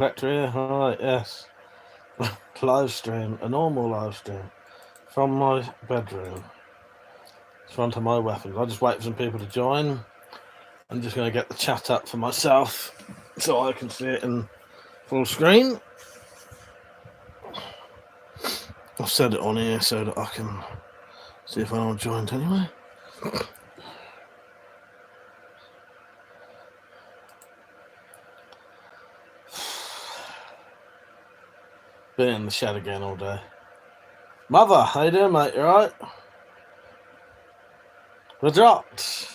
here. Alright, yes. Live stream, a normal live stream from my bedroom in front of my weapons. I'll just wait for some people to join. I'm just going to get the chat up for myself so I can see it in full screen. I've set it on here so that I can see if anyone joined anyway. Been in the shed again all day. Mother, how you doing, mate? You alright? We're dropped.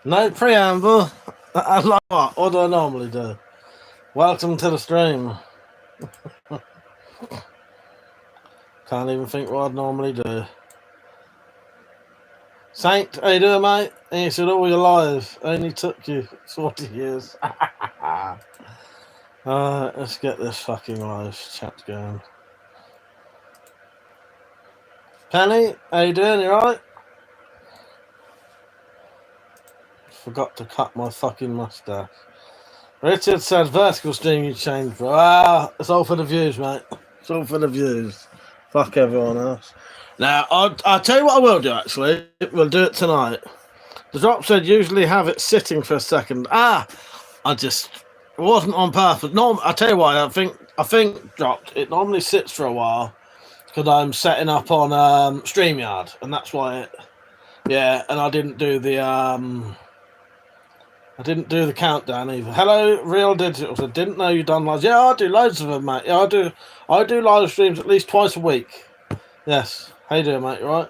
No preamble. I like what? What do I normally do? Welcome to the stream. Can't even think what I'd normally do. Saint, how you doing, mate? And you said, oh, you're live. Only took you 40 years. Alright, let's get this fucking live chat going. Penny, how you doing? You alright? Forgot to cut my fucking mustache. Richard said, vertical stream you changed, bro. Ah, it's all for the views, mate. It's all for the views. Fuck everyone else. Now, I'll tell you what I will do, actually. We'll do it tonight. The drop said usually have it sitting for a second. It wasn't on purpose. No, I'll tell you why. I think dropped. It normally sits for a while because I'm setting up on StreamYard, and that's why it. Yeah, and I didn't do the countdown either. Hello, Real Digital. I didn't know you done lives. Yeah, I do loads of them, mate. Yeah, I do live streams at least twice a week. Yes. How you doing, mate? You right?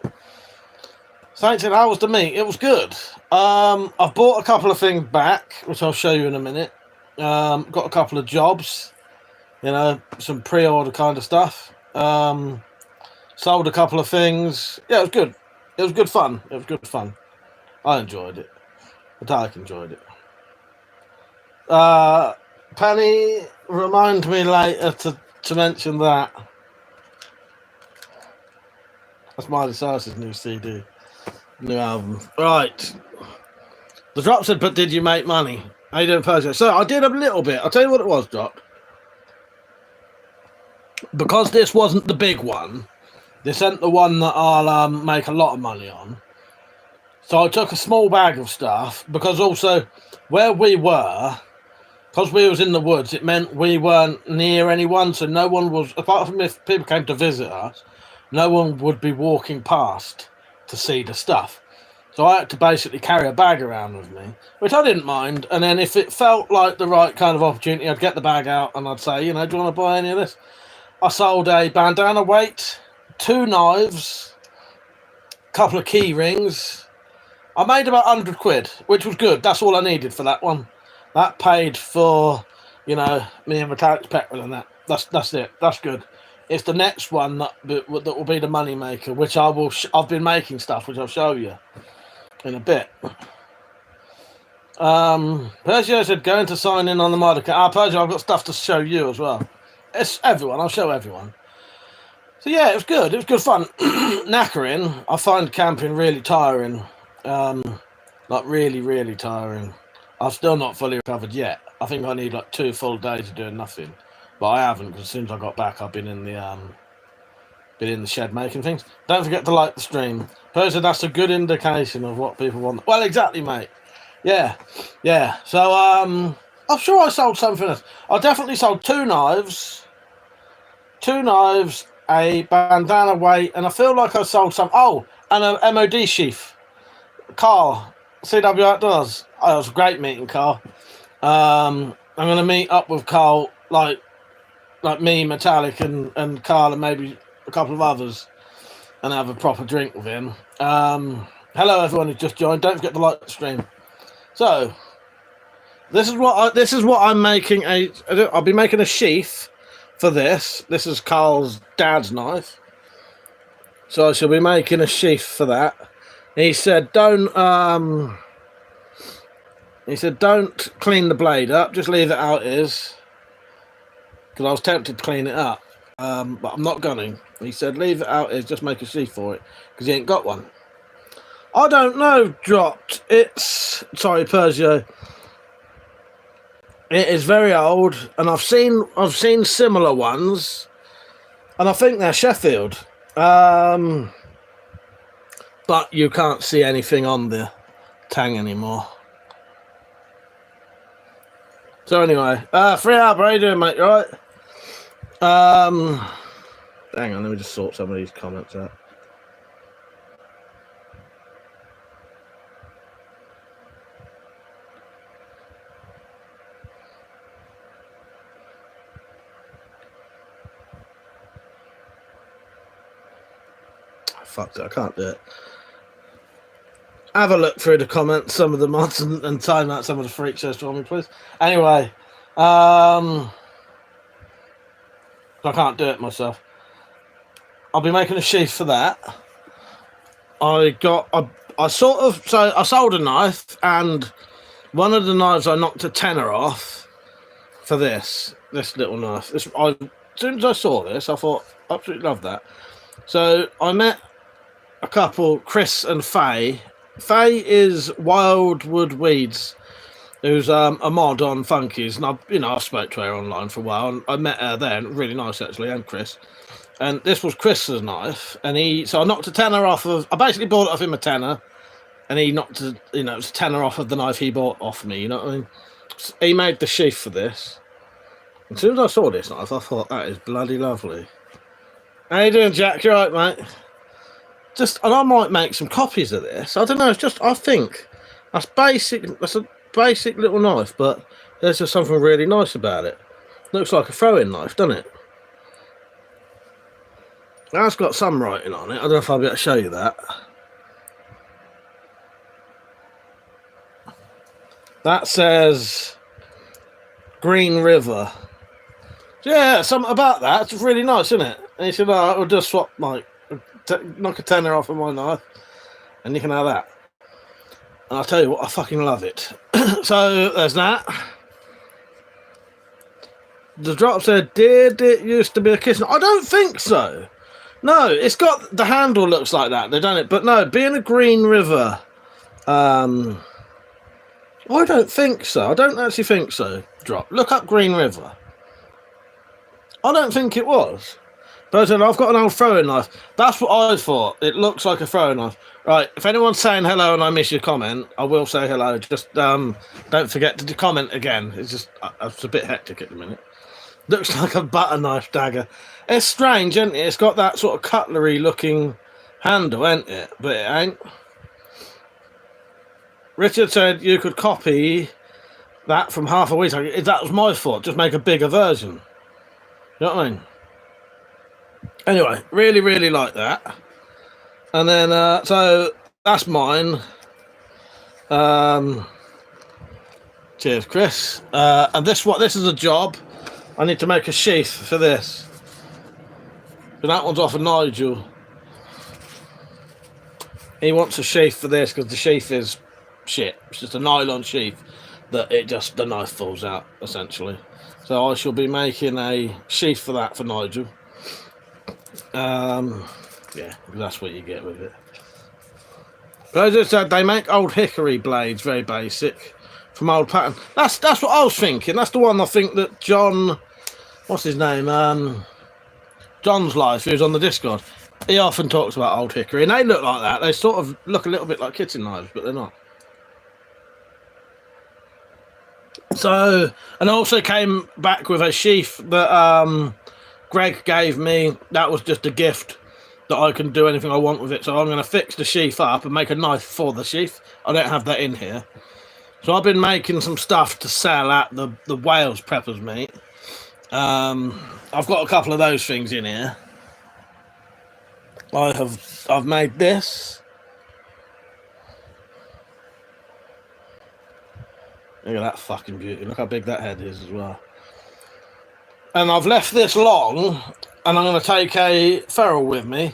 Saint said, how was the meet? It was good. I've bought a couple of things back, which I'll show you in a minute. Got a couple of jobs, you know, some pre-order kind of stuff. Sold a couple of things. Yeah, it was good. It was good fun. It was good fun. I enjoyed it. Dark enjoyed it. Penny, remind me later to mention that. That's Miley Cyrus's new CD, new album. Right. The drop said, but did you make money? How you doing, Persia? So I did a little bit. I'll tell you what it was, drop. Because this wasn't the big one, this ain't the one that I'll make a lot of money on. So I took a small bag of stuff, because also where we were, because we was in the woods, it meant we weren't near anyone, so no one was, apart from if people came to visit us, no one would be walking past to see the stuff. So I had to basically carry a bag around with me, which I didn't mind. And then if it felt like the right kind of opportunity, I'd get the bag out and I'd say, you know, do you want to buy any of this? I sold a bandana weight, 2 knives, a couple of key rings. I made about 100 quid, which was good. That's all I needed for that one. That paid for, you know, me and Metallic's petrol and that. That's it. That's good. It's the next one that will be the money maker, which I've been making stuff, which I'll show you in a bit. Persia said, going to sign in on the mod account. Persia, I've got stuff to show you as well. It's everyone. I'll show everyone. So yeah, it was good. It was good fun. Knackering. I find camping really tiring. Like really, really tiring. I'm still not fully recovered yet. I think I need like 2 full days of doing nothing. But I haven't, because as soon as I got back, I've been in the shed making things. Don't forget to like the stream. Persia, that's a good indication of what people want. Well, exactly, mate. Yeah. So, I'm sure I sold something else. I definitely sold 2 knives, a bandana weight, and I feel like I sold some. Oh, and an MOD sheath. Carl, CW Outdoors. Oh, it was a great meeting, Carl. I'm going to meet up with Carl, like me, Metallic, and Carl, and maybe a couple of others, and have a proper drink with him. Hello, everyone who's just joined. Don't forget to like the stream. So, this is what I'm making. I'll be making a sheath for this. This is Carl's dad's knife, so I shall be making a sheath for that. He said, don't clean the blade up. Just leave it how it is. Because I was tempted to clean it up, but I'm not going to. He said, leave it out here, just make a sheath for it, because he ain't got one. I don't know, dropped. Sorry, Persia. It is very old, and I've seen similar ones, and I think they're Sheffield. But you can't see anything on the tang anymore. So anyway, 3 hour, how you doing, mate? You alright? Hang on, let me just sort some of these comments out. Fuck it, I can't do it. Have a look through the comments, some of the mods, and time out some of the freak shows for me, please. Anyway, I can't do it myself. I'll be making a sheath for that. I sold a knife, and one of the knives I knocked a tenner off for this little knife. As soon as I saw this, I thought, absolutely love that. So I met a couple, Chris and Faye. Faye is Wildwood Weeds, who's a mod on Funkies, and I've spoke to her online for a while, and I met her there, and really nice actually, and Chris. And this was Chris's knife, and so I knocked a tenner off of. I basically bought it off him a tenner, and he knocked it was a tenner off of the knife he bought off me. You know what I mean? So he made the sheath for this. As soon as I saw this knife, I thought that is bloody lovely. How you doing, Jack? You right, mate? And I might make some copies of this. I don't know. I think that's basic. That's a basic little knife, but there's just something really nice about it. Looks like a throwing knife, doesn't it? That's got some writing on it. I don't know if I'll be able to show you that. That says Green River. Yeah, something about that. It's really nice, isn't it? And he said, "Oh, we'll just swap, like, knock a tenner off of my knife, and you can have that." And I'll tell you what, I fucking love it. So there's that. The drop said, "Did it used to be a kiss?" I don't think so. No, it's got the handle looks like that. They've done it, but no, being a Green River. I don't think so. I don't actually think so. Drop. Look up Green River. I don't think it was. But I've got an old throwing knife. That's what I thought. It looks like a throwing knife. Right, if anyone's saying hello and I miss your comment, I will say hello. Just don't forget to comment again. It's a bit hectic at the minute. Looks like a butter knife dagger. It's strange, isn't it? It's got that sort of cutlery looking handle, ain't it? But it ain't. Richard said you could copy that from half a week. That was my fault. Just make a bigger version. You know what I mean? Anyway, really, really like that. And then, so that's mine. Cheers, Chris. And this is a job. I need to make a sheath for this. And that one's off of Nigel. He wants a sheath for this because the sheath is shit. It's just a nylon sheath that the knife falls out, essentially. So I shall be making a sheath for that for Nigel. Yeah, that's what you get with it. But as I said, they make old hickory blades, very basic, from old pattern. That's what I was thinking. That's the one I think that John, what's his name? John's Life, who's on the Discord. He often talks about old hickory, and they look like that. They sort of look a little bit like kitchen knives, but they're not. So, and I also came back with a sheath that Greg gave me. That was just a gift that I can do anything I want with it. So I'm going to fix the sheath up and make a knife for the sheath. I don't have that in here. So I've been making some stuff to sell at the Wales Preppers meet. I've got a couple of those things in here. I've made this. Look at that fucking beauty. Look how big that head is as well. And I've left this long, and I'm going to take a ferrule with me.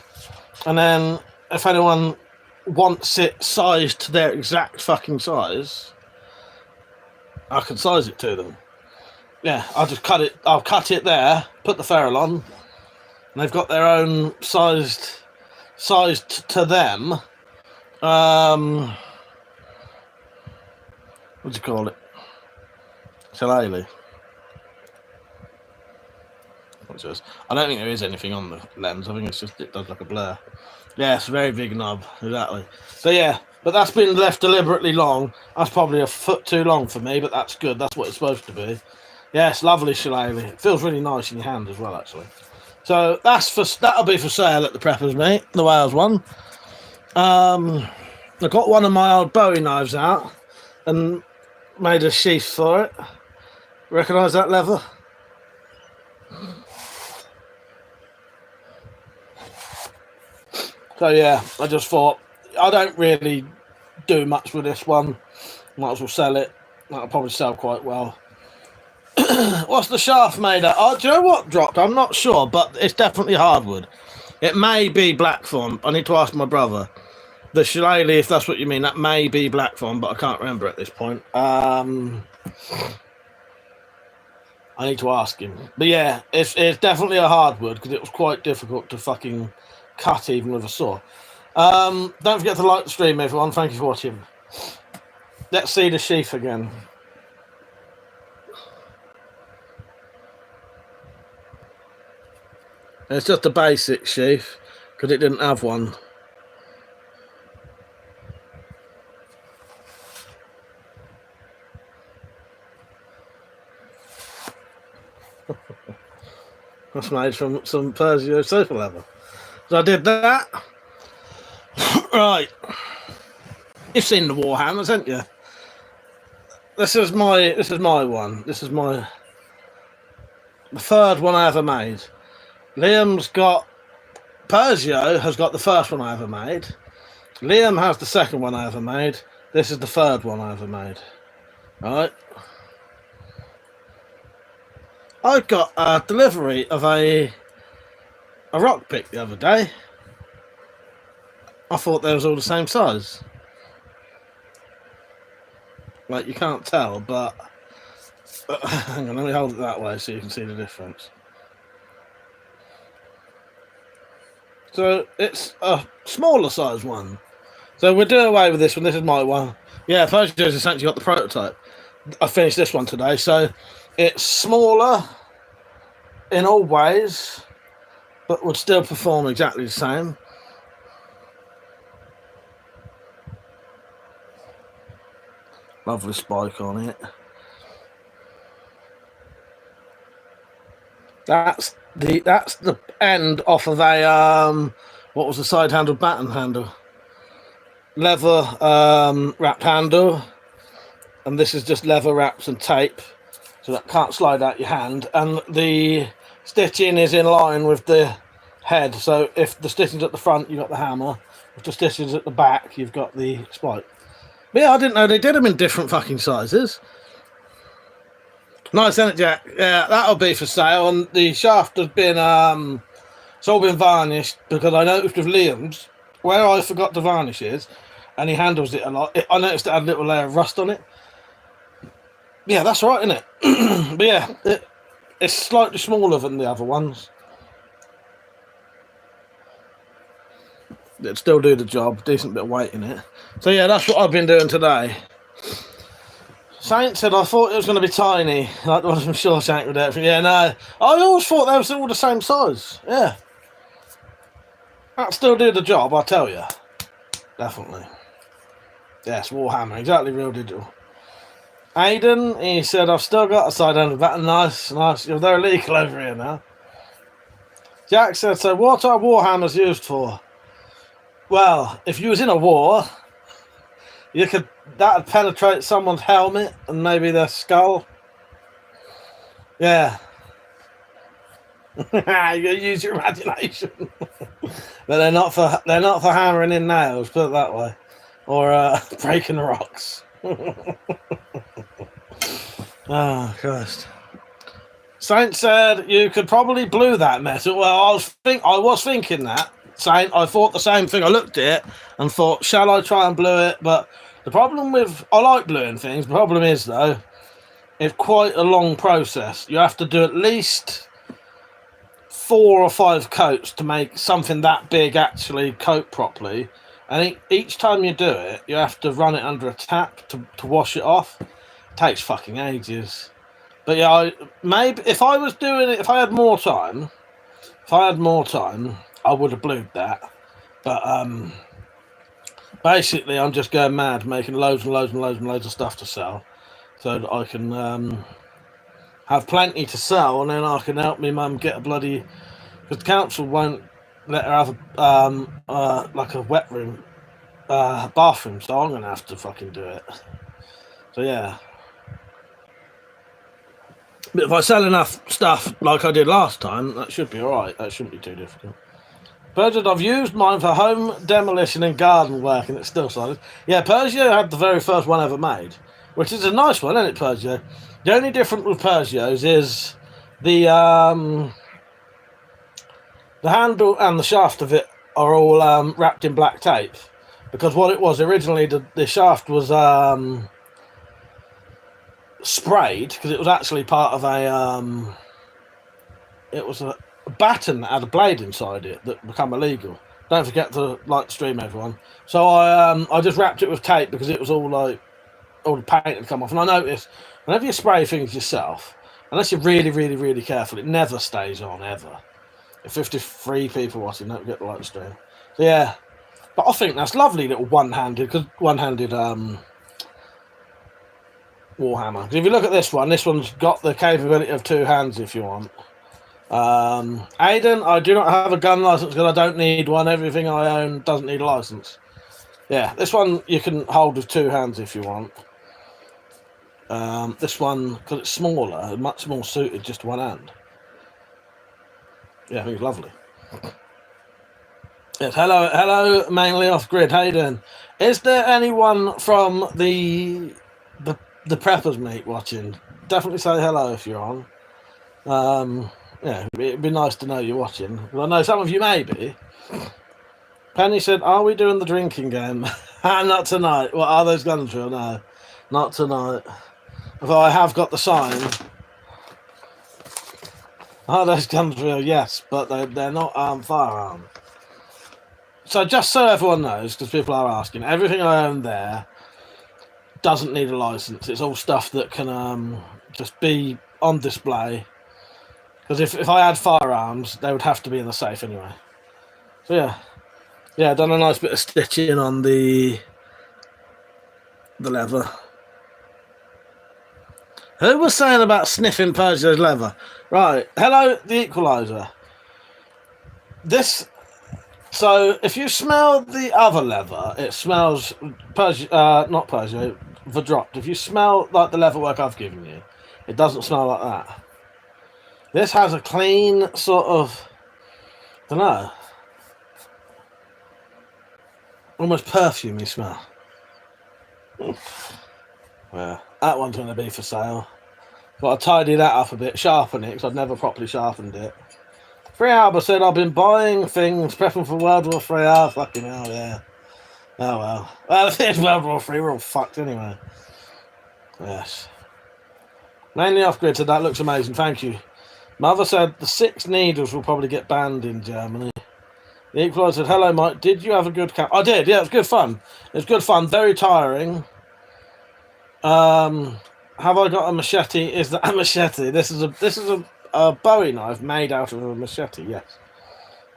And then if anyone wants it sized to their exact fucking size, I can size it to them. Yeah, I'll just cut it. I'll cut it there, put the ferrule on, and they've got their own sized to them. What do you call it? Shillelagh. I don't think there is anything on the lens. I think it's just, it does like a blur. Yeah, it's a very big knob, exactly. So yeah, but that's been left deliberately long. That's probably a foot too long for me, but that's good. That's what it's supposed to be. Yeah, it's lovely shillelagh. It feels really nice in your hand as well, actually. So that'll be for sale at the Preppers, mate. The Wales one. I got one of my old Bowie knives out and made a sheath for it. Recognise that leather? So yeah, I just thought I don't really do much with this one. Might as well sell it. That'll probably sell quite well. What's the shaft made of? Oh, do you know what dropped? I'm not sure, but it's definitely hardwood. It may be blackthorn. I need to ask my brother. The shillelagh, if that's what you mean, that may be blackthorn, but I can't remember at this point. I need to ask him. But yeah, it's definitely a hardwood because it was quite difficult to fucking cut even with a saw. Don't forget to like the stream, everyone. Thank you for watching. Let's see the sheath again. It's just a basic sheath because it didn't have one. That's made from some Persio sofa leather. So I did that. Right. You've seen the Warhammers, haven't you? This is my one. This is the third one I ever made. Liam's got Persio has got the first one I ever made. Liam has the second one I ever made. This is the third one I ever made. Right. I got a delivery of a rock pick the other day. I thought they was all the same size. Like, you can't tell, but hang on, let me hold it that way so you can see the difference. So it's a smaller size one. So we'll do away with this one. This is my one. Yeah, Persio's essentially got the prototype. I finished this one today, so it's smaller in all ways, but would still perform exactly the same. Lovely spike on it. That's the end off of a what was the side handle baton handle, leather wrapped handle, and this is just leather wraps and tape, so that can't slide out your hand. And the stitching is in line with the head. So if the stitching's at the front, you've got the hammer. If the stitching's at the back, you've got the spike. But yeah, I didn't know they did them in different fucking sizes. Nice, isn't it, Jack? Yeah, that'll be for sale. And the shaft has been, it's all been varnished because I noticed with Liam's, where I forgot to varnish his, and he handles it a lot, I noticed it had a little layer of rust on it. Yeah, that's right, isn't it? But yeah, it's slightly smaller than the other ones. It'd still do the job, decent bit of weight in it. So yeah, that's what I've been doing today. Saint said I thought it was going to be tiny, like the one from Shawshank Redemption. Yeah, no, I always thought they were all the same size. Yeah, that still do the job, I tell you. Definitely. Yes, Warhammer, exactly, real digital. Aiden, he said I've still got a side-handed baton. Nice. They're illegal over here now. Jack said, so what are Warhammers used for? Well, if you was in a war, that'd penetrate someone's helmet and maybe their skull. Yeah. You gotta use your imagination. But they're not for hammering in nails, put it that way. Or breaking rocks. Oh Christ. Saint said you could probably blue that metal. Well, I was thinking that. Saint, I thought the same thing. I looked at it and thought, shall I try and blue it? But the problem with, I like bluing things. The problem is though, it's quite a long process. You have to do at least 4 or 5 coats to make something that big actually coat properly. And each time you do it, you have to run it under a tap to wash it off. It takes fucking ages. But yeah, maybe if I was doing it, if I had more time, I would have blued that. But basically, I'm just going mad, making loads and loads and loads and loads of stuff to sell, so that I can have plenty to sell, and then I can help me mum get a bloody. Because the council won't let her have like a wet room, bathroom, so I'm gonna have to fucking do it. So yeah. But if I sell enough stuff like I did last time, that should be alright. That shouldn't be too difficult. Peugeot, I've used mine for home demolition and garden work, and it's still solid. Yeah, Peugeot had the very first one ever made, which is a nice one, isn't it, Peugeot? The only difference with Peugeots is the handle and the shaft of it are all wrapped in black tape, because what it was originally, the shaft was sprayed, because it was actually part of a baton that had a blade inside it that became illegal. Don't forget to like the stream, everyone. So I just wrapped it with tape, because it was all the paint had come off. And I noticed whenever you spray things yourself, unless you're really, really, really careful, it never stays on ever. If 53 people watching, don't forget to like the stream. So yeah, but I think that's lovely, little one-handed Warhammer. Because if you look at this one's got the capability of 2 hands if you want. Aidan, I do not have a gun license because I don't need one. Everything I own doesn't need a license. Yeah, this one you can hold with 2 hands if you want. This one, because it's smaller, much more suited just to one hand. Yeah, I think it's lovely. Yes, hello, mainly off grid. How you doing? Is there anyone from the preppers meet watching? Definitely say hello if you're on. Yeah, it'd be nice to know you're watching. Well, I know some of you may be. Penny said, "Are we doing the drinking game?" Not tonight. What are those guns for? No, not tonight. Although I have got the sign. Are those guns real? Yes, but they're not firearms. So just so everyone knows, because people are asking, everything I own there doesn't need a license. It's all stuff that can just be on display. Because if I had firearms, they would have to be in the safe anyway. So yeah, done a nice bit of stitching on the leather. Who was saying about sniffing Peugeot's leather? Right, hello, the Equalizer. So if you smell the other leather, it smells not Peugeot, Verdropped. If you smell like the leatherwork I've given you, it doesn't smell like that. This has a clean sort of, I don't know, almost perfumey smell. Yeah, that one's going to be for sale. Got to tidy that up a bit, sharpen it, because I've never properly sharpened it. Free Albert said, I've been buying things, prepping for World War 3. Oh, fucking hell, yeah. Oh, well. Well, if it's World War 3, we're all fucked anyway. Yes. Mainly off-grid said, that looks amazing, thank you. Mother said, the 6 needles will probably get banned in Germany. The Equalizer said, hello, Mike, did you have a good camp? I did, yeah, it was good fun. It was good fun, very tiring. Have I got a machete? Is that a machete? This is a Bowie knife made out of a machete, yes.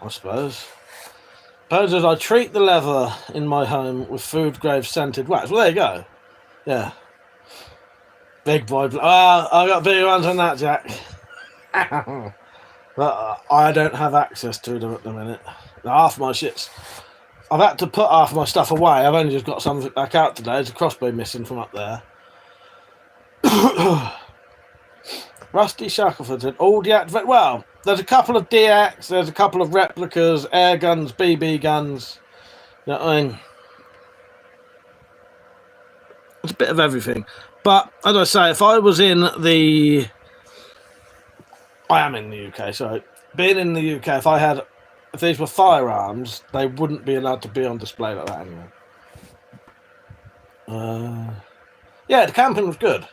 I suppose. Poses, I treat the leather in my home with food-grade scented wax. Well, there you go. Yeah. Big boy. I got bigger ones than that, Jack. But I don't have access to them at the minute. Half my shit's... I've had to put half my stuff away. I've only just got some of it back out today. There's a crossbow missing from up there. Rusty Shackelford said, all deactivated. Well, there's a couple of deacts, there's a couple of replicas, air guns, BB guns. You know what I mean? It's a bit of everything. But, as I say, if I was in the... I am in the UK, so being in the UK, if these were firearms, they wouldn't be allowed to be on display like that anyway. Yeah, the camping was good.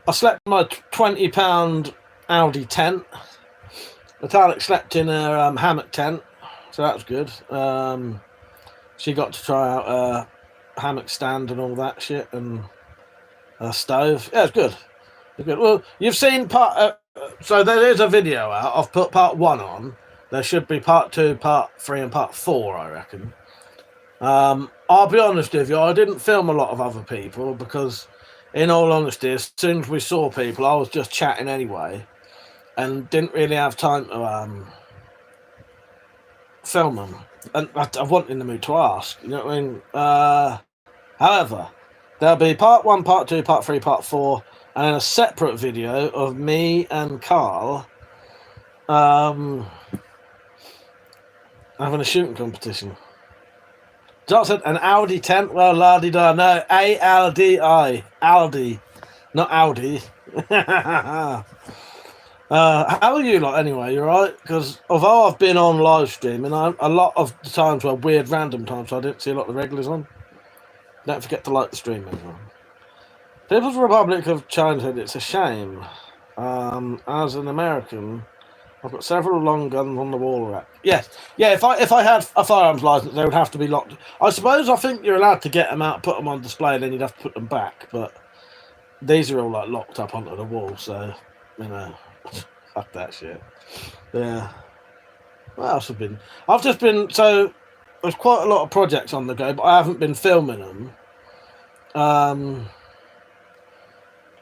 I slept in my £20 Audi tent. Metallic slept in her hammock tent, so that was good. She got to try out a hammock stand and all that shit, and a stove. Yeah, it was good. Good. Well, you've seen part. So there is a video out. I've put part 1 on. There should be part 2, part 3, and part 4. I reckon. I'll be honest with you. I didn't film a lot of other people because, in all honesty, as soon as we saw people, I was just chatting anyway, and didn't really have time to film them. And I wasn't in the mood to ask. You know what I mean? However, there'll be part 1, part 2, part 3, part 4. And then a separate video of me and Carl having a shooting competition. Johnson, an Audi tent? Well, la-di-da, no, A-L-D-I. Aldi, not Audi. How are you lot anyway? You alright? Because although I've been on live streaming, a lot of the times were weird random times, so I didn't see a lot of the regulars on. Don't forget to like the stream, everyone. People's Republic of China said it's a shame. As an American, I've got several long guns on the wall rack. Yes, yeah. If I had a firearms license, they would have to be locked. I suppose I think you're allowed to get them out, put them on display, and then you'd have to put them back. But these are all like locked up onto the wall, so you know, fuck that shit. Yeah. What else have been? I've just been there's quite a lot of projects on the go, but I haven't been filming them.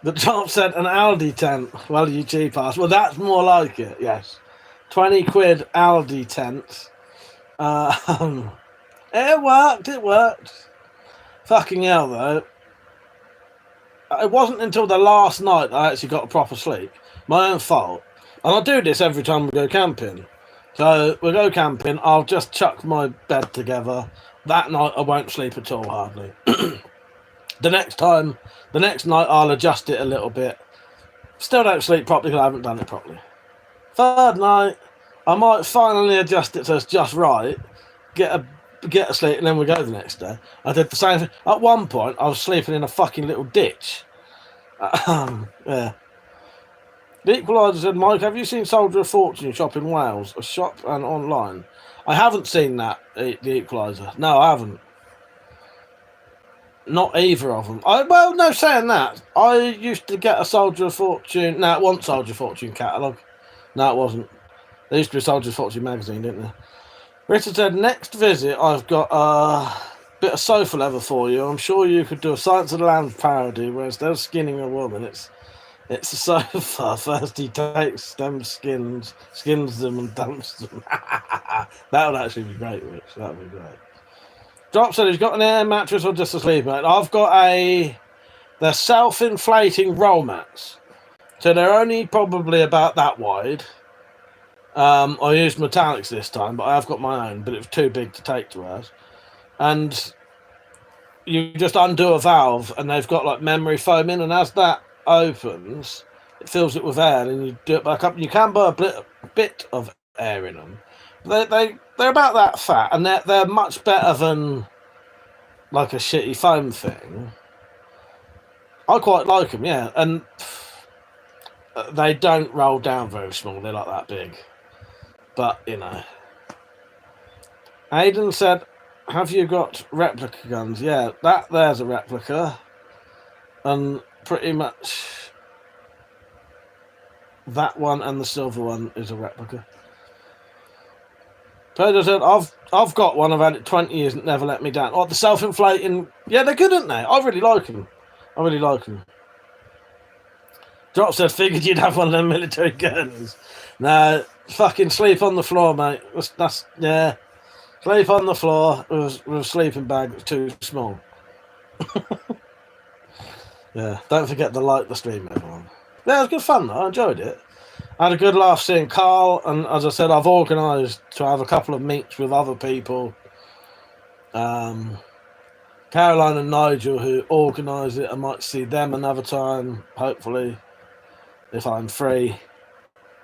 The chap said an Aldi tent. Well, you cheap ass. Well, that's more like it, yes. 20 quid Aldi tent. It worked. Fucking hell, though. It wasn't until the last night that I actually got a proper sleep. My own fault. And I do this every time we go camping. So, we go camping, I'll just chuck my bed together. That night, I won't sleep at all, hardly. The next night, I'll adjust it a little bit. Still don't sleep properly because I haven't done it properly. Third night, I might finally adjust it so it's just right, get a sleep, and then we go the next day. I did the same thing. At one point, I was sleeping in a fucking little ditch. Yeah. The Equalizer said, Mike, have you seen Soldier of Fortune shop in Wales? A shop and online? I haven't seen that, the Equalizer. No, I haven't. Not either of them. No, saying that, I used to get a Soldier of Fortune. No, it wasn't Soldier of Fortune catalogue. No, it wasn't. There used to be a Soldier of Fortune magazine, didn't there? Richard said, next visit, I've got a bit of sofa leather for you. I'm sure you could do a Silence of the Lambs parody, where instead of skinning a woman, it's a sofa. First he takes them skins them, and dumps them. That would actually be great, Rich. That would be great. Drop said he's got an air mattress or just a sleep mat. I've got they're self-inflating roll mats. So they're only probably about that wide. I used metallics this time, but I have got my own, but it was too big to take to ours. And you just undo a valve and they've got like memory foam in, and as that opens, it fills it with air, and you do it back up, and you can put a bit of air in them. They're about that fat, and they're much better than like a shitty foam thing. I quite like them, yeah, and they don't roll down very small. They're like that big, but you know. Aidan said, "Have you got replica guns?" Yeah, there's a replica, and pretty much that one and the silver one is a replica. Pedro said, I've got one, I've had it 20 years and it never let me down. Oh, the self-inflating, yeah, they're good, aren't they? I really like them. Drop said, figured you'd have one of them military guns. No, fucking sleep on the floor, mate. Yeah. Sleep on the floor with a sleeping bag that's too small. Yeah, don't forget to like the stream, everyone. Yeah, it was good fun, though. I enjoyed it. I had a good laugh seeing Carl, and as I said, I've organised to have a couple of meets with other people. Caroline and Nigel, who organised it, I might see them another time, hopefully, if I'm free.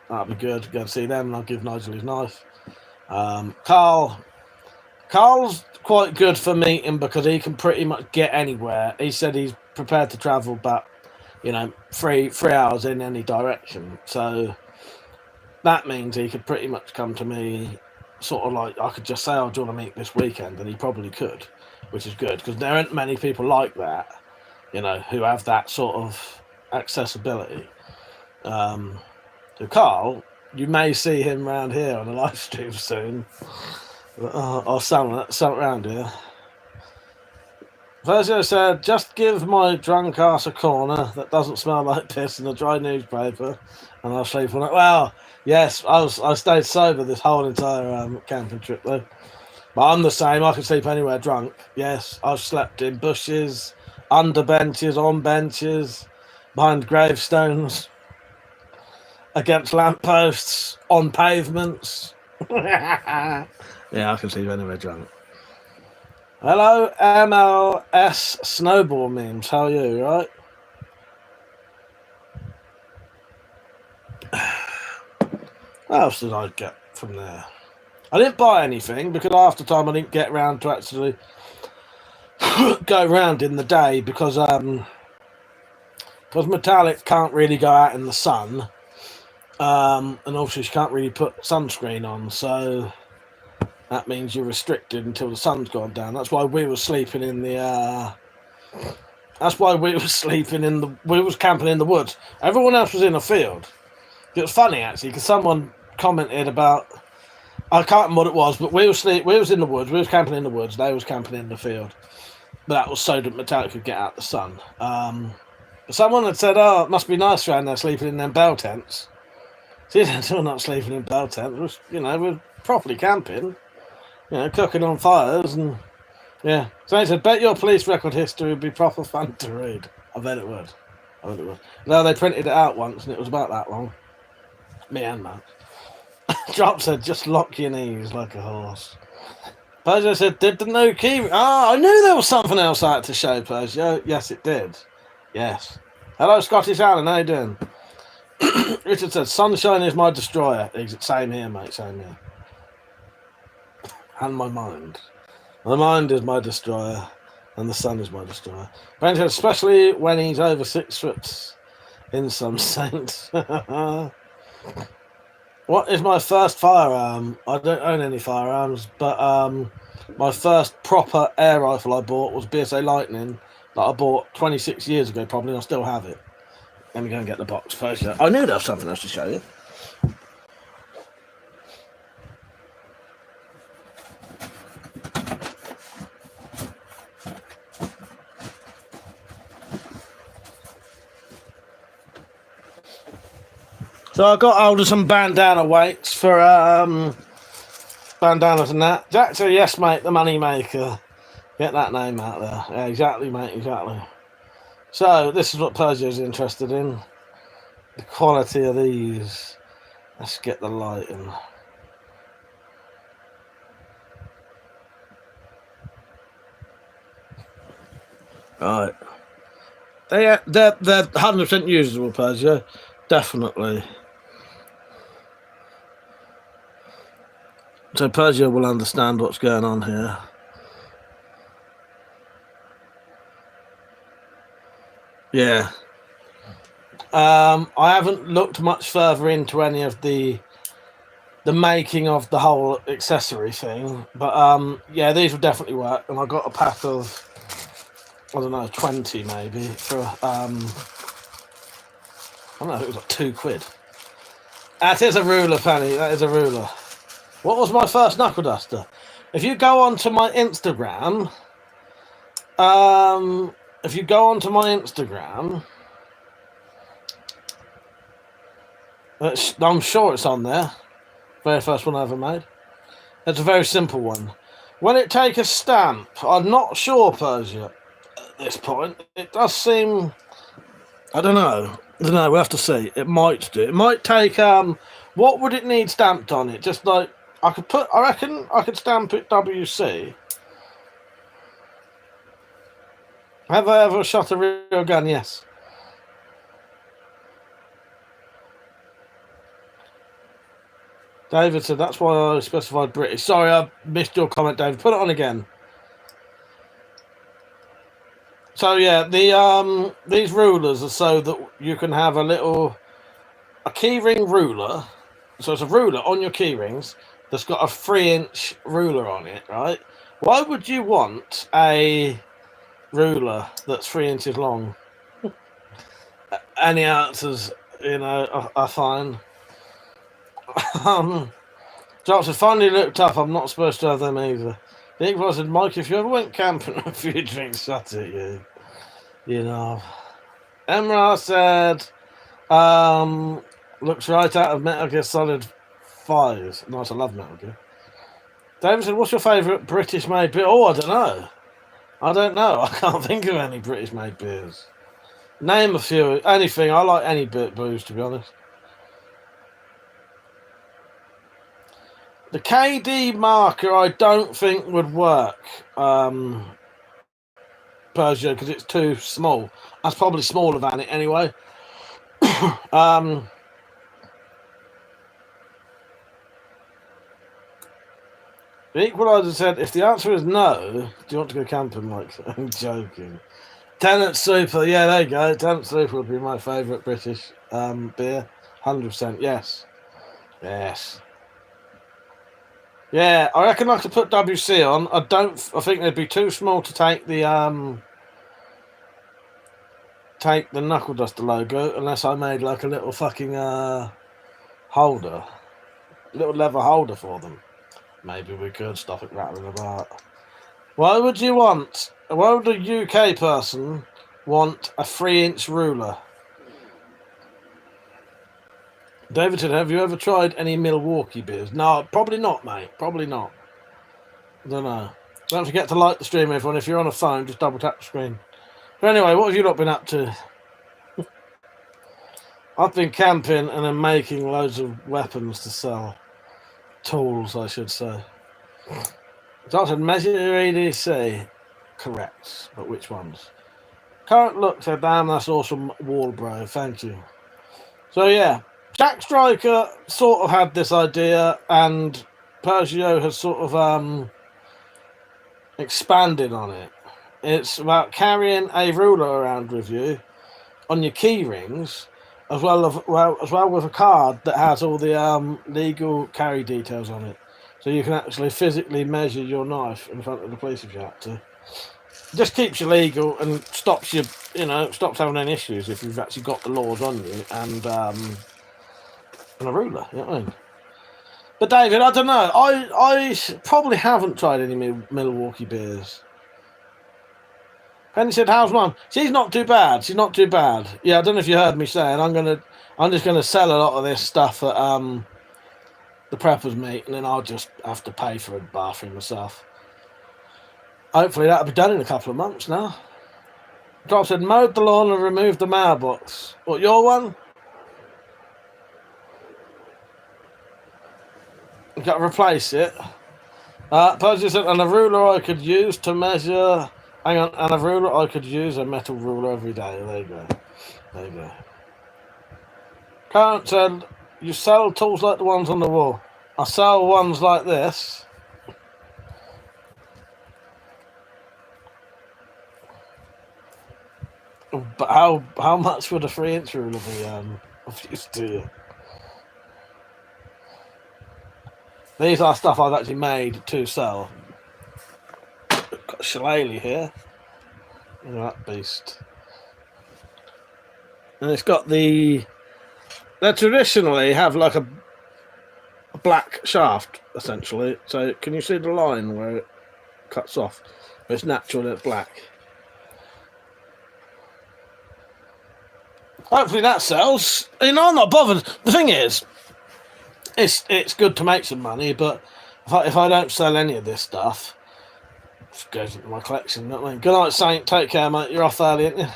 That'd be good. Go and see them, and I'll give Nigel his knife. Carl's quite good for meeting because he can pretty much get anywhere. He said he's prepared to travel back, 3 hours in any direction. So that means he could pretty much come to me, sort of like I could just say, "Oh, do you want to meet this weekend?" And he probably could, which is good because there aren't many people like that, who have that sort of accessibility. So Carl, you may see him around here on a live stream soon, or something around here. Virgil said, just give my drunk ass a corner that doesn't smell like piss and a dry newspaper, and I'll sleep on it. Well, yes, I stayed sober this whole entire camping trip though. But I'm the same. I can sleep anywhere drunk. Yes, I've slept in bushes, under benches, on benches, behind gravestones, against lampposts, on pavements. Yeah, I can sleep anywhere drunk. Hello, MLS Snowball Memes. How are you, right? What else did I get from there? I didn't buy anything because half the time I didn't get around to actually go around in the day because Metallic can't really go out in the sun, and also she can't really put sunscreen on, so that means you're restricted until the sun's gone down. That's why we were sleeping in the. We was camping in the woods. Everyone else was in a field. It was funny actually because someone commented about. I can't remember what it was, but we was in the woods. We was camping in the woods. They was camping in the field. But that was so that Metallic could get out the sun. But someone had said, "Oh, it must be nice around there sleeping in them bell tents." See, we're not sleeping in bell tents. We're properly camping. Cooking on fires and yeah. So he said, bet your police record history would be proper fun to read. I bet it would. No, they printed it out once and it was about that long. Me and Matt. Drop said, just lock your knees like a horse. Peugeot said, did the new key... I knew there was something else I had to show, Peugeot. Yes, it did. Yes. Hello, Scottish Alan. How you doing? Richard said, sunshine is my destroyer. Same here, mate. Same here. And my mind. My mind is my destroyer, and the sun is my destroyer. Ben said, especially when he's over 6 foot in some sense. What is my first firearm? I don't own any firearms, but my first proper air rifle I bought was BSA Lightning that I bought 26 years ago, probably, and I still have it. Let me go and get the box first. I knew there was something else to show you. So I got hold of some bandana weights for bandanas and that. Jack said, yes, mate, the money maker. Get that name out there. Yeah, exactly, mate, exactly. So this is what Peugeot's interested in. The quality of these. Let's get the light in. Right. They're 100% usable, Peugeot. Definitely. So Peugeot will understand what's going on here. Yeah. I haven't looked much further into any of the making of the whole accessory thing, but yeah, these will definitely work. And I got a pack of, I don't know, 20 maybe for I don't know, it was like £2. That is a ruler, Penny. That is a ruler. What was my first knuckle duster? If you go onto my Instagram, I'm sure it's on there. Very first one I ever made. It's a very simple one. Will it take a stamp? I'm not sure, Persia. At this point, it does seem. I don't know. We'll have to see. It might do. It might take. What would it need stamped on it? Just like I reckon I could stamp it WC. Have I ever shot a real gun? Yes. David said, that's why I specified British. Sorry, I missed your comment, David. Put it on again. So, yeah, these rulers are so that you can have a keyring ruler. So it's a ruler on your keyrings that's got a 3-inch ruler on it, right? Why would you want a ruler that's 3 inches long? any answers, you know, are fine. Johnson finally looked up. I'm not supposed to have them either. Nick said, Mike, if you ever went camping and a few drinks shot at you, you know. Emra said, looks right out of Metal Gear Solid 5. Nice, I love Metal Gear. David said, what's your favourite British-made beer? Oh, I don't know. I can't think of any British-made beers. Name a few. Anything. I like any booze, to be honest. The KD marker I don't think would work, Persia, because it's too small. That's probably smaller than it anyway. The Equalizer said, if the answer is no, do you want to go camping, Mike? I'm joking. Tennant Super, yeah, there you go. Tennant Super would be my favourite British beer. 100%, yes. Yes. Yeah, I reckon I could put WC on. I think they'd be too small to take the Knuckle Duster logo, unless I made like a little fucking holder. Little leather holder for them. Maybe we could stop it rattling about. Why would a UK person want a 3-inch ruler? David said, have you ever tried any Milwaukee beers? No, probably not, mate. Probably not. I don't know. Don't forget to like the stream, everyone. If you're on a phone, just double tap the screen. But anyway, what have you lot been up to? I've been camping and then making loads of weapons to sell. Tools, I should say. Doctor, measure EDC. Correct. But which ones? Current look said, damn, that's awesome wall, bro. Thank you. So, yeah. Jack Striker sort of had this idea, and Persia has sort of expanded on it. It's about carrying a ruler around with you on your key rings, as well with a card that has all the legal carry details on it, so you can actually physically measure your knife in front of the police if you have to. It just keeps you legal and stops you, stops having any issues if you've actually got the laws on you and a ruler, you know what I mean? But David, I don't know. I probably haven't tried any Milwaukee beers. Penny said, how's Mum? She's not too bad. Yeah, I don't know if you heard me saying I'm just gonna sell a lot of this stuff at the preppers meet, and then I'll just have to pay for a bathroom myself. Hopefully that'll be done in a couple of months now. Drop said, mowed the lawn and removed the mailbox. What, your one? You've got to replace it. Percy said, and a ruler I could use to measure. Hang on, and a ruler I could use a metal ruler every day. There you go. Current said, you sell tools like the ones on the wall. I sell ones like this. But how much would a 3-inch ruler be of use to you? These are stuff I've actually made to sell. Got a shillelagh here. Look at that beast. And it's got they traditionally have like a black shaft, essentially. So can you see the line where it cuts off? It's natural, it's black. Hopefully that sells. I'm not bothered. The thing is, it's good to make some money, but if I don't sell any of this stuff, it just goes into my collection. You know what I mean? Good night, Saint. Take care, mate. You're off early, aren't you?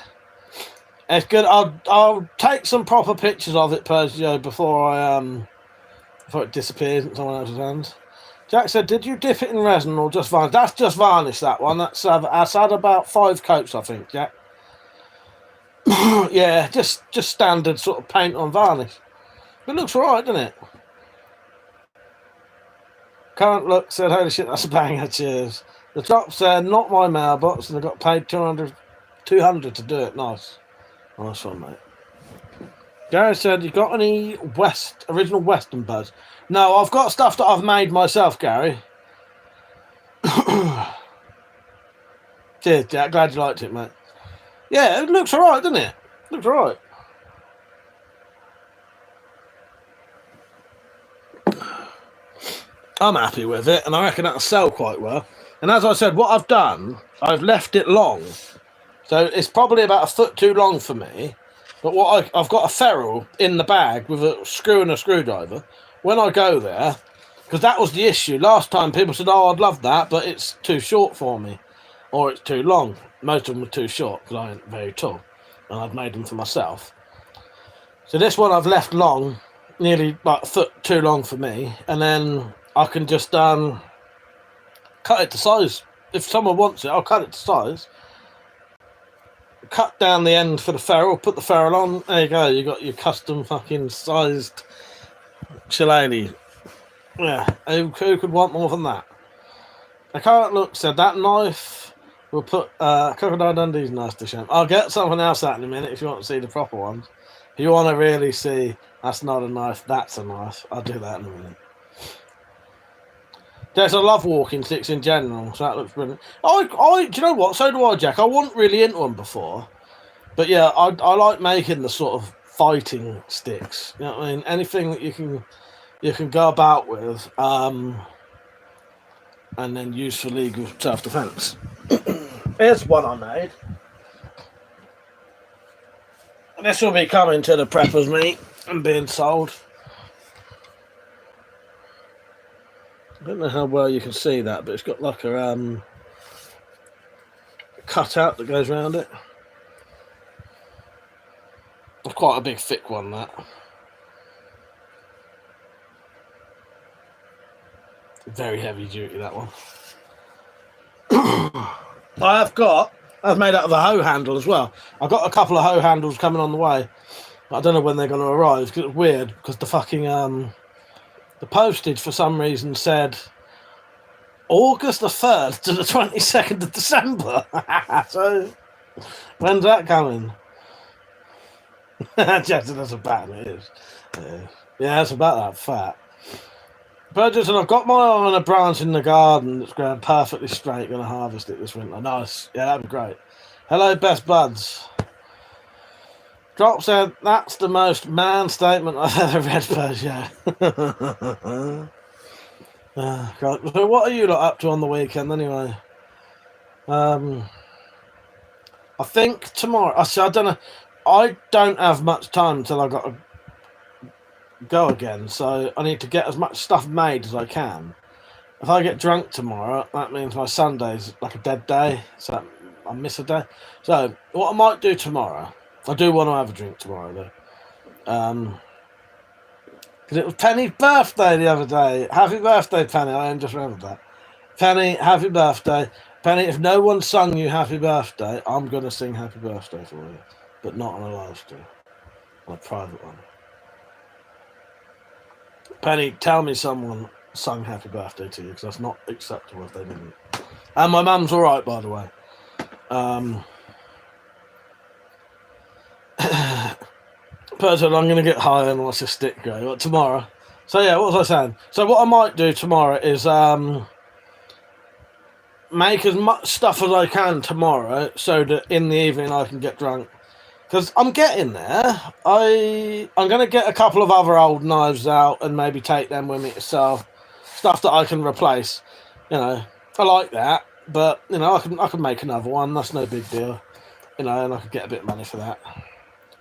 It's good. I'll take some proper pictures of it, Persia, before it disappears in someone else's hands. Jack said, "Did you dip it in resin or just varnish?" That's just varnish. That one. That's had about 5 coats, I think, Jack. Yeah, just standard sort of paint on varnish. It looks alright, doesn't it? Current look said, holy shit, that's a banger, cheers. The top said, not my mailbox, and I got paid 200 to do it. Nice one, mate. Gary said, you got any original Western buzz? No, I've got stuff that I've made myself, Gary. Cheers, Jack. Glad you liked it, mate. Yeah, it looks alright, doesn't it? Looks alright. I'm happy with it, and I reckon that'll sell quite well. And as I said, what I've done, I've left it long. So it's probably about a foot too long for me. But I've got a ferrule in the bag with a screw and a screwdriver. When I go there, because that was the issue. Last time people said, oh, I'd love that, but it's too short for me. Or it's too long. Most of them were too short because I ain't very tall. And I've made them for myself. So this one I've left long, nearly like a foot too long for me. And then I can just cut it to size. If someone wants it, I'll cut it to size. Cut down the end for the ferrule, put the ferrule on. There you go. You got your custom fucking sized shillelagh. Yeah, who could want more than that? I can't look. Said that knife. We'll put Crocodile Dundee's nice to shame. I'll get something else out in a minute if you want to see the proper ones. If you want to really see that's not a knife, that's a knife. I'll do that in a minute. Yes, I love walking sticks in general, so that looks brilliant. Do you know what? So do I, Jack. I wasn't really into them before, but yeah, I like making the sort of fighting sticks. You know what I mean? Anything that you can go about with, and then use for legal self-defense. Here's one I made. This will be coming to the preppers meet and being sold. I don't know how well you can see that, but it's got like a cutout that goes around it. It's quite a big, thick one, that. Very heavy duty, that one. I've made out of a hoe handle as well. I've got a couple of hoe handles coming on the way. But I don't know when they're going to arrive, because it's weird, because the fucking the postage for some reason said August the 3rd to the 22nd of December. So when's that coming? Just that's about it is. Yeah, it's about that fat. Burgess, and I've got my eye on a branch in the garden that's grown perfectly straight. Going to harvest it this winter. Nice. Yeah, that'd be great. Hello, best buds. Drop said, that's the most man statement I've ever read, Persia. So what are you lot up to on the weekend anyway? I think tomorrow, I don't know, I don't have much time until I got to go again, so I need to get as much stuff made as I can. If I get drunk tomorrow, that means my Sunday's like a dead day, so I miss a day. So what I might do tomorrow, I do want to have a drink tomorrow though. Because it was Penny's birthday the other day. Happy birthday, Penny. I just remembered that. Penny, happy birthday. Penny, if no one sung you happy birthday, I'm going to sing happy birthday for you. But not on a live stream. On a private one. Penny, tell me someone sung happy birthday to you, because that's not acceptable if they didn't. And my mum's alright, by the way. Person, I'm going to get high and watch a stick go tomorrow. So yeah, what was I saying? So what I might do tomorrow is make as much stuff as I can tomorrow, so that in the evening I can get drunk. Because I'm getting there. I'm going to get a couple of other old knives out and maybe take them with me to sell. Stuff that I can replace. You know, I like that. But, you know, I can make another one. That's no big deal. You know, and I could get a bit of money for that.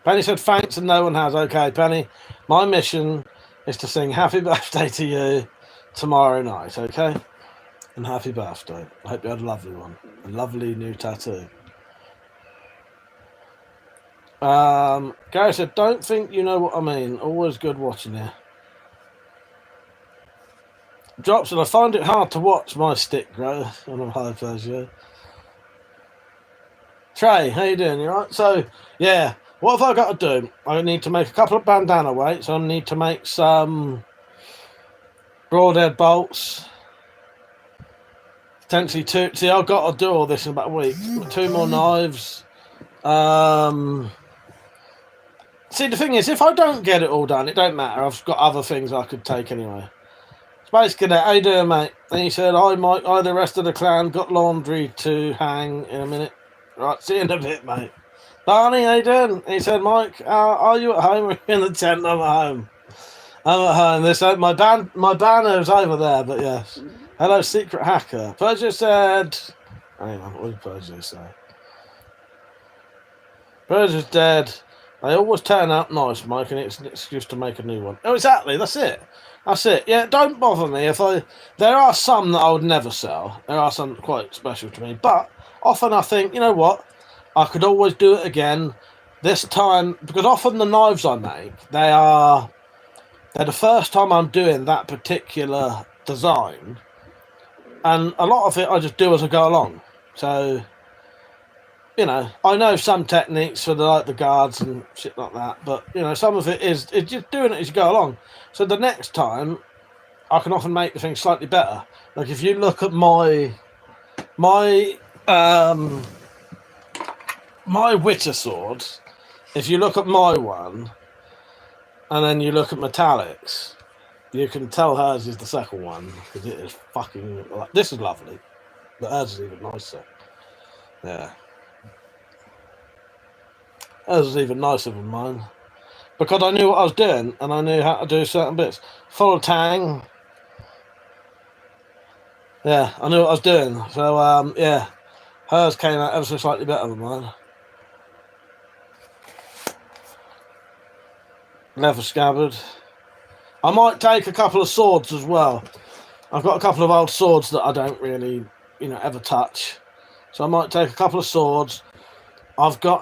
Penny said thanks and no one has. Okay, Penny, my mission is to sing happy birthday to you tomorrow night, okay? And happy birthday. I hope you had a lovely one. A lovely new tattoo. Gary said, don't think you know what I mean. Always good watching you. Drops, and I find it hard to watch my stick grow when I'm high pleasure. Trey, how you doing? You right? So, yeah. What have I got to do? I need to make a couple of bandana weights. I need to make some broadhead bolts. Potentially two. See, I've got to do all this in about a week. 2 more knives. See, the thing is, if I don't get it all done, it don't matter. I've got other things I could take anyway. Space Cadet, how you doing, mate? And he said, hi, Mike. Hi, the rest of the clan. Got laundry to hang in a minute. Right, see you in a bit, mate. Barney, how you doing? He said, Mike, are you at home or in the tent? I'm at home. I'm at home. This my banner's over there, but yes. Hello, secret hacker. Persia said. Hang on, what did Persia say? Persia's dead. They always turn out nice, Mike, and it's an excuse to make a new one. Oh, exactly. That's it. That's it. Yeah, don't bother me if I. There are some that I would never sell. There are some quite special to me, but often I think, you know what, I could always do it again. This time, because often the knives I make, they're the first time I'm doing that particular design, and a lot of it I just do as I go along. So, you know, I know some techniques for the guards and shit like that, but you know, some of it is just doing it as you go along. So the next time, I can often make the thing slightly better. Like if you look at my Witcher swords, if you look at my one, and then you look at Metallics, you can tell hers is the second one because it is fucking. This is lovely, but hers is even nicer. Yeah. Hers was even nicer than mine. Because I knew what I was doing and I knew how to do certain bits. Full tang. Yeah, I knew what I was doing. So, yeah. Hers came out ever so slightly better than mine. Leather scabbard. I might take a couple of swords as well. I've got a couple of old swords that I don't really, you know, ever touch. So I might take a couple of swords. I've got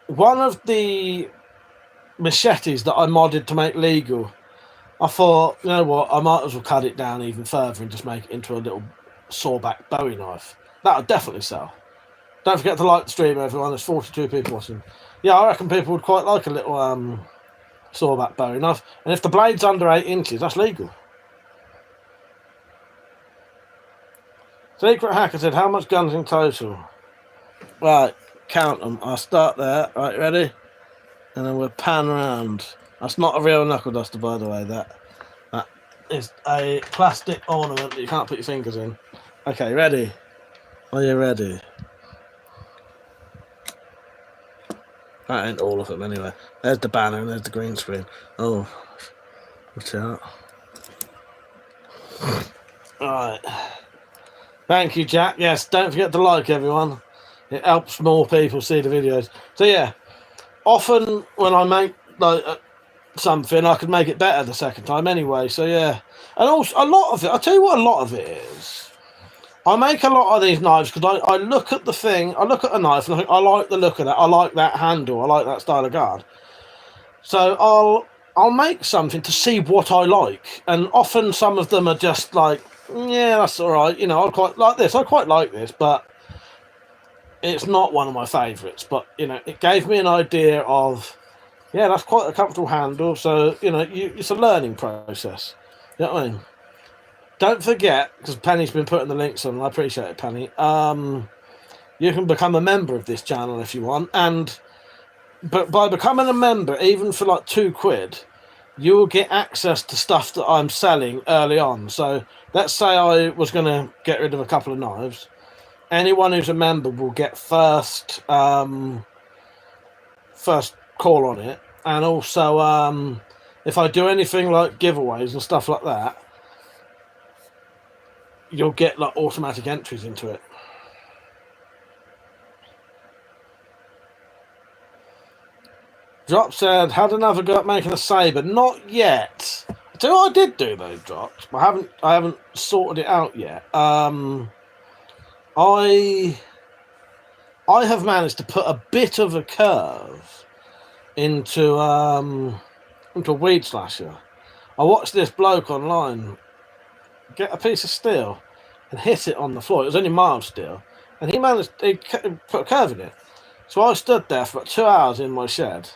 one of the machetes that I modded to make legal. I thought, you know what, I might as well cut it down even further and just make it into a little sawback Bowie knife. That would definitely sell. Don't forget to like the stream, everyone. There's 42 people watching. Yeah, I reckon people would quite like a little sawback Bowie knife. And if the blade's under 8 inches, that's legal. Secret Hacker said, how much guns in total? Right, count them. I'll start there. Right, ready? And then we'll pan around. That's not a real knuckle duster, by the way. That is a plastic ornament that you can't put your fingers in. Okay, ready? Are you ready? That ain't all of them anyway. There's the banner and there's the green screen. Oh, watch out. Alright. Thank you, Jack. Yes, don't forget to like, everyone. It helps more people see the videos. So yeah, often when I make like something, I could make it better the second time anyway. So yeah, and also a lot of it. I'll tell you what, a lot of it is. I make a lot of these knives because I look at the thing. I look at a knife and I think I like the look of that. I like that handle. I like that style of guard. So I'll make something to see what I like, and often some of them are just like, yeah, that's all right. You know, I quite like this. I quite like this, but it's not one of my favourites. But you know, it gave me an idea of, yeah, that's quite a comfortable handle. So you know, it's a learning process. You know what I mean? Don't forget, because Penny's been putting the links on. I appreciate it, Penny. You can become a member of this channel if you want, but by becoming a member, even for like £2, you will get access to stuff that I'm selling early on. So let's say I was going to get rid of a couple of knives. Anyone who's a member will get first call on it, and also if I do anything like giveaways and stuff like that, you'll get like automatic entries into it. Drop said, had another go at making a saber. Not yet. I tell you what I did do though, Drops. I haven't sorted it out yet. I have managed to put a bit of a curve into a weed slasher. I watched this bloke online get a piece of steel and hit it on the floor. It was only mild steel, and he put a curve in it. So I stood there for about 2 hours in my shed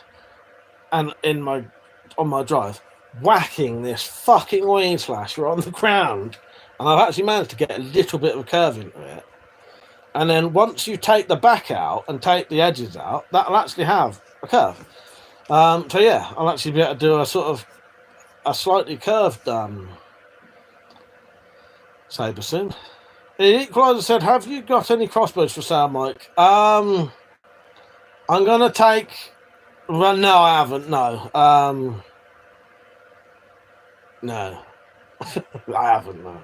and on my drive, whacking this fucking weed slasher on the ground, and I've actually managed to get a little bit of a curve into it. And then once you take the back out and take the edges out, that'll actually have a curve. So yeah, I'll actually be able to do a sort of a slightly curved saber soon. The Equalizer said, have you got any crossbows for sale, Mike? I'm gonna take Well, no, I haven't. No, no, I haven't. No.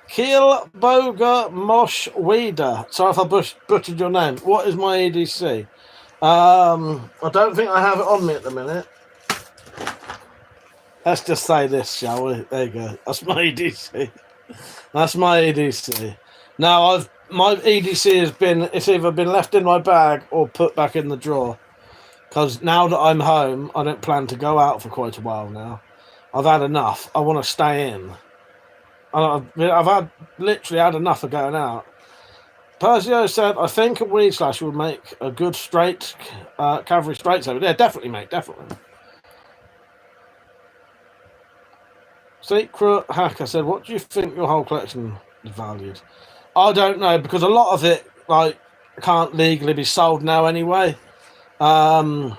Kiel Boga Mosh Weeder. Sorry if I butchered your name. What is my EDC? I don't think I have it on me at the minute. Let's just say this, shall we? There you go. That's my EDC. That's my EDC. Now my EDC has been, it's either been left in my bag or put back in the drawer. Because now that I'm home, I don't plan to go out for quite a while now. I've had enough. I want to stay in. I've literally had enough of going out. Persio said, I think a weed slash would make a good straight cavalry straight saber. Yeah, definitely, mate, definitely. Secret Hacker said, what do you think your whole collection is valued? I don't know, because a lot of it like can't legally be sold now anyway. So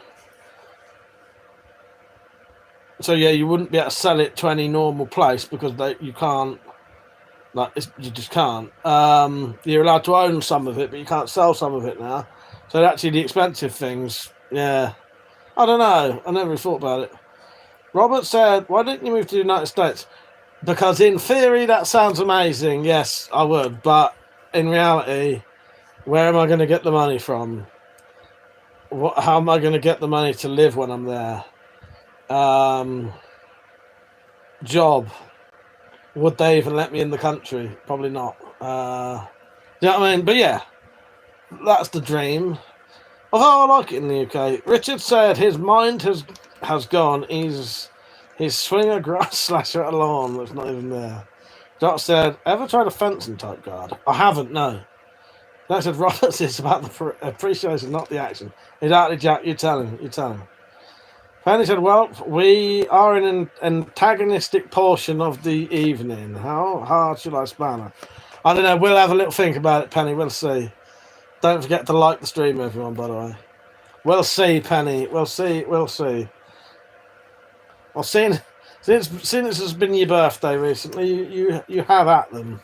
yeah, you wouldn't be able to sell it to any normal place because you can't. You just can't. You're allowed to own some of it, but you can't sell some of it now. So actually, the expensive things, yeah. I don't know. I never really thought about it. Robert said, why didn't you move to the United States? Because in theory, that sounds amazing. Yes, I would. But in reality, where am I going to get the money from? How am I going to get the money to live when I'm there? Job. Would they even let me in the country? Probably not. You know what I mean? But yeah, that's the dream. Although I like it in the UK. Richard said his mind has gone. He's swing a grass slasher at a lawn that's not even there. Jock said, ever tried a fencing type guard? I haven't, no. That said, Roberts is about the appreciation, not the action. Exactly, Jack. You tell him. Penny said, well, we are in an antagonistic portion of the evening. How hard should I span her? I don't know. We'll have a little think about it, Penny. We'll see. Don't forget to like the stream, everyone, by the way. We'll see, Penny. We'll see. Well, since it's been your birthday recently, you have at them.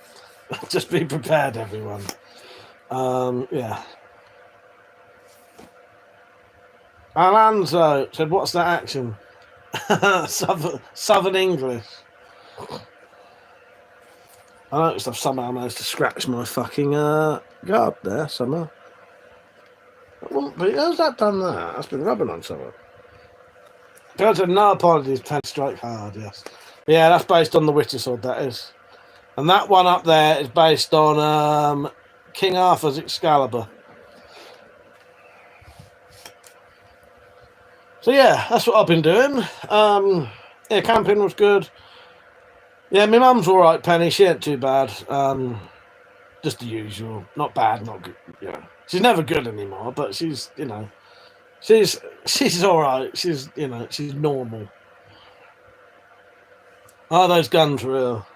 Just be prepared, everyone. Yeah. Alonso said, what's that action? Southern English. I noticed I've somehow managed to scratch my fucking guard there somehow. How's that done that? That's been rubbing on something. Go to no apologies, Pen Strike Hard, yes. Yeah, that's based on the Witcher sword, that is. And that one up there is based on King Arthur's Excalibur. So yeah, that's what I've been doing. Yeah, camping was good. Yeah, my mum's all right, Penny. She ain't too bad. Just the usual. Not bad, not good. Yeah, she's never good anymore, but she's, she's all right. She's, she's normal. Oh, those guns real.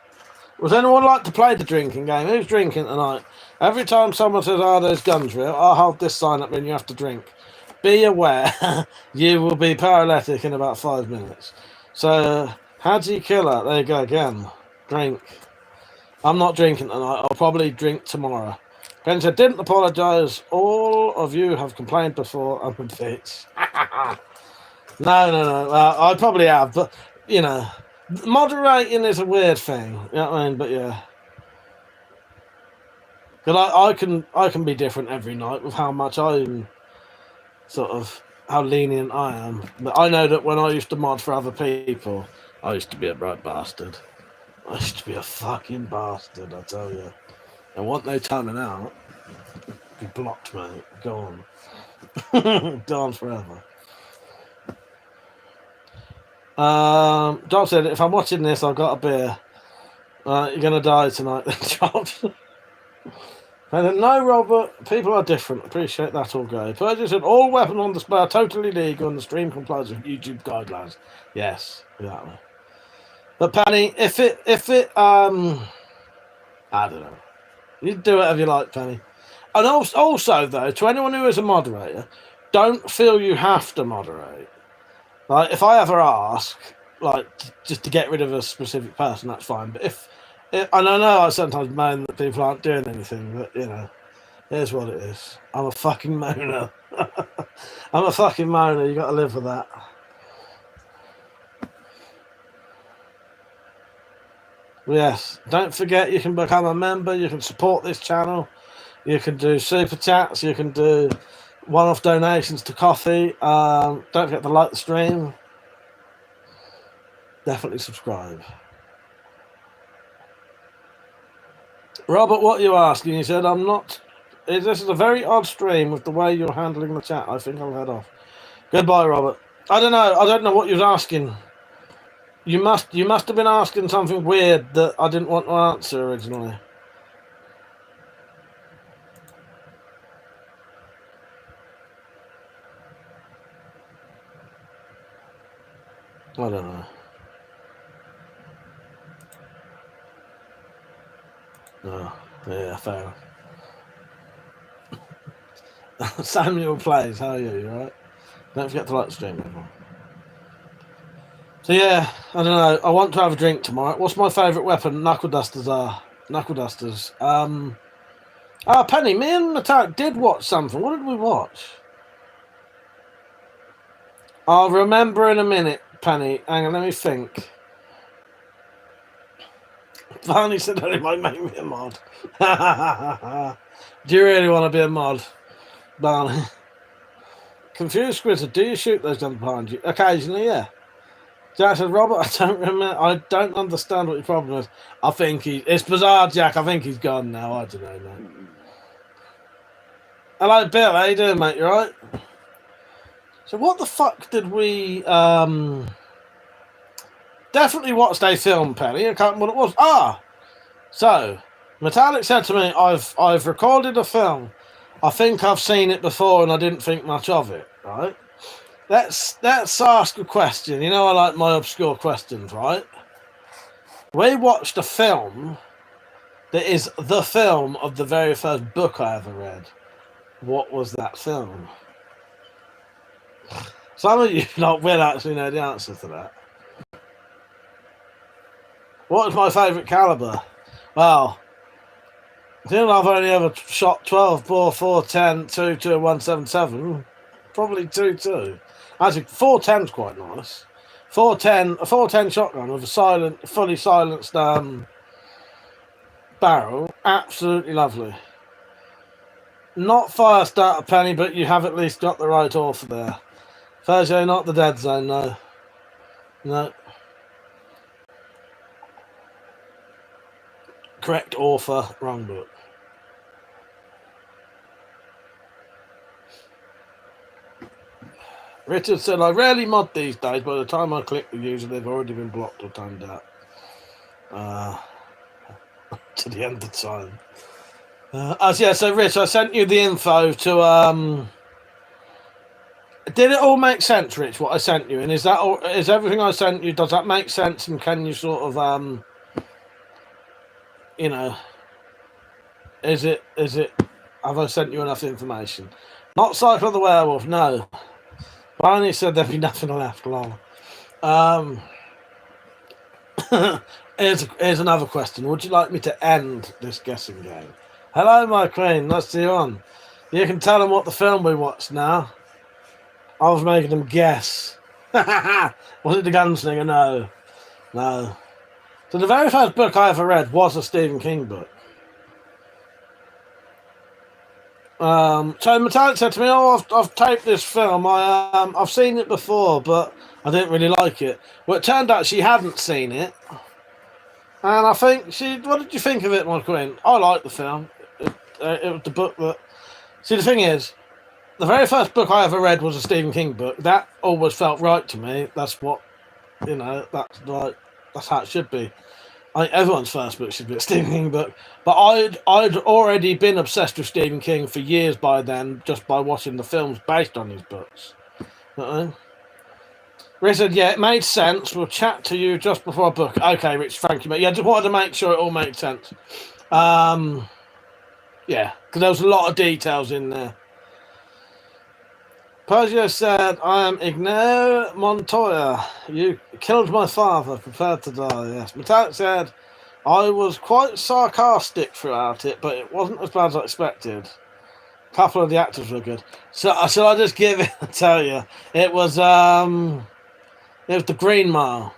Would anyone like to play the drinking game? Who's drinking tonight? Every time someone says, oh, those guns real, I'll hold this sign up and you have to drink. Be aware, you will be paralytic in about 5 minutes. So, how do you kill her? There you go again. Drink. I'm not drinking tonight. I'll probably drink tomorrow. Ben said, didn't apologise. All of you have complained before. I'm a bitch. No. I probably have, but, moderating is a weird thing. You know what I mean? But yeah. Because I can be different every night with how much I'm sort of how lenient I am. But I know that when I used to mod for other people, I used to be a right bastard. I used to be a fucking bastard, I tell you. And want no turning out, be blocked, mate. Gone. Gone forever. John said, if I'm watching this, I've got a beer. You're going to die tonight then, John. And then, no, Robert, people are different. Appreciate that all go. Purges said, all weapons on display are totally legal and the stream complies with YouTube guidelines. Yes, exactly. But Penny, if it I don't know. You do whatever you like, Penny. And also, though, to anyone who is a moderator, don't feel you have to moderate. Like, if I ever ask, like, just to get rid of a specific person, that's fine. But and I know I sometimes moan that people aren't doing anything, but, Here's what it is. I'm a fucking moaner. I'm a fucking moaner. You got to live with that. Yes. Don't forget, you can become a member. You can support this channel. You can do super chats. You can do one-off donations to coffee. Don't forget to like the stream. Definitely subscribe. Robert, what are you asking? He said, I'm not... This is a very odd stream with the way you're handling the chat. I think I'll head off. Goodbye, Robert. I don't know. I don't know what you're asking. You must have been asking something weird that I didn't want to answer originally. I don't know. No. Yeah, fair. Samuel plays. How are you? You alright? Don't forget to like the stream, everyone. So yeah, I don't know. I want to have a drink tomorrow. What's my favourite weapon? Knuckle dusters are. Knuckle dusters. Penny, me and Metallic did watch something. What did we watch? I'll remember in a minute, Penny. Hang on, let me think. Barney said that he might make me a mod. Do you really want to be a mod, Barney? Confused Squizzer, do you shoot those guns behind you? Occasionally, yeah. Jack said, Robert, I don't remember. I don't understand what your problem is. I think it's bizarre, Jack. I think he's gone now. I don't know, mate. Hello, Bill. How you doing, mate? You alright? So what the fuck did we... Definitely watched a film, Penny. I can't remember what it was. So Metallic said to me, I've recorded a film. I think I've seen it before and I didn't think much of it, right? Let's ask a question. You know I like my obscure questions, right? We watched a film that is the film of the very first book I ever read. What was that film? Some of you will actually know the answer to that. What is my favourite calibre? Well, I think I've only ever shot 12 bore, 410, 22, 177. Probably 22. Actually, 410's quite nice. A 410 shotgun with a fully silenced barrel. Absolutely lovely. Not fire starter, Penny, but you have at least got the right author there. Thursday, not the dead zone, no. No. Correct author, wrong book. Richard said, I rarely mod these days. By the time I click the user, they've already been blocked or timed out. To the end of time. Yeah, so Rich, I sent you the info to... Did it all make sense, Rich, what I sent you? And is that all, is everything I sent you, does that make sense? And can you sort of... you know, is it, have I sent you enough information? Not Cycle of the Werewolf, no. Barney said there'd be nothing left, lol. Here's another question. Would you like me to end this guessing game? Hello, my queen, nice to see you on. You can tell them what the film we watched now. I was making them guess. Was it The Gunslinger? No. No. So the very first book I ever read was a Stephen King book. So Metallic said to me, I've taped this film. I've seen it before, but I didn't really like it. Well, it turned out she hadn't seen it. And I think what did you think of it, my queen? I liked the film. It was the book that... See, the thing is, the very first book I ever read was a Stephen King book. That always felt right to me. That's what, you know, that's how it should be. I think everyone's first book should be a Stephen King book. But I'd already been obsessed with Stephen King for years by then, just by watching the films based on his books. Rich said, yeah, it made sense. We'll chat to you just before a book. Okay, Rich, thank you, mate. Yeah, just wanted to make sure it all made sense. Yeah, because there was a lot of details in there. Persia said, I am Igneo Montoya. You killed my father, prepared to die, yes. Metallic said, I was quite sarcastic throughout it, but it wasn't as bad as I expected. couple of the actors were good. So shall I just give it? Tell you, it was the Green Mile.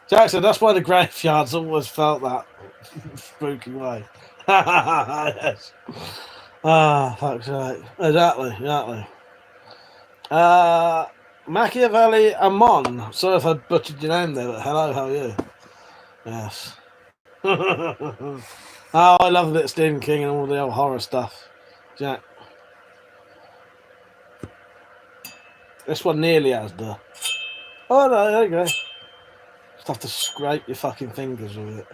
Jackson, that's why the graveyards always felt that spooky way. Yes. Ah, fuck's sake. Exactly. Machiavelli Amon. Sorry if I butchered your name there, but hello, how are you? Yes. Oh, I love a bit of Stephen King and all the old horror stuff. Jack. This one nearly has the... Oh, no, there you go. Just have to scrape your fucking fingers with it.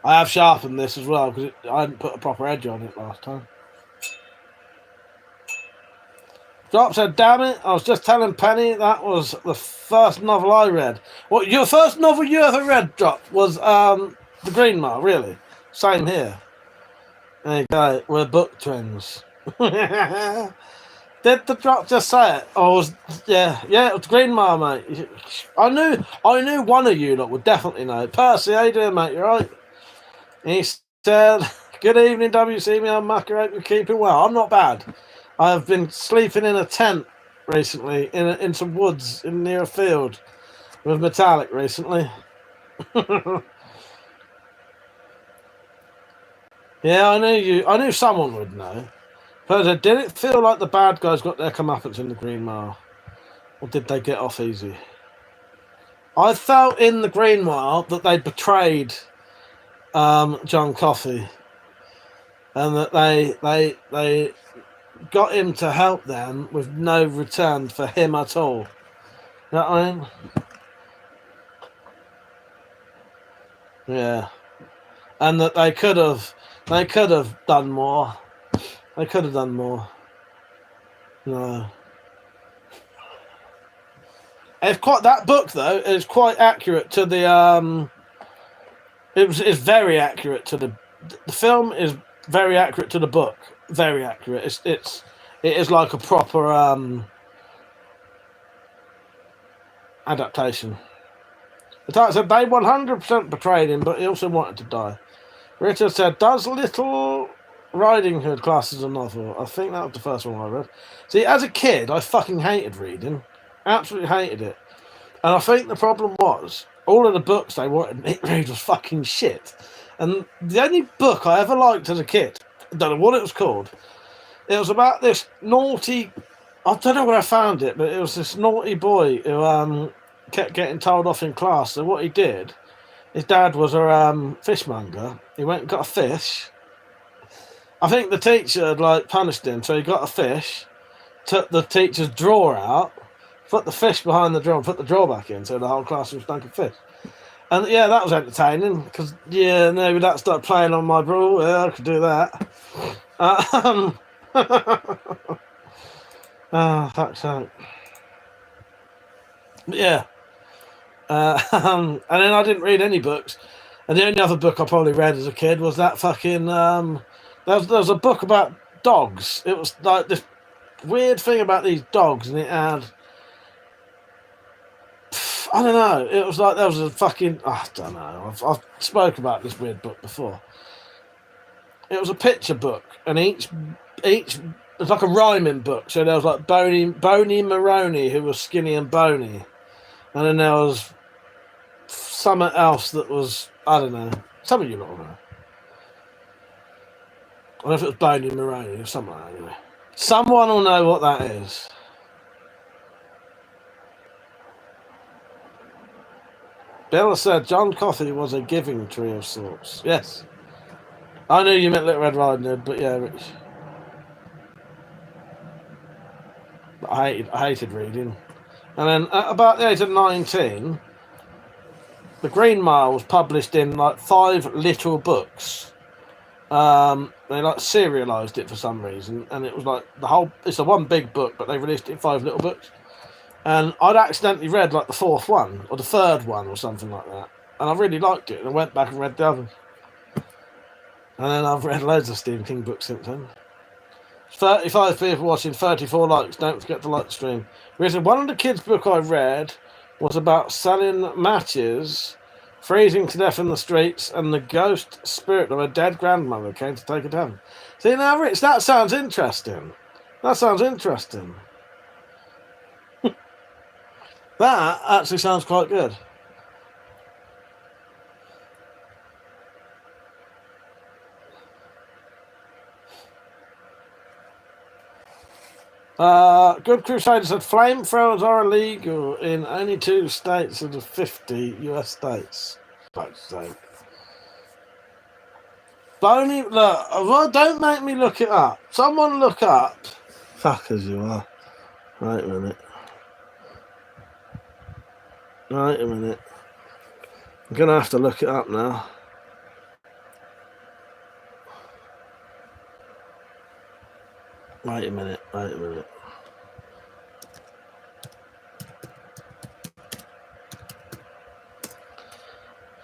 I have sharpened this as well, because I hadn't put a proper edge on it last time. Drop said, damn it, I was just telling Penny that was the first novel I read. What, your first novel you ever read, Drop, was The Green Mile, really? Same here. There you go, we're book twins. Did the Drop just say it? Oh, yeah, it was The Green Mile, mate. I knew one of you lot would definitely know. Percy, how you doing, mate? You right? He said, good evening, WC, me, I'm Mucker, hope you're keeping well. I'm not bad. I've been sleeping in a tent recently, in some woods near a field with Metallic recently. Yeah, I knew someone would know. But did it feel like the bad guys got their comeuppance in the Green Mile? Or did they get off easy? I felt in the Green Mile that they betrayed John Coffey. And that they got him to help them with no return for him at all. You know what I mean? Yeah. And that they could have done more. They could have done more. No. It's quite, that book though is quite accurate to the it's very accurate to the film is very accurate to the book. Very accurate. It is like a proper adaptation. The title said they 100% betrayed him, but he also wanted to die. Richard said, does Little Riding Hood class as a novel? I think that was the first one I read. See, as a kid, I fucking hated reading. Absolutely hated it. And I think the problem was, all of the books they wanted me to read was fucking shit. And the only book I ever liked as a kid, I don't know what it was called, it was about this naughty, I don't know where I found it, but it was this naughty boy who kept getting told off in class. So what he did, his dad was a fishmonger. He went and got a fish. I think the teacher had like punished him, so he got a fish, took the teacher's drawer out, put the fish behind the drawer, put the drawer back in, so the whole class was stunk of fish. And yeah, that was entertaining, because yeah, maybe that started playing on my bro. Yeah, I could do that. Oh, fuck's sake. But yeah. And then I didn't read any books. And the only other book I probably read as a kid was that fucking... there was a book about dogs. It was like this weird thing about these dogs, and it had... I don't know. It was like there was a fucking... I don't know. I've spoke about this weird book before. It was a picture book, and each it was like a rhyming book. So there was like Bony Maroney, who was skinny and bony, and then there was something else that was, I don't know. Some of you don't know. I don't know if it was Bony Maroney or something like that. Anyway, someone will know what that is. Bill said John Coffey was a giving tree of sorts. Yes. I knew you meant Little Red Riding Hood, but yeah, Rich. I hated reading. And then at about the age of 19, The Green Mile was published in like 5 little books. They like serialized it for some reason, and it was like it's a one big book, but they released it in 5 little books. And I'd accidentally read like the 4th one or the 3rd one or something like that, and I really liked it. And I went back and read the others. And then I've read loads of Stephen King books since then. 35 people watching, 34 likes. Don't forget to like the stream. One of the kids' book I read was about selling matches, freezing to death in the streets, and the ghost spirit of a dead grandmother came to take it to heaven. See now, Rich, that sounds interesting. That sounds interesting. That actually sounds quite good. Good Crusader said flamethrowers are illegal in only 2 states of the 50 US states. Only look. Well, don't make me look it up. Someone look up. Fuckers you are. Wait a minute. Wait a minute. I'm gonna have to look it up now. Wait a minute. Wait a minute.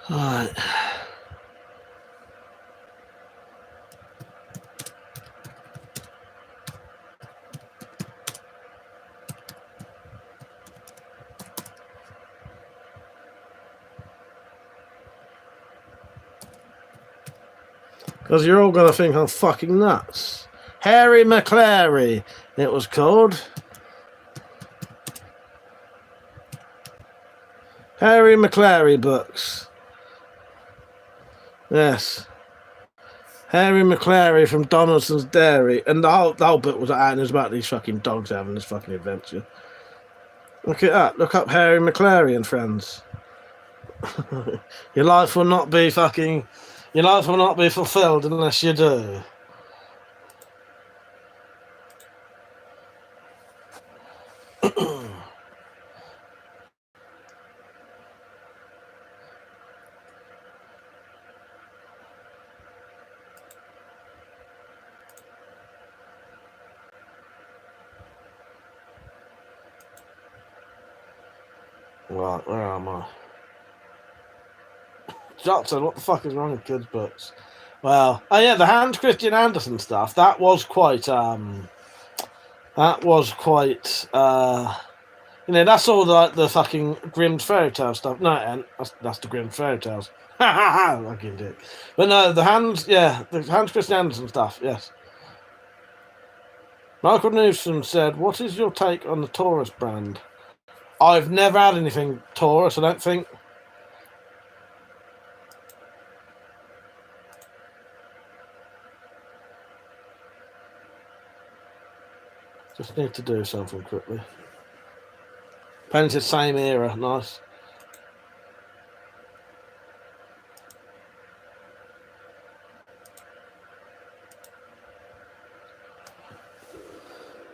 Alright. Because you're all going to think I'm fucking nuts. Harry McClary, it was called. Harry McClary books. Yes. Harry McClary from Donaldson's Dairy. And the whole book was out, and it was about these fucking dogs having this fucking adventure. Look it up. Look up Harry McClary and friends. Your life will not be fucking... Your life will not be fulfilled unless you do. Right, where am I? Johnson, what the fuck is wrong with kids' books? Well, oh yeah, the Hans Christian Andersen stuff. That was quite. You know, that's all the fucking Grimm fairy tale stuff. No, and that's the Grimm fairy tales. Ha ha ha! Fucking dick. But no, the Hans Christian Andersen stuff. Yes. Michael Newsom said, "What is your take on the Taurus brand?" I've never had anything Taurus. I don't think. Just need to do something quickly. Painted same era, nice.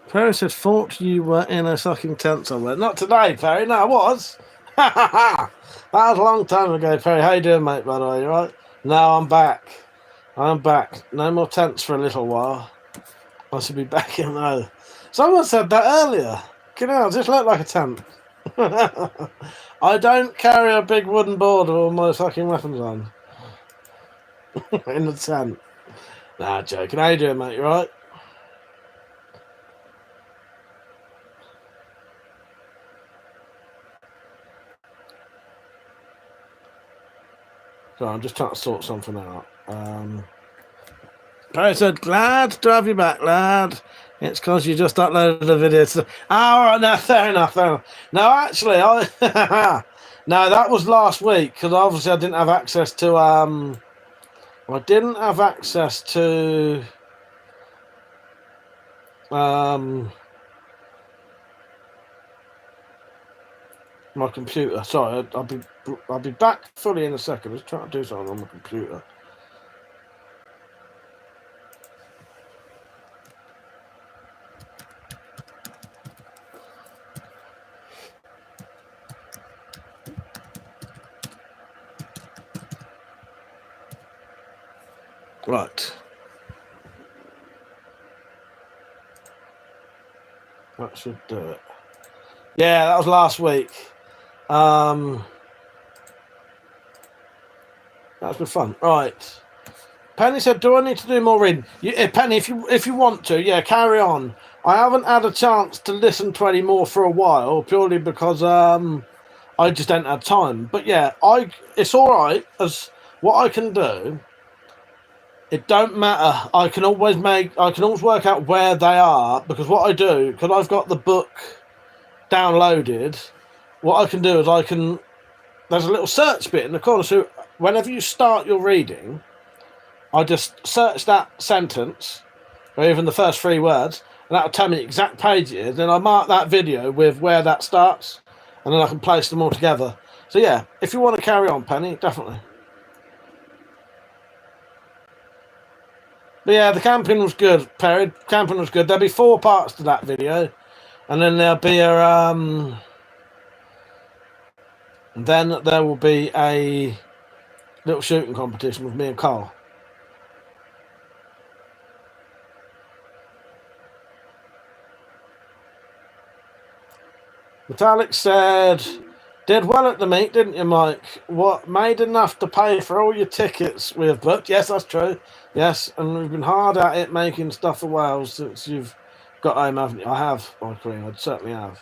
Perry said, thought you were in a fucking tent somewhere. Not today, Perry. No, I was. That was a long time ago, Perry. How you doing, mate, by the way? You right? No, I'm back. I'm back. No more tents for a little while. I should be back in though. Someone said that earlier. You know, just look like a tent. I don't carry a big wooden board with all my fucking weapons on. In the tent. Nah, joking. How you doing, mate? You right? So I'm just trying to sort something out. I said, glad to have you back, lad. It's because you just uploaded a video. All right, no, fair enough. No, actually, no, that was last week because obviously I didn't have access to. I didn't have access to. My computer. Sorry, I'll be back fully in a second. Let's try to do something on my computer. Right. That should do it. Yeah, that was last week. That's been fun. Right. Penny said, do I need to do more reading? Penny, if you want to, yeah, carry on. I haven't had a chance to listen to any more for a while, purely because I just don't have time. But yeah, it's all right as what I can do It don't matter. I can always work out where they are, because what I do, because I've got the book downloaded, what I can do is there's a little search bit in the corner. So whenever you start your reading, I just search that sentence, or even the first 3 words, and that'll tell me exact page it is. Then I mark that video with where that starts, and then I can place them all together. So yeah, if you want to carry on, Penny, definitely. But yeah, the camping was good, Perry. Camping was good. There'll be 4 parts to that video, and then there'll be then there will be a little shooting competition with me and Carl. Metallic said, did well at the meet, didn't you, Mike? What, made enough to pay for all your tickets we have booked? Yes, that's true. Yes, and we've been hard at it making stuff for Wales since you've got home, haven't you? I have, my queen, I certainly have.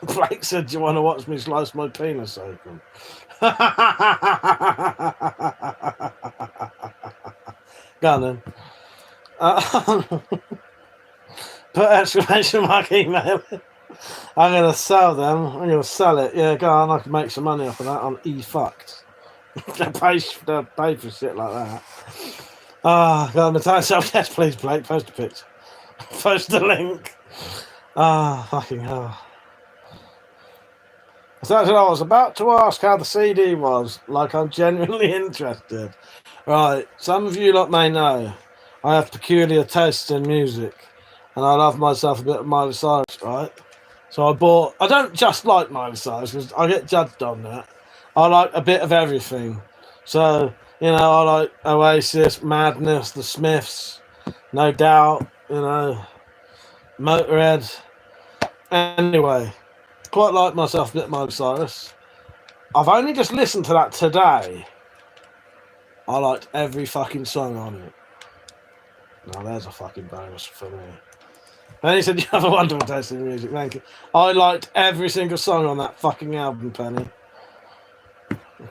Blake said, do you want to watch me slice my penis open? Go on then. Put exclamation mark email. I'm going to sell them. I'm going to sell it. Yeah, go on. I can make some money off of that on eFucked. They'll pay for shit like that. Ah, go on. The time self. Yes, please, Blake. Post a picture. Post a link. Ah, fucking hell. So I was about to ask how the CD was. Like, I'm genuinely interested. Right. Some of you lot may know I have peculiar tastes in music, and I love myself a bit of Miley Cyrus, right? So I don't just like Miley Cyrus, because I get judged on that. I like a bit of everything. So, you know, I like Oasis, Madness, The Smiths, No Doubt, you know, Motorhead. Anyway, quite like myself a bit of Miley Cyrus. I've only just listened to that today. I liked every fucking song on it. Now there's a fucking bonus for me. And he said, you have a wonderful taste in music, thank you. I liked every single song on that fucking album, Penny.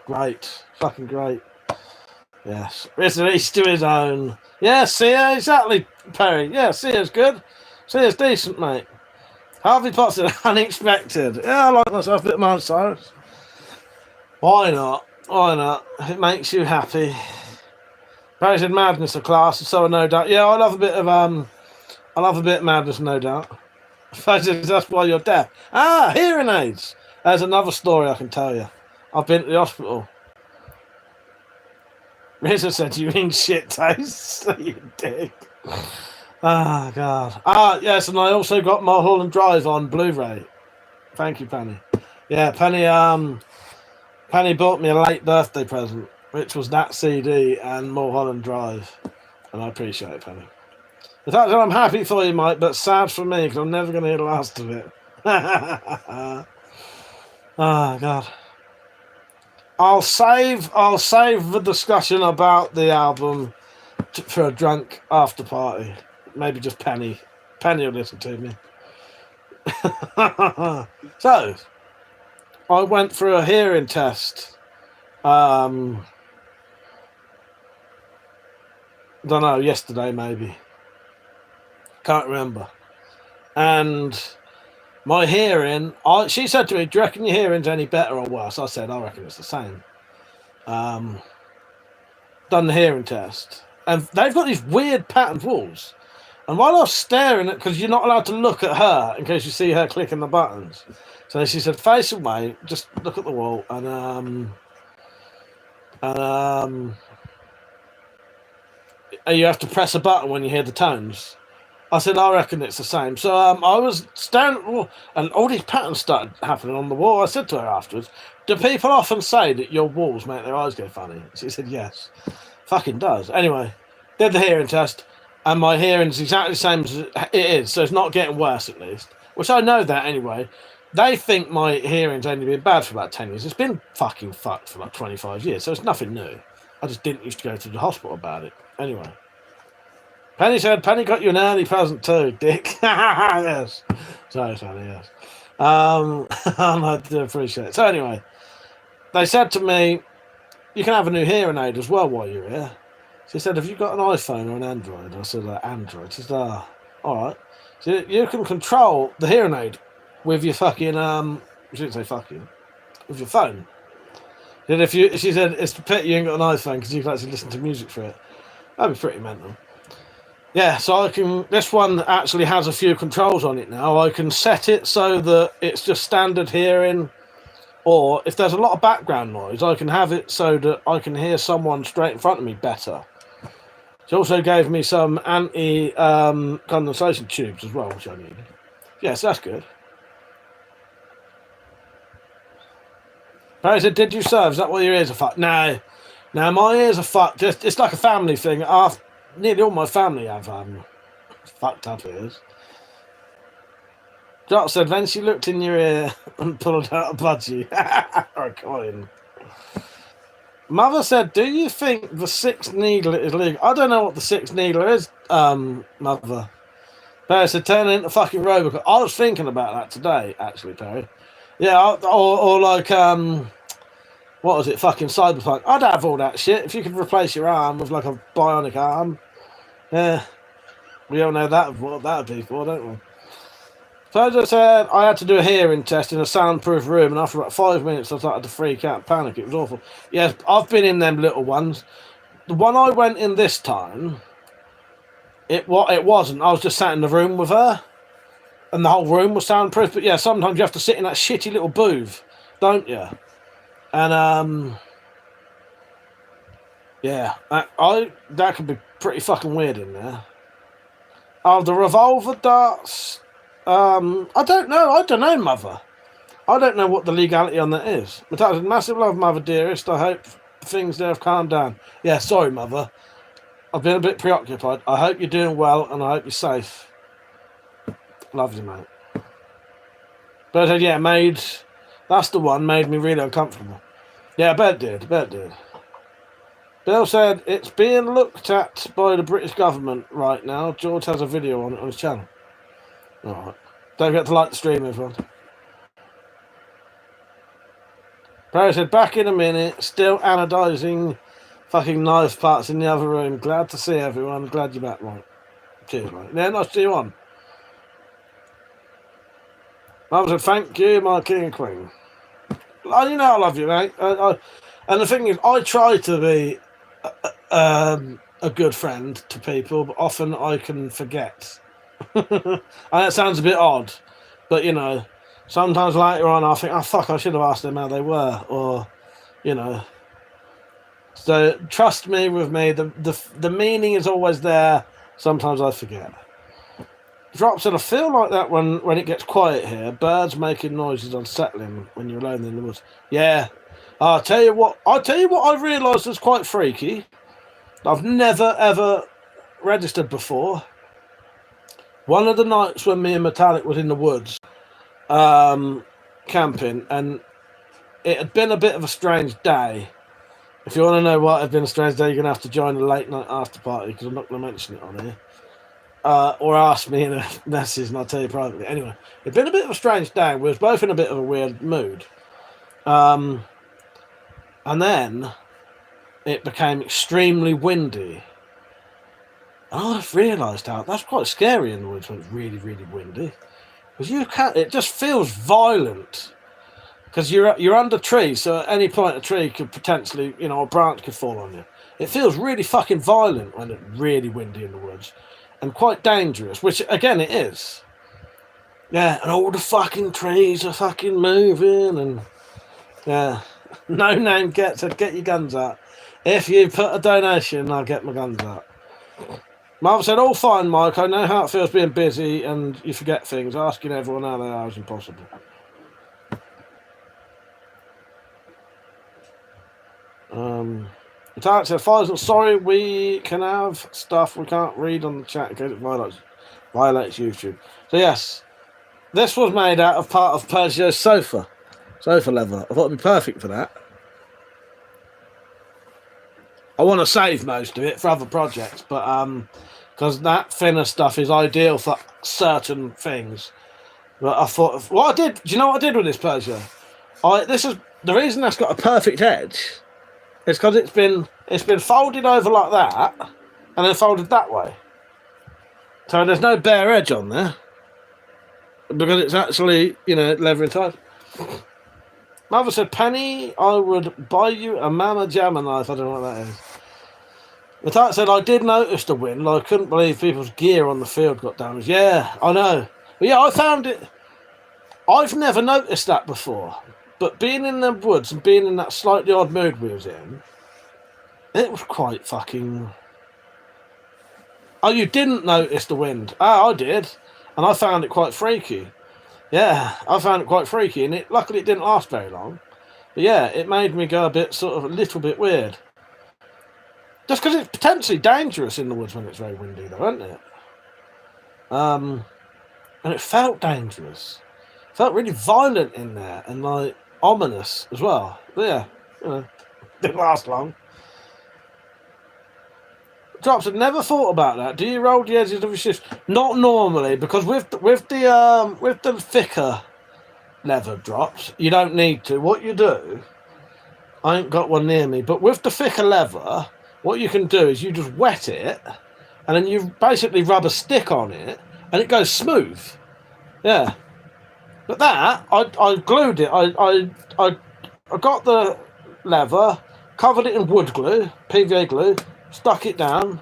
Great. Fucking great. Yes. It's each to his own. Yeah, Sia, exactly, Perry. Yeah, Sia's good. Sia's decent, mate. Harvey Potts, unexpected. Yeah, I like myself a bit of Miley Cyrus. Why not? Why not? If it makes you happy. Perry said Madness of class, so no doubt. Yeah, I love a bit of Madness, no doubt. That's why you're deaf. Ah, hearing aids. There's another story I can tell you. I've been to the hospital. Rizzo said, you mean shit taste? You dick. Ah, God. Ah, yes, and I also got Mulholland Drive on Blu-ray. Thank you, Penny. Yeah, Penny bought me a late birthday present, which was that CD and Mulholland Drive. And I appreciate it, Penny. In fact, I'm happy for you, Mike, but sad for me, because I'm never going to hear the last of it. Oh, God. I'll save the discussion about the album for a drunk after party. Maybe just Penny. Penny will listen to me. So, I went for a hearing test. Don't know, yesterday maybe. Can't remember. And my hearing, she said to me, do you reckon your hearing's any better or worse? I said, I reckon it's the same. Done the hearing test. And they've got these weird patterned walls. And while I was staring at, because you're not allowed to look at her in case you see her clicking the buttons. So she said, face away, just look at the wall, and you have to press a button when you hear the tones. I said, I reckon it's the same. So I was staring at the wall, and all these patterns started happening on the wall. I said to her afterwards, do people often say that your walls make their eyes go funny? She said, yes. Fucking does. Anyway, did the hearing test, and my hearing's exactly the same as it is, so it's not getting worse at least. Which I know that anyway. They think my hearing's only been bad for about 10 years. It's been fucking fucked for like 25 years, so it's nothing new. I just didn't used to go to the hospital about it. Anyway. Penny said, Penny got you an early present too, dick. Yes. Sorry, Penny, yes. I do appreciate it. So anyway, they said to me, you can have a new hearing aid as well while you're here. She said, have you got an iPhone or an Android? I said, Android. She said, alright. So you can control the hearing aid with your fucking, I shouldn't say fucking, with your phone. And she said, it's a pity you ain't got an iPhone because you can actually listen to music for it. That'd be pretty mental. Yeah, so this one actually has a few controls on it now. I can set it so that it's just standard hearing, or if there's a lot of background noise, I can have it so that I can hear someone straight in front of me better. She also gave me some anti-condensation tubes as well, which I needed. Yes, that's good. Barry said, did you serve? Is that why your ears are fucked? No, my ears are fucked. It's like a family thing. Nearly all my family have fucked up ears. Jock said, then she looked in your ear and pulled out a budgie. Or a coin. Mother said, do you think the 6 needle is legal? I don't know what the 6 needle is, Mother. Perry said, turn it into fucking Robocop. I was thinking about that today, actually, Perry. Yeah, or like, what was it, fucking Cyberpunk. I'd have all that shit if you could replace your arm with like a bionic arm. Yeah, we all know what that would be for, don't we? So I just said I had to do a hearing test in a soundproof room, and after about 5 minutes I started to freak out and panic. It was awful. Yes, I've been in them little ones. The one I went in this time, it wasn't. I was just sat in the room with her, and the whole room was soundproof. But yeah, sometimes you have to sit in that shitty little booth, don't you? And yeah, that could be pretty fucking weird in there. Oh, the revolver darts. I don't know, Mother. I don't know what the legality on that is. But massive love, Mother dearest. I hope things there have calmed down. Yeah, sorry, Mother. I've been a bit preoccupied. I hope you're doing well, and I hope you're safe. Love you, mate. But yeah, that's the one made me really uncomfortable. Yeah, I bet it did. Bill said it's being looked at by the British government right now. George has a video on it on his channel. Alright. Don't forget to like the stream, everyone. Barry said, back in a minute, still anodizing fucking knife parts in the other room. Glad to see everyone. Glad you're back, mate. Cheers, mate. Yeah, nice to see you on. Mum said, thank you, my king and queen. You know I love you, mate. And the thing is, I try to be a good friend to people, but often I can forget. And that sounds a bit odd, but you know, sometimes later on I think, oh fuck, I should have asked them how they were, or you know. So trust me with me, the meaning is always there. Sometimes I forget. Drop said, I feel like that when it gets quiet here. Birds making noises unsettling when you're alone in the woods. Yeah, I'll tell you what I realised was quite freaky. I've never ever registered before. One of the nights when me and Metallic was in the woods, camping, and it had been a bit of a strange day. If you want to know what had been a strange day, you're going to have to join the late night after party, because I'm not going to mention it on here. Or ask me in a message and I'll tell you privately. Anyway, it'd been a bit of a strange day. We was both in a bit of a weird mood. And then it became extremely windy. And I've realised how that's quite scary in the woods when it's really, really windy. Because it just feels violent. Because you're under trees, so at any point a tree could potentially, a branch could fall on you. It feels really fucking violent when it's really windy in the woods. And quite dangerous, which again it is. Yeah, and all the fucking trees are fucking moving, and yeah, no name get your guns out. If you put a donation, I'll get my guns out. Marv said, all fine, Mike. I know how it feels being busy and you forget things. Asking everyone how they are is impossible. Tarek said, Faisal, sorry, we can have stuff we can't read on the chat because it violates YouTube. So yes, this was made out of part of Persio's sofa leather. I thought it'd be perfect for that. I want to save most of it for other projects, but because that thinner stuff is ideal for certain things. But I thought, what I did, do you know what I did with this Persio? This is the reason that's got a perfect edge. It's because it's been folded over like that, and then folded that way. So there's no bare edge on there because it's actually, leather inside. Mother said, Penny, I would buy you a Mama Jammer knife. I don't know what that is. Metalworking said, I did notice the wind. I couldn't believe people's gear on the field got damaged. Yeah, I know. But yeah, I found it. I've never noticed that before. But being in the woods and being in that slightly odd mood we was in, it was quite fucking... Oh, you didn't notice the wind? Oh, I did. And I found it quite freaky. Yeah, I found it quite freaky. And luckily it didn't last very long. But yeah, it made me go a little bit weird. Just because it's potentially dangerous in the woods when it's very windy, though, isn't it? And it felt dangerous. It felt really violent in there and, like, ominous as well. But yeah, didn't last long. Drops had never thought about that. Do you roll the edges of your sheaths? Not normally, because with the thicker leather drops, you don't need to. What you do, I ain't got one near me, but with the thicker leather, what you can do is you just wet it, and then you basically rub a stick on it, and it goes smooth. Yeah. But that, I glued it. I got the leather, covered it in wood glue, PVA glue, stuck it down,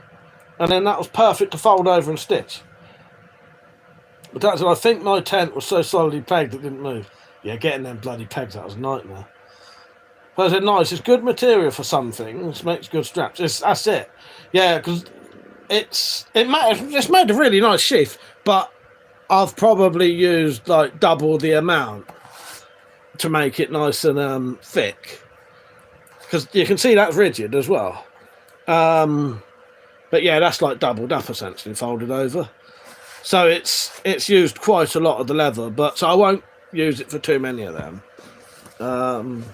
and then that was perfect to fold over and stitch. But that's what I think my tent was so solidly pegged it didn't move. Yeah, getting them bloody pegs, that was a nightmare. But I said, nice, it's good material for some things, makes good straps. That's it. Yeah, because it's made a really nice sheath, but I've probably used like double the amount to make it nice and thick. Because you can see that's rigid as well. But yeah, that's like doubled up essentially, folded over. So it's used quite a lot of the leather, but so I won't use it for too many of them.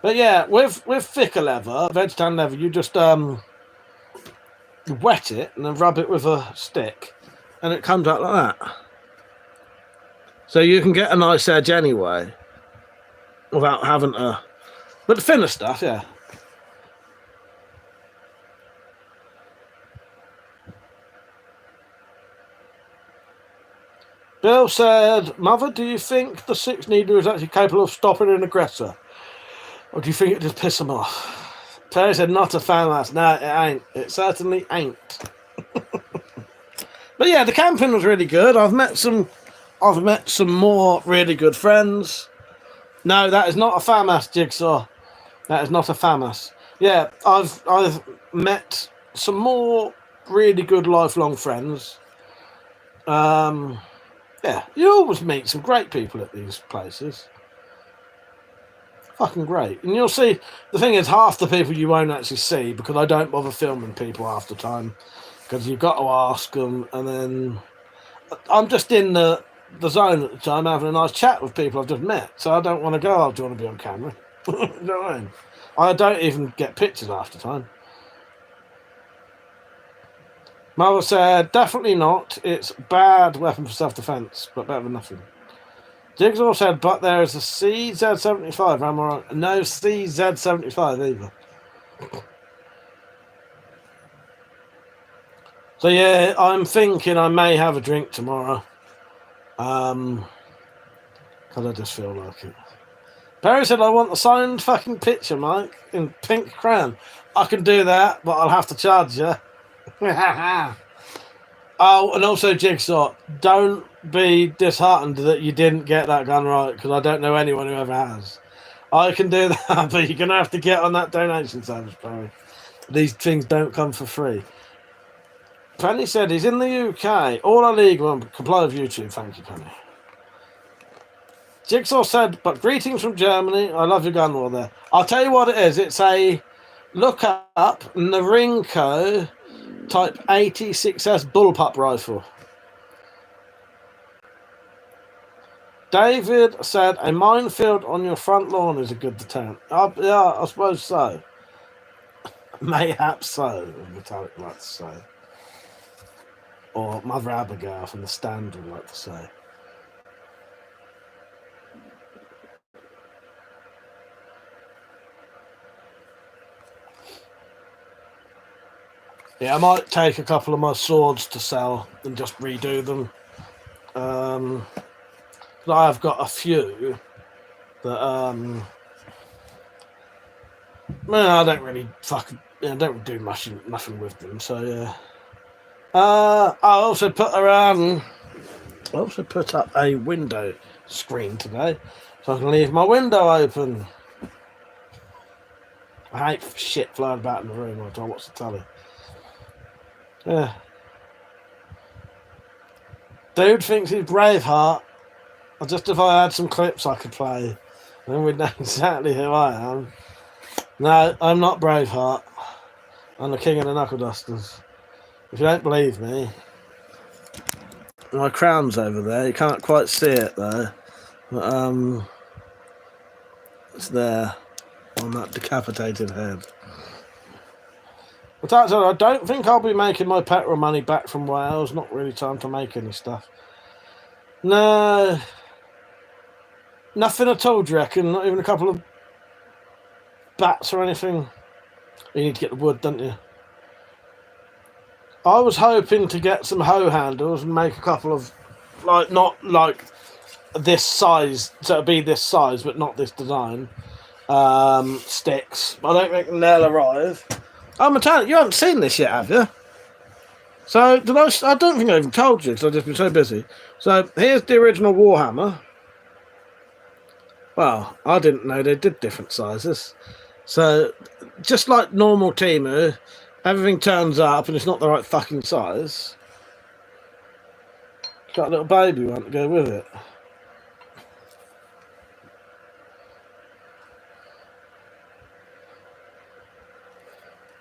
But yeah, with thicker leather, vegetarian leather, you just wet it and then rub it with a stick, and it comes out like that. So you can get a nice edge anyway, without having to. But the thinner stuff, yeah. Bill said, Mother, do you think the Six Needler is actually capable of stopping an aggressor? Or do you think it just piss them off? Terry said, not a fan last. No, it ain't. It certainly ain't. But yeah, the camping was really good. I've met some more really good friends. No, that is not a FAMAS, Jigsaw. That is not a FAMAS. Yeah, I've met some more really good lifelong friends. Yeah, you always meet some great people at these places. Fucking great. And you'll see, the thing is, half the people you won't actually see because I don't bother filming people half the time because you've got to ask them, and then I'm just in the zone at the time having a nice chat with people I've just met, so I don't want to go, do you want to be on camera? You know what I mean? I don't even get pictures half the time. Mother said, definitely not. It's bad weapon for self-defense, but better than nothing. Jigsaw said, but there is a CZ75. Am I right? No CZ75 either. So yeah, I'm thinking I may have a drink tomorrow. Because I just feel like it. Perry said, I want the signed fucking picture, Mike, in pink crayon. I can do that, but I'll have to charge you. Oh, and also Jigsaw, don't be disheartened that you didn't get that gun right, because I don't know anyone who ever has. I can do that, but you're going to have to get on that donation service, Perry. These things don't come for free. Penny said he's in the UK. All illegal and comply with YouTube. Thank you, Penny. Jigsaw said, but greetings from Germany. I love your gun war there. I'll tell you what it is. It's a look up Norinco Type 86S bullpup rifle. David said, a minefield on your front lawn is a good deterrent. Yeah, I suppose so. Mayhaps so, Metallic like to say. Or Mother Abigail from the Stand would like to say. Yeah, I might take a couple of my swords to sell and just redo them. I have got a few that I don't really don't do nothing with them. So yeah. I also put up a window screen today, so I can leave my window open. I hate shit flying about in the room while I try to watch the telly. Yeah. Dude thinks he's Braveheart. Just if I had some clips I could play, then we'd know exactly who I am. No, I'm not Braveheart. I'm the king of the knuckle dusters. If you don't believe me, my crown's over there. You can't quite see it though. But, it's there on that decapitated head. But that's all. I don't think I'll be making my petrol money back from Wales. Not really time to make any stuff. No. Nothing at all, do you reckon? Not even a couple of bats or anything? You need to get the wood, don't you? I was hoping to get some hoe handles and make a couple of, not like this size, so it'd be this size, but not this design, sticks. I don't think they'll arrive. Oh, Metallic, you haven't seen this yet, have you? So, I don't think I even told you, because I've just been so busy. So, here's the original Warhammer. Well, I didn't know they did different sizes. So, just like normal Temu, everything turns up and it's not the right fucking size. Got a little baby one to go with it.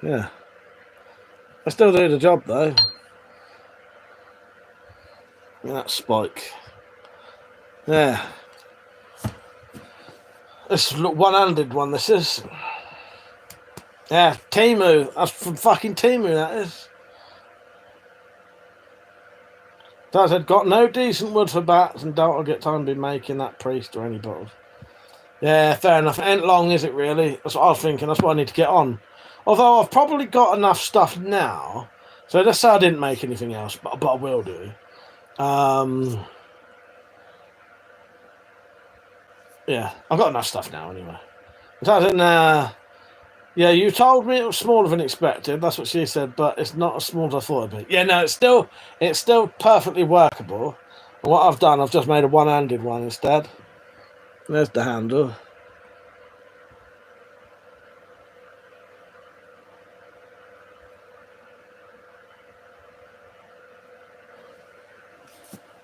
Yeah. I still do the job though. Yeah, that spike. Yeah. This is a one-handed one, this is. Yeah, Temu. That's from fucking Temu, that is. So I said, got no decent wood for bats and don't get time to be making that priest or any bottles. Yeah, fair enough. It ain't long, is it really? That's what I was thinking. That's what I need to get on. Although I've probably got enough stuff now. So let's say I didn't make anything else, but I will do. Yeah, I've got enough stuff now anyway. So I said, yeah, you told me it was smaller than expected. That's what she said, but it's not as small as I thought it'd be. Yeah, no, it's still perfectly workable. And what I've done, I've just made a one-handed one instead. There's the handle.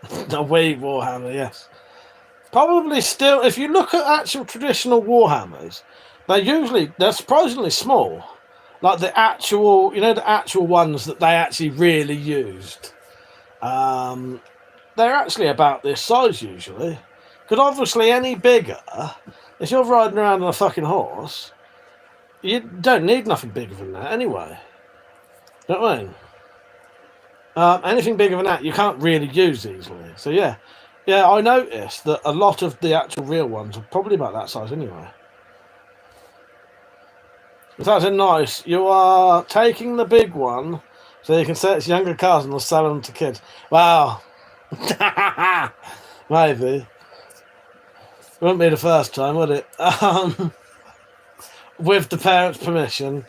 The Wii Warhammer, yes. Probably still, if you look at actual traditional Warhammers, they're surprisingly small. Like the actual, the actual ones that they actually really used. They're actually about this size usually. Because obviously any bigger, if you're riding around on a fucking horse, you don't need nothing bigger than that anyway. You know what I mean? Anything bigger than that, you can't really use easily. So yeah, I noticed that a lot of the actual real ones are probably about that size anyway. If that's a nice, you are taking the big one so you can say it's younger cars and they'll sell them to kids. Wow. Maybe. Wouldn't be the first time, would it? With the parents' permission.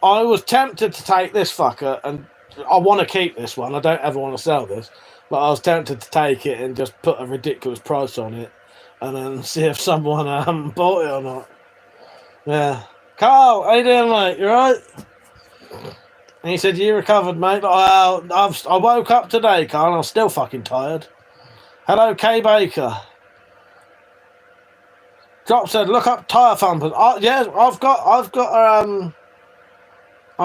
I was tempted to take this fucker, and I want to keep this one. I don't ever want to sell this. But I was tempted to take it and just put a ridiculous price on it and then see if someone bought it or not. Yeah. Carl, how you doing, mate? You right? And he said, you recovered, mate? Well, I woke up today, Carl, and I'm still fucking tired. Hello, Kay Baker. Drop said, look up tyre thumpers. Yeah, I've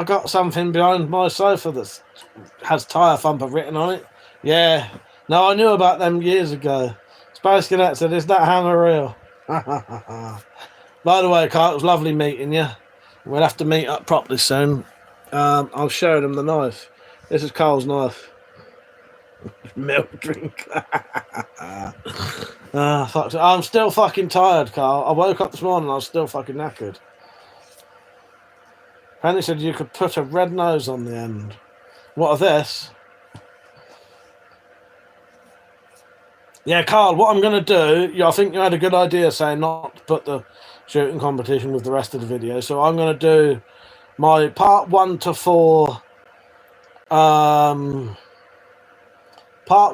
got something behind my sofa that has tyre thumper written on it. Yeah. No, I knew about them years ago. Space Cadet said, is that hammer real? By the way, Carl, it was lovely meeting you. We'll have to meet up properly soon. I'll show them the knife. This is Carl's knife. Milk drink. Fuck. I'm still fucking tired, Carl. I woke up this morning and I was still fucking knackered. Penny said you could put a red nose on the end. What of this? Yeah, Carl, what I'm going to do, I think you had a good idea saying not to put the shooting competition with the rest of the video. So I'm going to do my part 1 to 4, part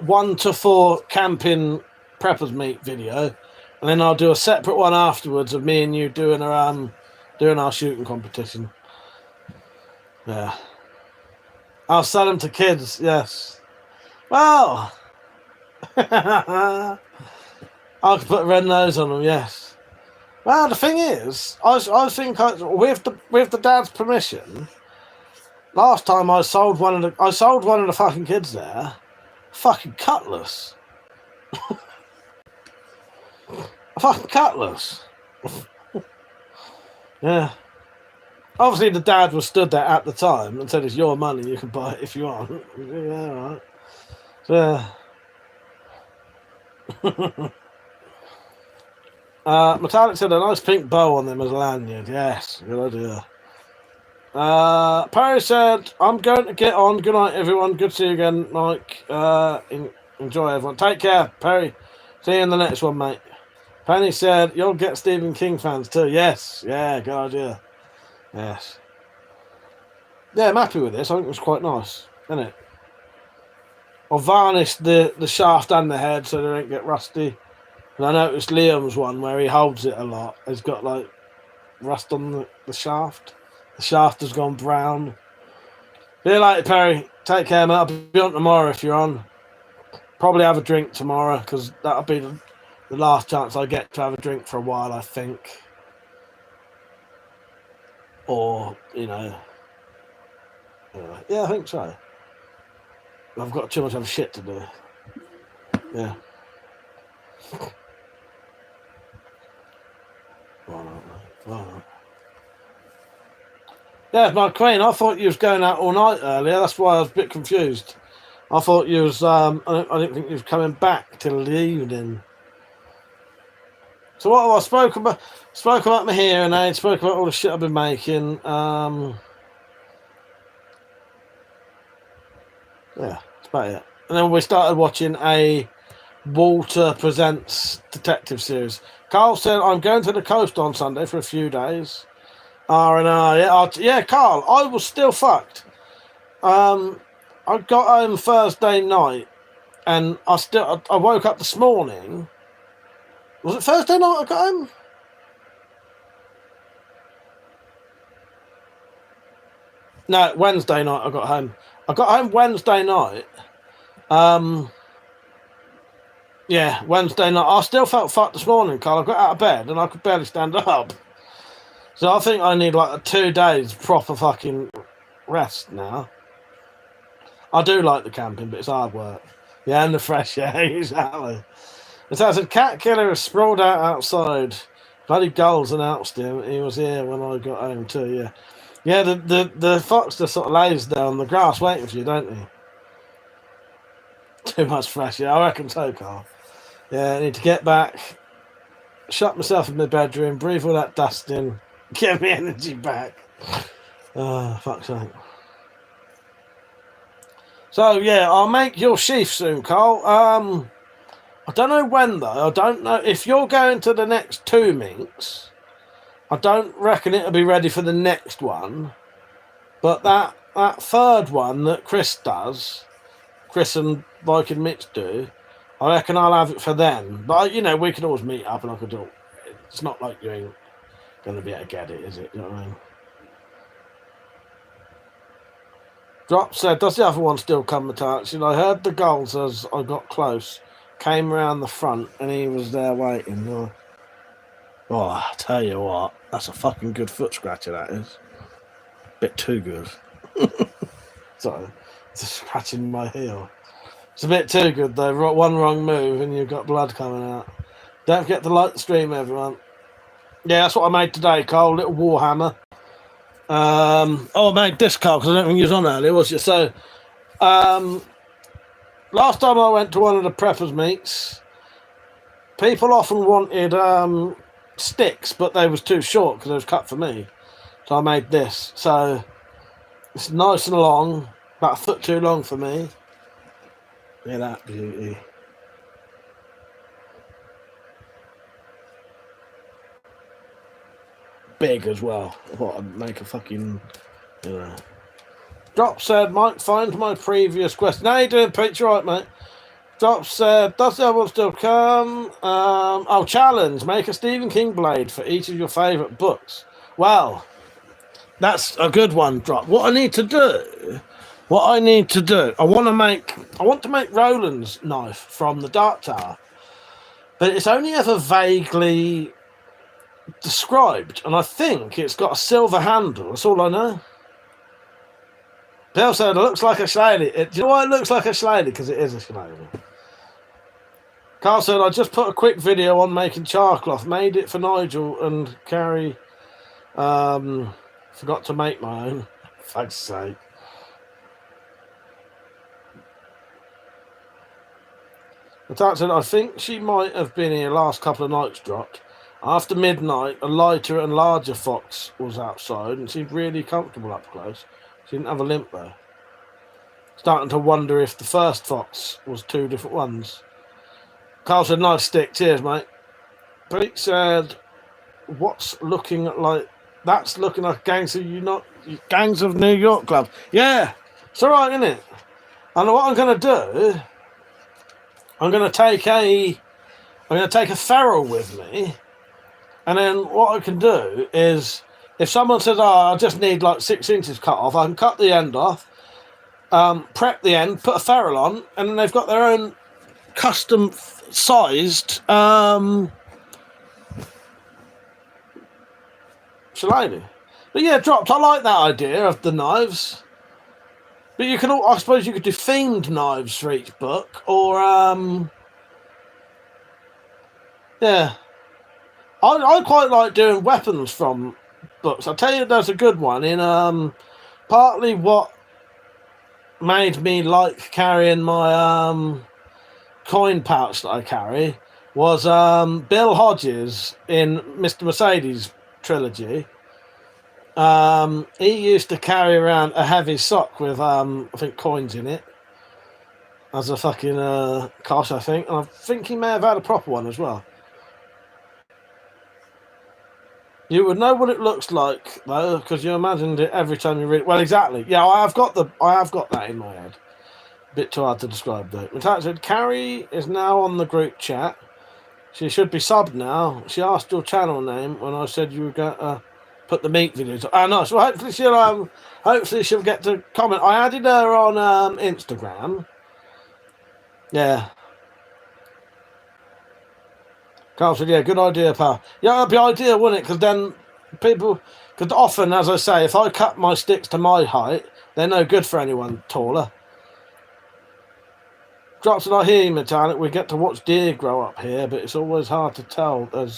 1 to 4 camping preppers meet video. And then I'll do a separate one afterwards of me and you doing our shooting competition. Yeah. I'll sell them to kids, yes. Well, I could put a red nose on them, yes. Well, the thing is, I think with the dad's permission, last time I sold one of the fucking kids there, fucking cutlass. A fucking cutlass. Yeah. Obviously, the dad was stood there at the time and said, "It's your money. You can buy it if you want." Yeah, right. So, Metallic said a nice pink bow on them as a lanyard. Yes, good idea. Perry said, "I'm going to get on. Good night, everyone. Good to see you again, Mike. Enjoy, everyone. Take care, Perry. See you in the next one, mate." Penny said, "You'll get Stephen King fans too." Yes, yeah, good idea. Yes. Yeah, I'm happy with this. I think it was quite nice, isn't it? I'll varnish the shaft and the head so they don't get rusty. And I noticed Liam's one where he holds it a lot. It's got like rust on the shaft. The shaft has gone brown. See you later, Perry. Take care, mate. I'll be on tomorrow if you're on. Probably have a drink tomorrow because that'll be the last chance I get to have a drink for a while, I think. Or, yeah, I think so. I've got too much other shit to do. Yeah. Why not, mate? Why not? Yeah, my queen, I thought you was going out all night earlier. That's why I was a bit confused. I thought you was, I didn't think you was coming back till the evening. So what have I spoke about? Spoke about my hearing aid, spoke about all the shit I've been making. Yeah, that's about it. And then we started watching a Walter Presents detective series. Carl said, "I'm going to the coast on Sunday for a few days." R&R, yeah, Carl, I was still fucked. I got home Thursday night, and I woke up this morning. Was it Thursday night I got home? No, Wednesday night I got home. I got home Wednesday night. Yeah, Wednesday night. I still felt fucked this morning, Carl. I got out of bed and I could barely stand up. So I think I need like 2 days proper fucking rest now. I do like the camping, but it's hard work. Yeah, and the fresh air, exactly. It says a cat killer is sprawled out outside. Bloody gulls announced him. He was here when I got home too, yeah. Yeah, the fox just sort of lays there on the grass waiting for you, don't he? Too much fresh air. I reckon so, Carl. Yeah, I need to get back, shut myself in my bedroom, breathe all that dust in, get my energy back. Oh, fuck's sake. So, yeah, I'll make your sheath soon, Carl. I don't know when, though. I don't know. If you're going to the next 2 minks, I don't reckon it'll be ready for the next one. But that third one that Chris does, Chris and Viking Mitch do, I reckon I'll have it for then. But, we can always meet up and I could do it. It's not like you ain't going to be able to get it, is it? You know what I mean? Drop said, "Does the other one still come attached?" I heard the gulls as I got close. Came round the front and he was there waiting. Oh, I tell you what, that's a fucking good foot scratcher, that is. Bit too good. Sorry, it's scratching my heel. It's a bit too good though. One wrong move and you've got blood coming out. Don't forget to like the stream, everyone. Yeah, that's what I made today, Carl. Little Warhammer. I made this, Carl, because I don't think you was on earlier, was you? So, last time I went to one of the preppers meets, people often wanted sticks, but they was too short because they was cut for me. So I made this. So it's nice and long, about a foot too long for me. Look at that beauty. Big as well. What, I'd make a fucking, you know. Drop said, Mike, find my previous question. How you doing, Pete? You right, mate? Drop said, does the other one still come? Challenge. Make a Stephen King blade for each of your favourite books. Well, that's a good one, Drop. What I need to do, I want to make Roland's knife from the Dark Tower. But it's only ever vaguely described, and I think it's got a silver handle. That's all I know. Bill said it looks like a shillelagh. Do you know why it looks like a shillelagh? Because it is a shillelagh. Carl said, I just put a quick video on making charcloth. Made it for Nigel and Carrie. Forgot to make my own. For fuck's sake. Natalia said, I think she might have been here last couple of nights, Dropped. After midnight, a lighter and larger fox was outside and seemed really comfortable up close. She didn't have a limp, though. Starting to wonder if the first fox was two different ones. Carl said, nice stick. Cheers, mate. Pete said, what's looking like... That's looking like Gangs of New York Club. Yeah, it's all right, isn't it? And what I'm going to do, I'm going to take a ferrule with me. And then what I can do is, if someone says, I just need like 6 inches cut off, I can cut the end off, prep the end, put a ferrule on, and then they've got their own custom-sized shillelagh. But yeah, Dropped, I like that idea of the knives. But you can, I suppose you could do themed knives for each book, or, yeah. I quite like doing weapons from books. I'll tell you, there's a good one in partly what made me like carrying my coin pouch that I carry was Bill Hodges in Mr. Mercedes trilogy. He used to carry around a heavy sock with I think coins in it as a fucking cosh, I think. And I think he may have had a proper one as well. You would know what it looks like though, because you imagined it every time you read it. Well, exactly. Yeah, I have got that in my head. A bit too hard to describe though. Natalia said, Carrie is now on the group chat. She should be subbed now. She asked your channel name when I said you were going to put the meat videos. Oh, nice. Well, hopefully she'll get to comment. I added her on Instagram. Yeah. Carl said, yeah, good idea, pal. Yeah, that'd be ideal, wouldn't it? Because then people... Because often, as I say, if I cut my sticks to my height, they're no good for anyone taller. Drops, and I hear you, Metallic. We get to watch deer grow up here, but it's always hard to tell when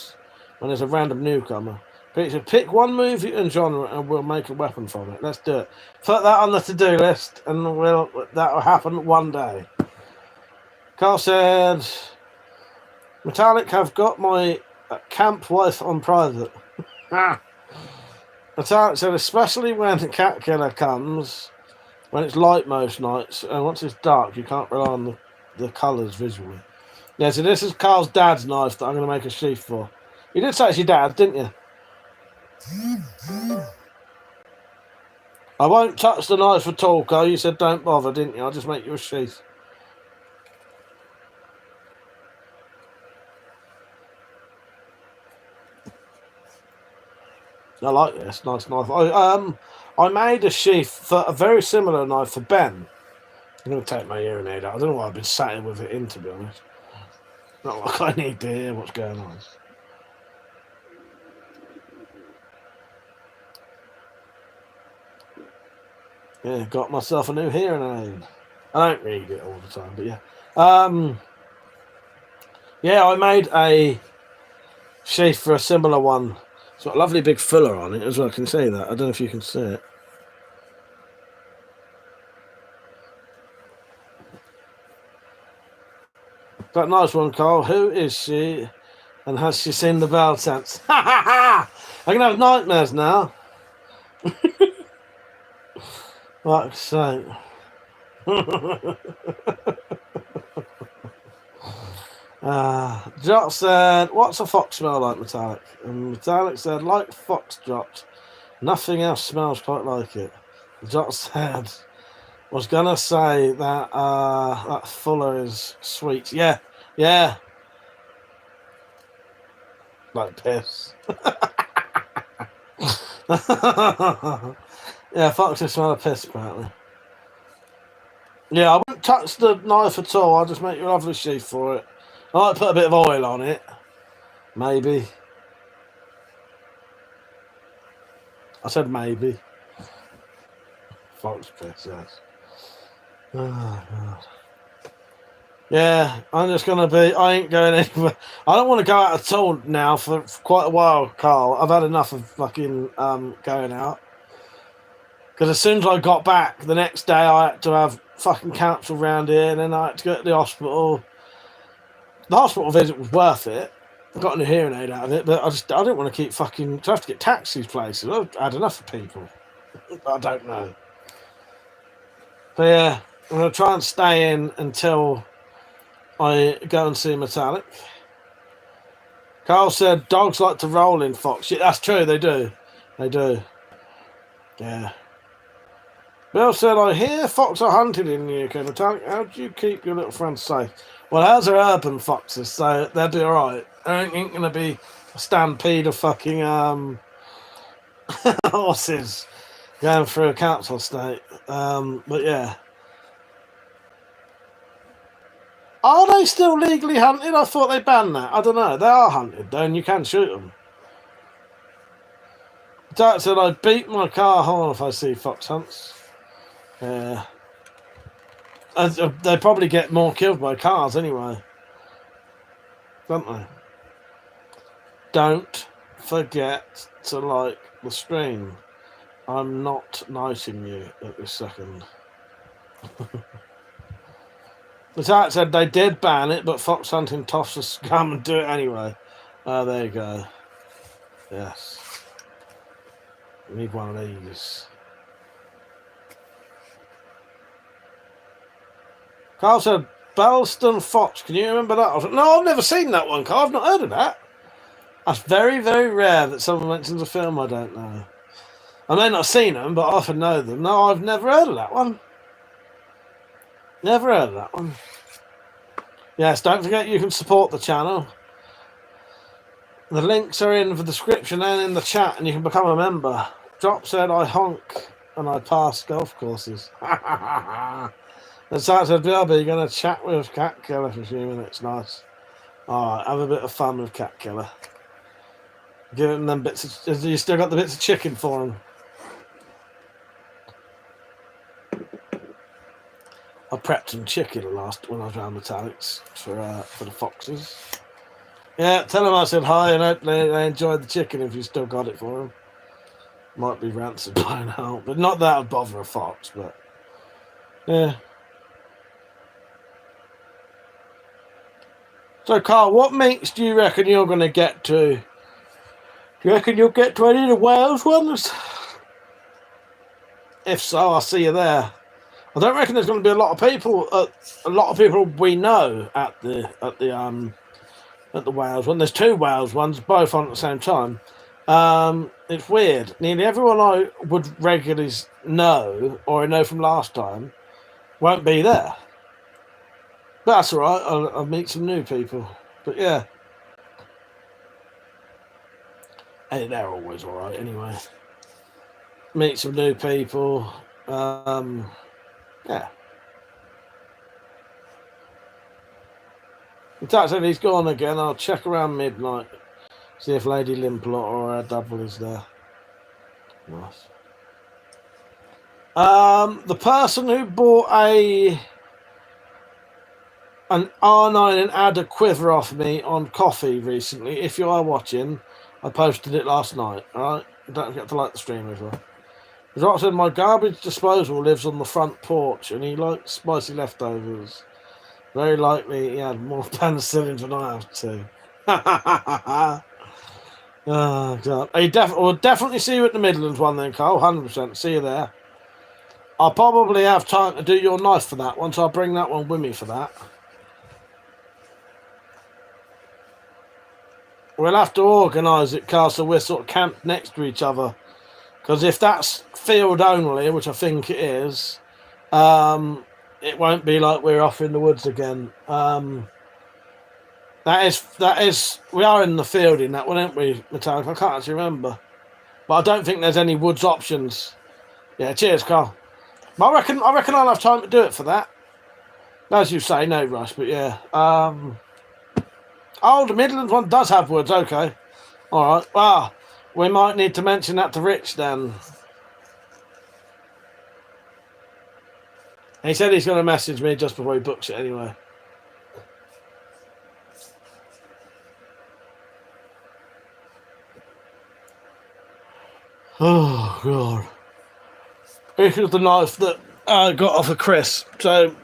there's a random newcomer. Pete said, pick one movie and genre and we'll make a weapon from it. Let's do it. Put that on the to-do list and that'll happen one day. Carl said... Metallic have got my camp wife on private. Metallic said, especially when the cat killer comes, when it's light most nights, and once it's dark, you can't rely on the colours visually. Yeah, so this is Carl's dad's knife that I'm going to make a sheath for. You did say it's your dad, didn't you? I won't touch the knife at all, Carl. You said don't bother, didn't you? I'll just make you a sheath. I like this, nice knife. I made a sheath for a very similar knife for Ben. I'm going to take my hearing aid out. I don't know why I've been sat with it in, to be honest. Not like I need to hear what's going on. Yeah, got myself a new hearing aid. I don't read it all the time, but yeah. Yeah, I made a sheath for a similar one. It's got a lovely big filler on it as well. I can see that. I don't know if you can see it. That nice one, Carl. Who is she? And has she seen the bell since? Ha ha ha! I can have nightmares now. Like I say. Jot said, what's a fox smell like, Metallic? And Metallic said, like foxtrot. Nothing else smells quite like it. Jot said, was gonna say that that Fuller is sweet. Yeah, yeah. Like piss. Yeah, foxes smell of piss apparently. Yeah, I wouldn't touch the knife at all. I'll just make you a lovely sheath for it. I might put a bit of oil on it. Maybe. I said maybe. Fox piss, yes. Oh, God. Yeah, I'm just going to be... I ain't going anywhere. I don't want to go out at all now for quite a while, Carl. I've had enough of fucking going out. Because as soon as I got back, the next day I had to have fucking council round here, and then I had to go to the hospital. The hospital visit was worth it. I got a new hearing aid out of it, but I didn't want to keep fucking... to have to get taxis places. I've had enough of people. I don't know. But yeah, I'm going to try and stay in until I go and see Metallic. Carl said dogs like to roll in fox. Yeah, that's true, they do. They do. Yeah. Bill said, I hear fox are hunted in the UK. Metallic, how do you keep your little friends safe? Well, ours are urban foxes, so they'll be alright. There ain't going to be a stampede of fucking horses going through a council estate. But yeah. Are they still legally hunted? I thought they banned that. I don't know. They are hunted, though, and you can shoot them. Dad said, I beat my car horn if I see fox hunts. Yeah. They probably get more killed by cars anyway. Don't they? Don't forget to like the stream. I'm not knighting you at this second. The chat said they did ban it, but fox hunting toffs a scam and do it anyway. Oh, there you go. Yes. We need one of these. Carl said, Bellston Fox. Can you remember that? I was like, no, I've never seen that one, Carl. I've not heard of that. That's very, very rare that someone mentions a film I don't know. I may not have seen them, but I often know them. No, I've never heard of that one. Never heard of that one. Yes, don't forget you can support the channel. The links are in the description and in the chat, and you can become a member. Drop said, I honk and I pass golf courses. And so I said, BRB, you're going to chat with Cat Killer for a few minutes. Nice. Alright, have a bit of fun with Cat Killer. Give him them bits of... You still got the bits of chicken for him? I prepped some chicken last when I was around Metallics for the foxes. Yeah, tell them I said hi and hopefully they enjoyed the chicken if you still got it for them. Might be rancid by now, but not that would bother a fox, but... Yeah. So, Carl, what meats do you reckon you're going to get to? Do you reckon you'll get to any of the Wales ones? If so, I'll see you there. I don't reckon there's going to be a lot of people we know at the Wales one. There's two Wales ones, both on at the same time. It's weird. Nearly everyone I would regularly know, or I know from last time, won't be there. But that's all right. I'll meet some new people. But yeah. Hey, they're always all right anyway. Meet some new people. Yeah. In fact, if he's gone again, I'll check around midnight. See if Lady Limplot or her double is there. Nice. The person who bought an R9 and add a quiver off me on coffee recently, if you are watching, I posted it last night. Alright? Don't forget to like the stream as well. As I said, my garbage disposal lives on the front porch and he likes spicy leftovers. Very likely he had more penicillin than I have too. Oh, God. We'll definitely see you at the Midlands one then, Carl. 100%. See you there. I'll probably have time to do your knife for that one, so I'll bring that one with me for that. We'll have to organise it, Carl, so we're sort of camped next to each other. Because if that's field only, which I think it is, it won't be like we're off in the woods again. That is. We are in the field in that one, aren't we, Metallic? I can't actually remember, but I don't think there's any woods options. Yeah, cheers, Carl. But I reckon I'll have time to do it for that. As you say, no rush, but yeah. Oh, the Midlands one does have woods. Okay, all right. Well, we might need to mention that to Rich then. He said he's going to message me just before he books it anyway. Oh, God. This is the knife that I got off of Chris. So,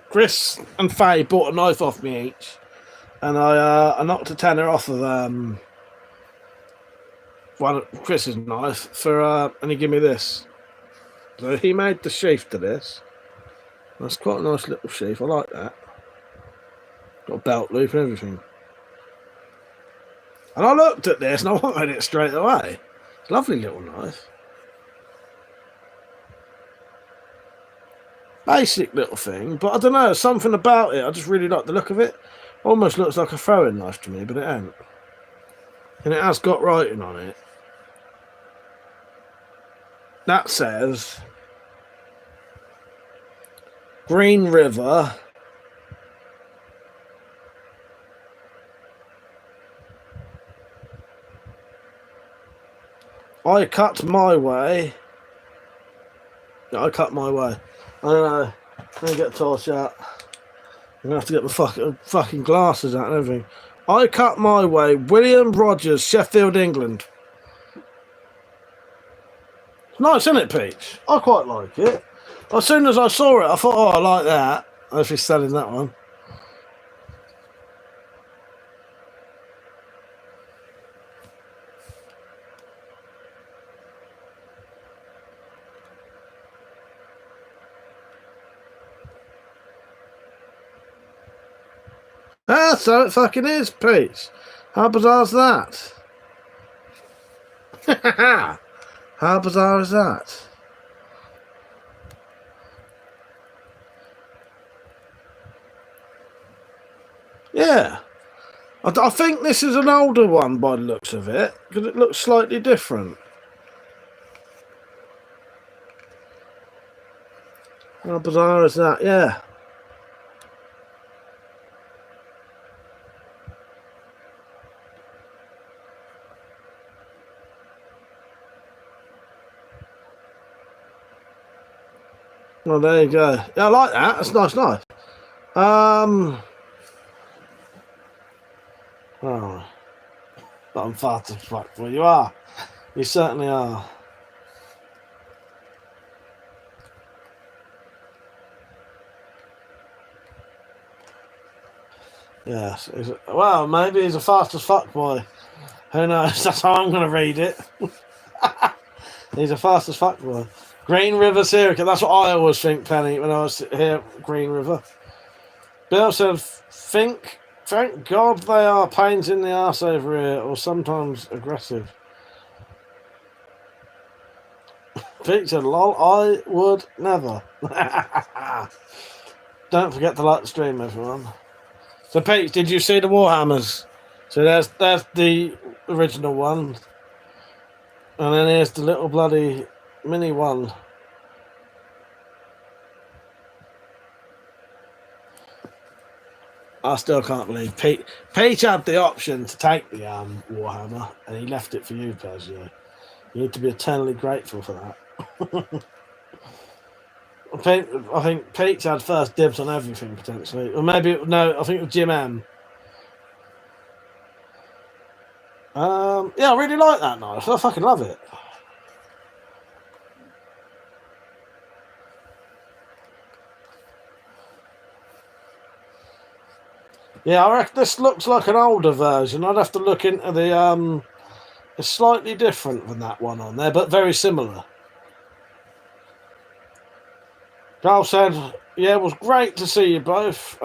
Chris and Faye bought a knife off me each. And I knocked a tenner off of one of Chris's knife for, and he gave me this. So he made the sheath to this. That's quite a nice little sheath. I like that. Got a belt loop and everything. And I looked at this and I wanted it straight away. It's a lovely little knife. Basic little thing, but I don't know, something about it. I just really like the look of it. Almost looks like a throwing knife to me, but it ain't. And it has got writing on it. That says Green River. I cut my way. Yeah, I cut my way. I don't know. Let me get a torch out. I'm going to have to get my fucking glasses out and everything. I cut my way. William Rogers, Sheffield, England. It's nice, isn't it, Peach? I quite like it. As soon as I saw it, I thought, oh, I like that. If he's selling that one. Ah, so it fucking is, Peach. How bizarre is that? How bizarre is that? Yeah. I think this is an older one by the looks of it, because it looks slightly different. How bizarre is that? Yeah. Well, there you go. Yeah, I like that. That's a nice knife. Oh, but I'm far too fucked. Well, you are. You certainly are. Yes. Well, maybe he's a fast as fuck boy. Who knows? That's how I'm going to read it. He's a fast as fuck boy. Green River Syracuse. That's what I always think, Penny, when I was here. Green River. Bill said, thank God they are pains in the arse over here, or sometimes aggressive. Pete said, lol, I would never. Don't forget to like the stream, everyone. So, Pete, did you see the Warhammers? So there's the original one. And then here's the little bloody mini one. I still can't believe Pete had the option to take the Warhammer, and he left it for you, Pezio. You need to be eternally grateful for that. I think Pete had first dibs on everything, potentially. Or maybe, no, I think it was Jim M. Yeah, I really like that knife. I fucking love it. Yeah, I reckon this looks like an older version. I'd have to look into the it's slightly different than that one on there, but very similar. Carl said, yeah, it was great to see you both.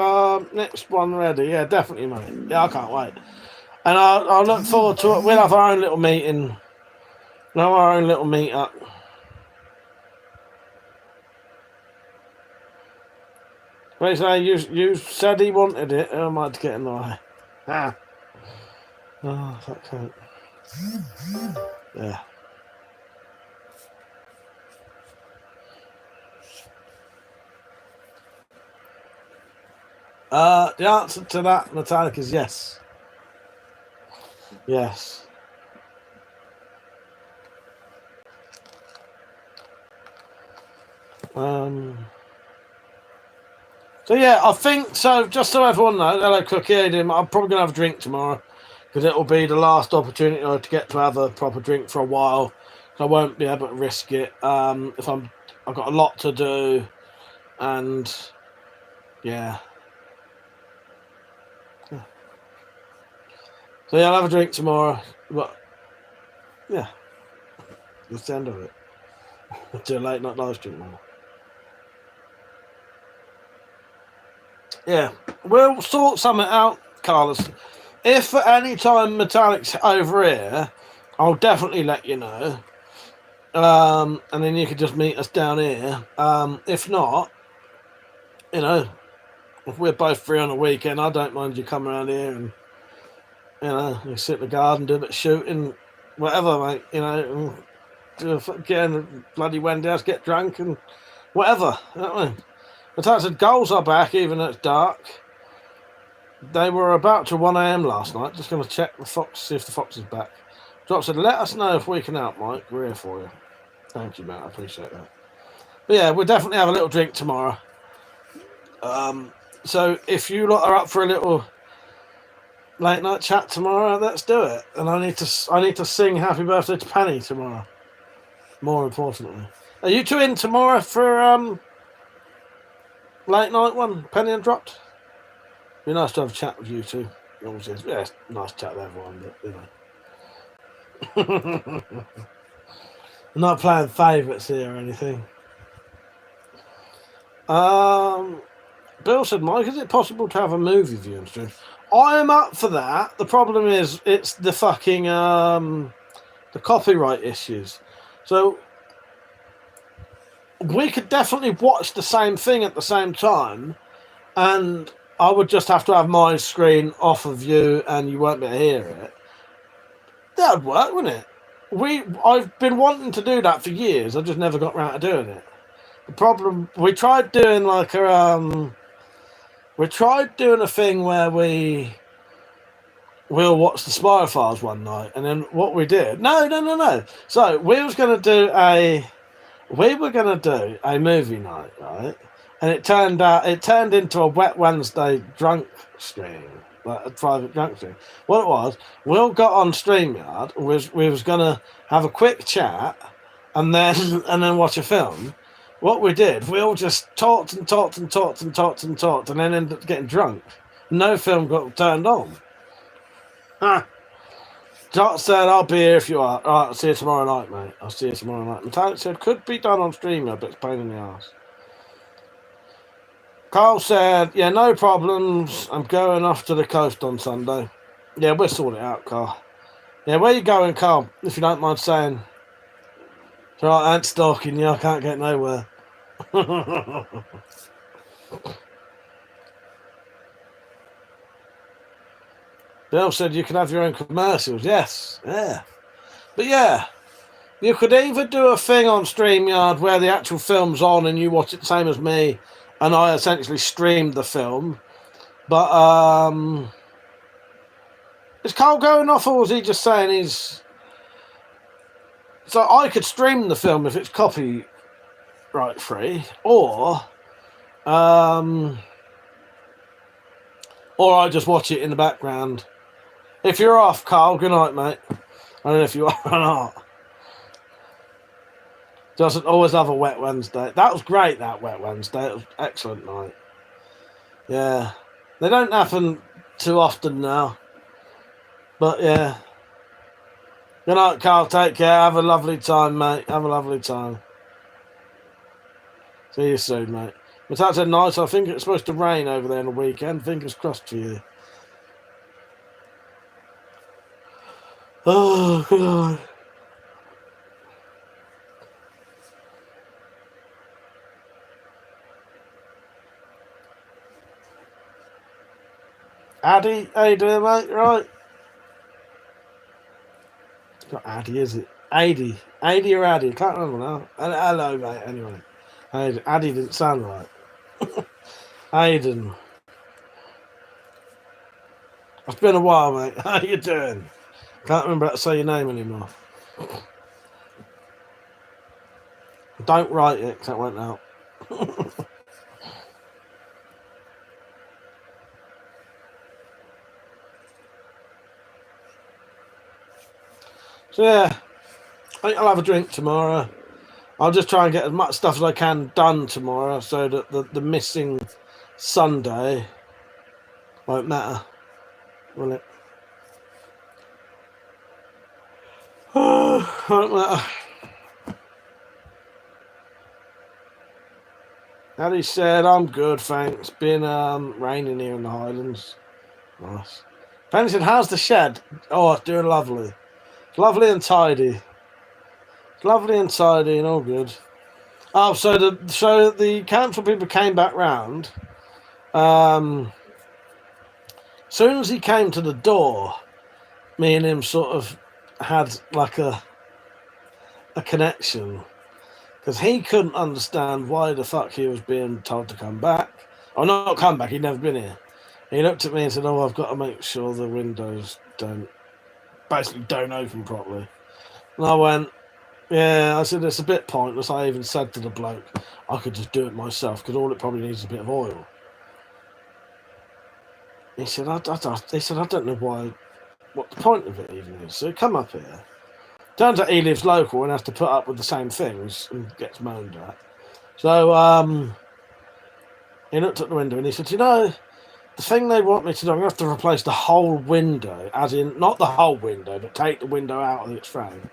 Next one ready. Yeah, definitely, mate. Yeah, I can't wait. And I look forward to it. We'll have our own little meeting. We'll have our own little meet up. Wait, so you said he wanted it. I might get in the way. Ah. Oh, that can't. Yeah. The answer to that, Metallic, is yes. Yes. So yeah, I think so. Just so everyone knows, hello, Cookie. I'm probably gonna have a drink tomorrow because it will be the last opportunity to get to have a proper drink for a while. So I won't be able to risk it. If I've got a lot to do, and yeah. So yeah, I'll have a drink tomorrow. But yeah, that's the end of it. Until late night live stream tomorrow. Yeah, we'll sort something out, Carlos. If at any time Metallic's over here, I'll definitely let you know. And then you could just meet us down here. If not, you know, if we're both free on a weekend, I don't mind you coming around here and, you know, you sit in the garden, do a bit of shooting, whatever, mate. You know, get in the bloody Wendy house, get drunk and whatever. You know what I mean? Metallic said goals are back, even though it's dark. They were about to 1 a.m. last night. Just going to check the Fox, see if the Fox is back. Drop said, let us know if we can help, Mike. We're here for you. Thank you, mate. I appreciate that. But yeah, we'll definitely have a little drink tomorrow. So if you lot are up for a little late night chat tomorrow, let's do it. And I need to sing happy birthday to Penny tomorrow. More importantly, are you two in tomorrow for late night one? Penny and dropped. Be nice to have a chat with you two. Obviously, yeah, it's nice to chat with everyone, but you know. I'm not playing favourites here or anything. Bill said, Mike, is it possible to have a movie viewing stream? I am up for that. The problem is it's the fucking the copyright issues. So we could definitely watch the same thing at the same time, and I would just have to have my screen off of you and you won't be able to hear it. That would work, wouldn't it? I've been wanting to do that for years. I just never got around to doing it. The problem, we tried doing like a thing where we'll watch the Spy Files one night, and then what we did, no. So we were going to do a movie night, right? And it turned into a Wet Wednesday drunk stream, like a private drunk stream. What it was, Will got on StreamYard. We was going to have a quick chat, and then watch a film. What we did, we all just talked, and then ended up getting drunk. No film got turned on. Jot said, I'll be here if you are. All right, I'll see you tomorrow night, mate. I'll see you tomorrow night. Metallic said, could be done on StreamYard, but it's a pain in the ass. Carl said, yeah, no problems. I'm going off to the coast on Sunday. Yeah, we'll sort it out, Carl. Yeah, where you going, Carl? If you don't mind saying. It's all right, I ain't stalking you. I can't get nowhere. Bill said you can have your own commercials. Yes, yeah. But yeah, you could either do a thing on StreamYard where the actual film's on and you watch it the same as me, and I essentially streamed the film. But is Carl going off, or was he just saying he's... So I could stream the film if it's copyright free, or I just watch it in the background. If you're off, Carl, good night, mate. I don't know if you are or not. Doesn't always have a Wet Wednesday. That was great, that Wet Wednesday. It was an excellent night. Yeah. They don't happen too often now. But yeah. Good night, Carl. Take care. Have a lovely time, mate. Have a lovely time. See you soon, mate. But that's nice. I think it's supposed to rain over there on the weekend. Fingers crossed for you. Oh, God. Addy, how you doing, mate? Right. It's not Addy, is it? Addy. Addy or Addy? I can't remember now. Hello, mate, anyway. Addy didn't sound right. Aiden. It's been a while, mate. How you doing? Can't remember how to say your name anymore. Don't write it, because that won't help. So, yeah. I think I'll have a drink tomorrow. I'll just try and get as much stuff as I can done tomorrow so that the missing Sunday won't matter, will it? Won't matter. Addy said, I'm good, thanks. Been raining here in the Highlands. Nice. Penny said, how's the shed? Oh, it's doing lovely. It's lovely and tidy. It's lovely and tidy and all good. Oh, so the council people came back round. Soon as he came to the door, me and him sort of had like a connection, because he couldn't understand why the fuck he was being told to come back. Or not come back, he'd never been here. He looked at me and said, oh, I've got to make sure the windows don't open properly. And I went, yeah, I said, it's a bit pointless. I even said to the bloke, I could just do it myself, because all it probably needs is a bit of oil. He said, I don't know what the point of it even is. So come up here. Turns out he lives local and has to put up with the same things and gets moaned at. So he looked at the window and he said, you know, the thing they want me to do, I'm going to have to replace the whole window, as in, not the whole window, but take the window out of its frame.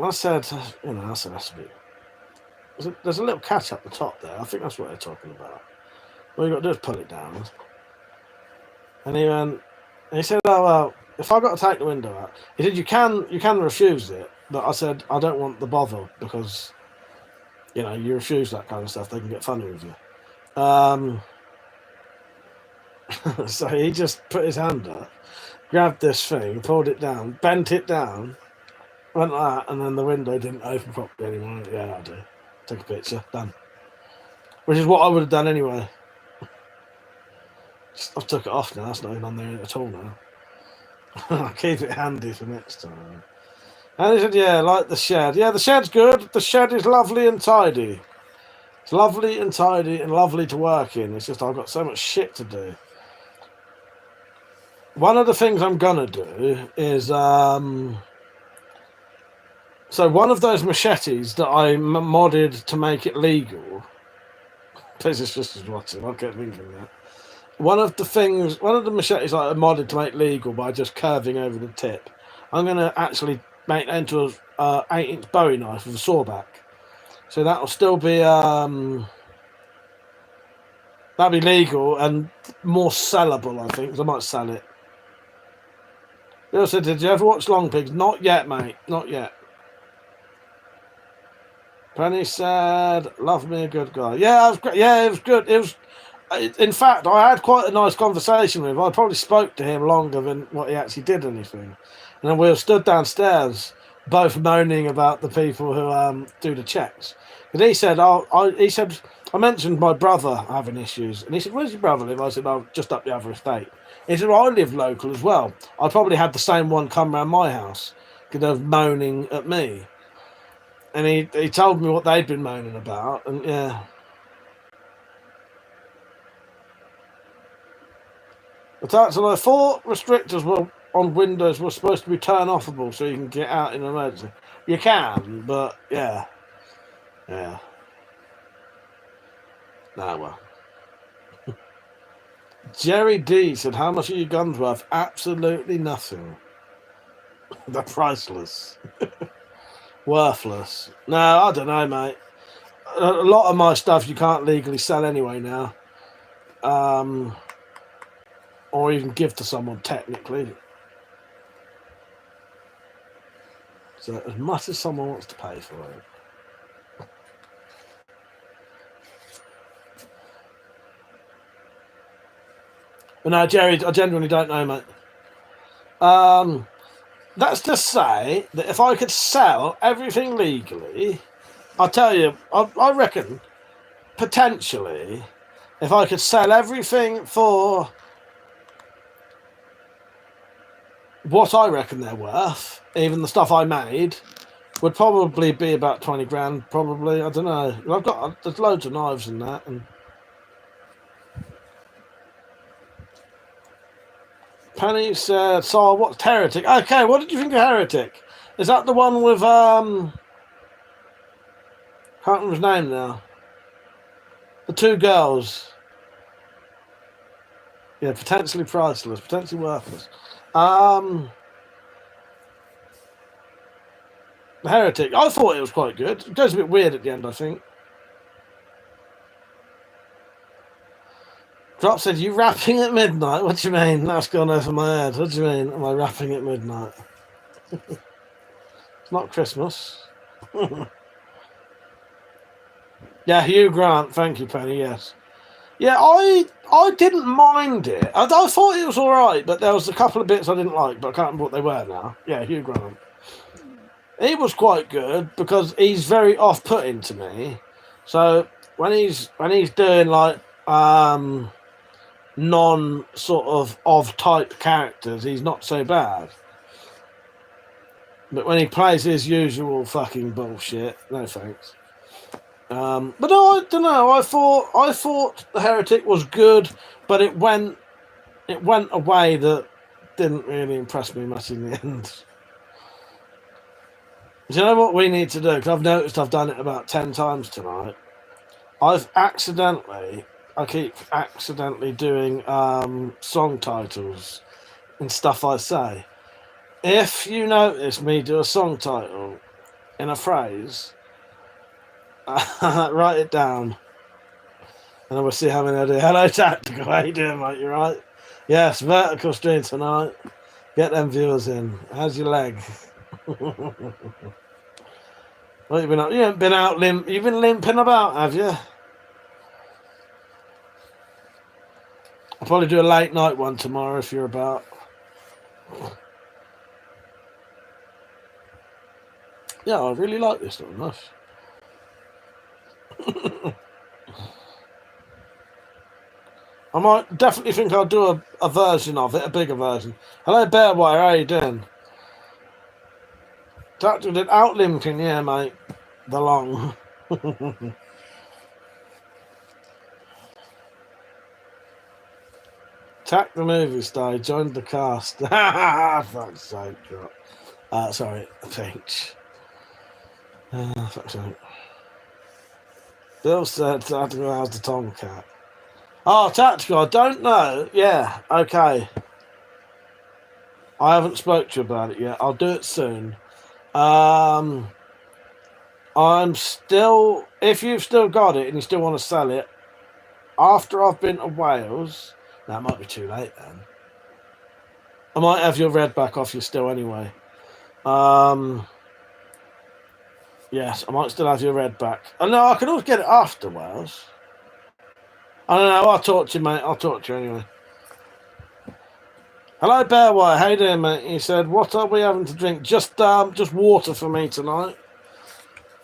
I said, that's a bit... There's a little catch up the top there. I think that's what they're talking about. All you got to do is pull it down. And he said, oh, well, if I've got to take the window out, he said, you can refuse it. But I said, I don't want the bother, because, you refuse that kind of stuff, they can get funny with you. So he just put his hand up, grabbed this thing, pulled it down, bent it down, went like that, and then the window didn't open properly anymore. Yeah, I do. Take a picture, done. Which is what I would have done anyway. I've took it off now, that's not even on there at all now. I'll keep it handy for next time. And he said, yeah, like the shed. Yeah, the shed's good. The shed is lovely and tidy. It's lovely and tidy and lovely to work in. It's just I've got so much shit to do. One of the things I'm going to do is... so one of those machetes that I modded to make it legal... Peter's just watching, I kept thinking that. One of the machetes I modded to make legal by just curving over the tip, I'm going to actually make it into a 8-inch Bowie knife with a sawback. So that'll still be that'll be legal and more sellable, I think, because I might sell it. Bill said, did you ever watch Long Pigs? Not yet, mate. Not yet. Penny said, love me a good guy. Yeah, it was good. It was... In fact, I had quite a nice conversation with him. I probably spoke to him longer than what he actually did anything. And then we were stood downstairs, both moaning about the people who do the checks. And he said, I mentioned my brother having issues. And he said, where's your brother live? I said, oh, just up the other estate. He said, well, I live local as well. I probably had the same one come round my house because they were moaning at me. And he told me what they'd been moaning about. And yeah... But actually, 4 restrictors on Windows were supposed to be turn-offable so you can get out in an emergency. You can, but yeah. Yeah. Nah, well. Jerry D said, how much are your guns worth? Absolutely nothing. They're priceless. Worthless. No, I don't know, mate. A lot of my stuff you can't legally sell anyway now. Or even give to someone, technically. So as much as someone wants to pay for it. But no, Jerry, I genuinely don't know, mate. Let's just say that if I could sell everything legally, I'll tell you, I reckon, potentially, if I could sell everything for what I reckon they're worth, even the stuff I made, would probably be about 20 grand, probably. I don't know. There's loads of knives in that. And Penny said, so what's Heretic? Okay, what did you think of Heretic? Is that the one with, can't remember his name now. The two girls. Yeah, potentially priceless, potentially worthless. The Heretic. I thought it was quite good. It goes a bit weird at the end, I think. Drop said, you rapping at midnight? What do you mean? That's gone over my head. What do you mean? Am I rapping at midnight? It's not Christmas. Yeah, Hugh Grant. Thank you, Penny. Yes. Yeah, I didn't mind it. I thought it was all right, but there was a couple of bits I didn't like, but I can't remember what they were now. Yeah, Hugh Grant. He was quite good because he's very off-putting to me. So when he's doing like non sort of type characters, he's not so bad. But when he plays his usual fucking bullshit, no thanks. But no, I don't know. I thought the Heretic was good, but it went a way that didn't really impress me much in the end. Do you know what we need to do? Because I've noticed I've done it about 10 times tonight. I keep accidentally doing song titles and stuff I say. If you notice me do a song title in a phrase, write it down. And then we'll see how many I do. Hello, Tactical. How you doing, mate? You right? Yes, vertical stream tonight. Get them viewers in. How's your leg? What you been up? You haven't been out limp. You've been limping about, have you? I'll probably do a late night one tomorrow if you're about. Yeah, I really like this little knife. I might definitely think I'll do a version of it, a bigger version. Hello, Bearwire, how you doing? Tactical did out limping, yeah, mate. The long. Tack the movie star, joined the cast. Fuck's sake. Sorry, Finch. Fuck's sake. Bill said Tactical has the Tomcat. Oh, Tactical, I don't know. Yeah, okay. I haven't spoke to you about it yet. I'll do it soon. I'm still, if you've still got it and you still want to sell it, after I've been to Wales, that might be too late then. I might have your red back off you still anyway. Yes, I might still have your red back. Oh, no, I can always get it after Wales. I don't know, I'll talk to you, mate. I'll talk to you anyway. Hello, Bearwire. How you doing, mate? He said, what are we having to drink? Just water for me tonight.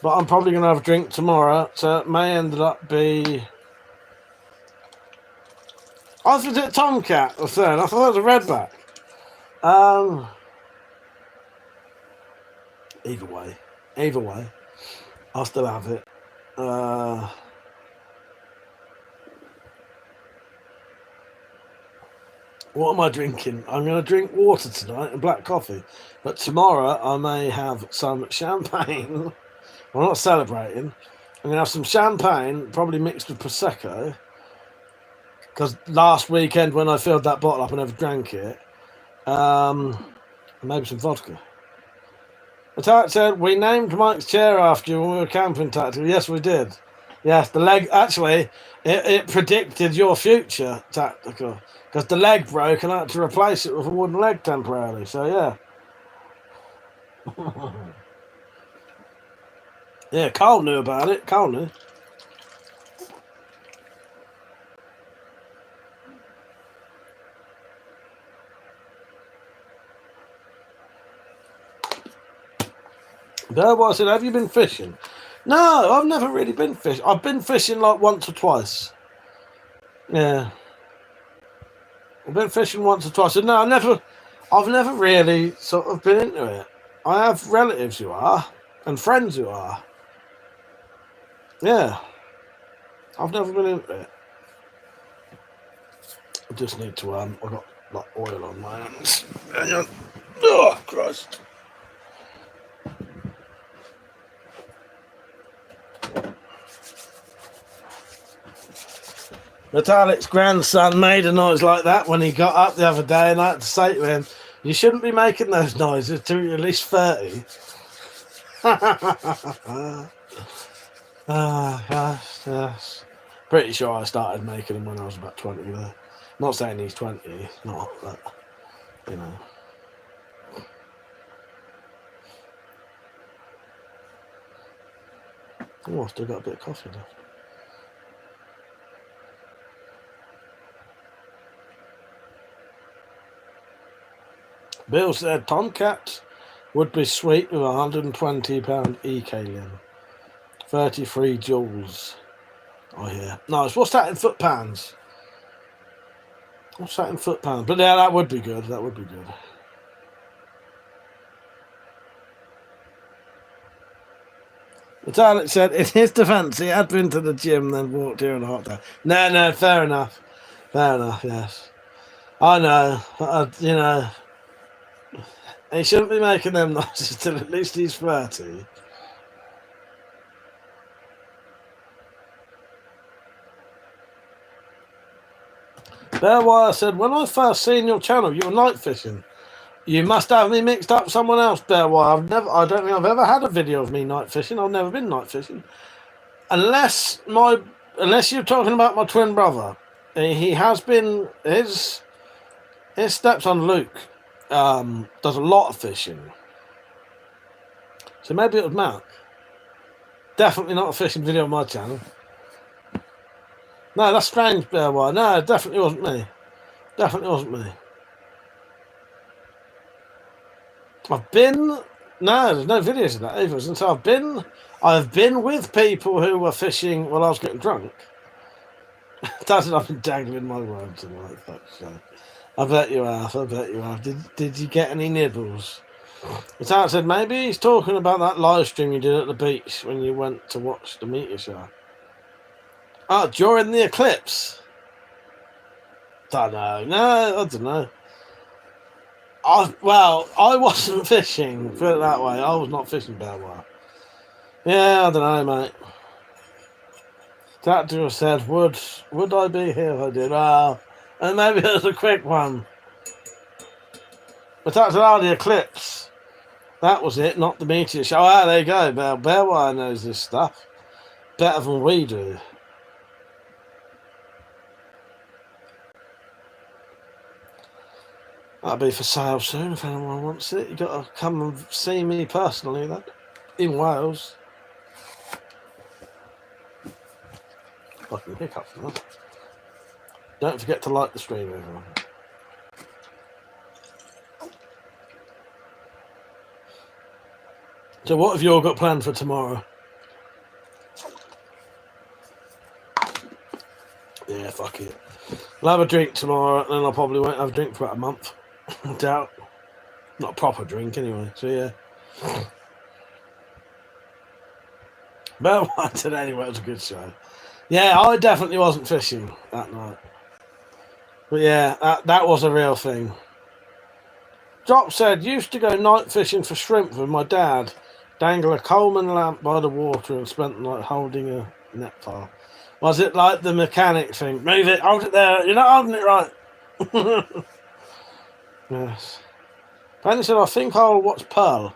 But I'm probably going to have a drink tomorrow, so it may end up be... I was it Tomcat, the third. I thought it was a redback. Either way, I'll still have it. What am I drinking? I'm going to drink water tonight and black coffee. But tomorrow I may have some champagne. I'm not celebrating. I'm going to have some champagne, probably mixed with Prosecco. Because last weekend when I filled that bottle up, I never drank it. Maybe some vodka. Attack said, we named Mike's chair after you when we were camping Tactical. Yes, we did. Yes, the leg, actually, it predicted your future, Tactical. Because the leg broke and I had to replace it with a wooden leg temporarily. So, yeah. Yeah, Carl knew about it. Carl knew. Bearboy said, have you been fishing? No, I've never really been fishing. I've been fishing like once or twice. Yeah. I've been fishing once or twice. No, I've never really sort of been into it. I have relatives who are, and friends who are. Yeah. I've never been into it. I just need to, I've got like oil on my hands. Oh, Christ. Metallic's grandson made a noise like that when he got up the other day, and I had to say to him, you shouldn't be making those noises till you're at least 30. Yes. Pretty sure I started making them when I was about 20 there. Not saying he's 20, not, but, you know. Oh, I've still got a bit of coffee left. Bill said Tomcat would be sweet with £120 e-kalim. 33 joules. Oh yeah. Nice. What's that in foot pounds? What's that in foot pounds? But yeah, that would be good. That would be good. Metallic said, in his defence, he had been to the gym, then walked here in a hot day. No, fair enough. Fair enough, yes. I know. You know, he shouldn't be making them noises till at least he's 30. Bearwire said, when I first seen your channel, you were night fishing. You must have me mixed up with someone else, Bearwire. I don't think I've ever had a video of me night fishing. I've never been night fishing. Unless you're talking about my twin brother. He has been, his stepson Luke does a lot of fishing. So maybe it was Mark. Definitely not a fishing video on my channel. No, that's strange, Bearwire. No, it definitely wasn't me. Definitely wasn't me. No, there's no videos of that either. Since I've been with people who were fishing while I was getting drunk. That's I've been dangling my words and like that. So I bet you have. Did you get any nibbles? But I said maybe he's talking about that live stream you did at the beach when you went to watch the meteor shower. Oh, during the eclipse? Don't know. No, I don't know. I wasn't fishing, put it that way. I was not fishing Bearwire. Yeah, I don't know, mate. Tactical said, would I be here if I did? Well, and maybe it was a quick one. But that's the eclipse. That was it, not the meteor show. Ah, there you go. Bearwire knows this stuff better than we do. That'll be for sale soon if anyone wants it. You got to come and see me personally, then, in Wales. Fucking hiccup from that. Don't forget to like the stream, everyone. So, what have you all got planned for tomorrow? Yeah, fuck it. I'll have a drink tomorrow, and then I probably won't have a drink for about a month. Doubt. Not a proper drink, anyway. So, yeah. But I said anyway, it was a good show. Yeah, I definitely wasn't fishing that night. But yeah, that was a real thing. Drop said, used to go night fishing for shrimp with my dad. Dangle a Coleman lamp by the water and spent the night holding a net pile. Was it like the mechanic thing? Move it, hold it there. You're not holding it right. Yes. Penny said, I think I'll watch Pearl.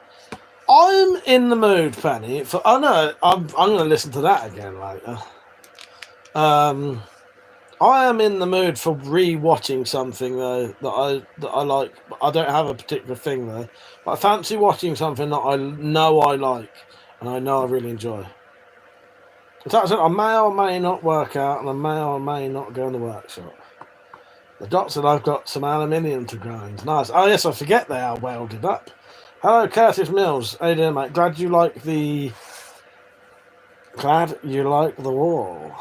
I'm in the mood, Penny. For no, I'm going to listen to that again later. I am in the mood for re-watching something though that I like. I don't have a particular thing though, but I fancy watching something that I know I like and I know I really enjoy. So I may or may not work out, and I may or may not go in the workshop. The doc said I've got some aluminium to grind. Nice. Oh yes, I forget they are welded up. Hello, Curtis Mills. How you doing, mate? Glad you like the wall.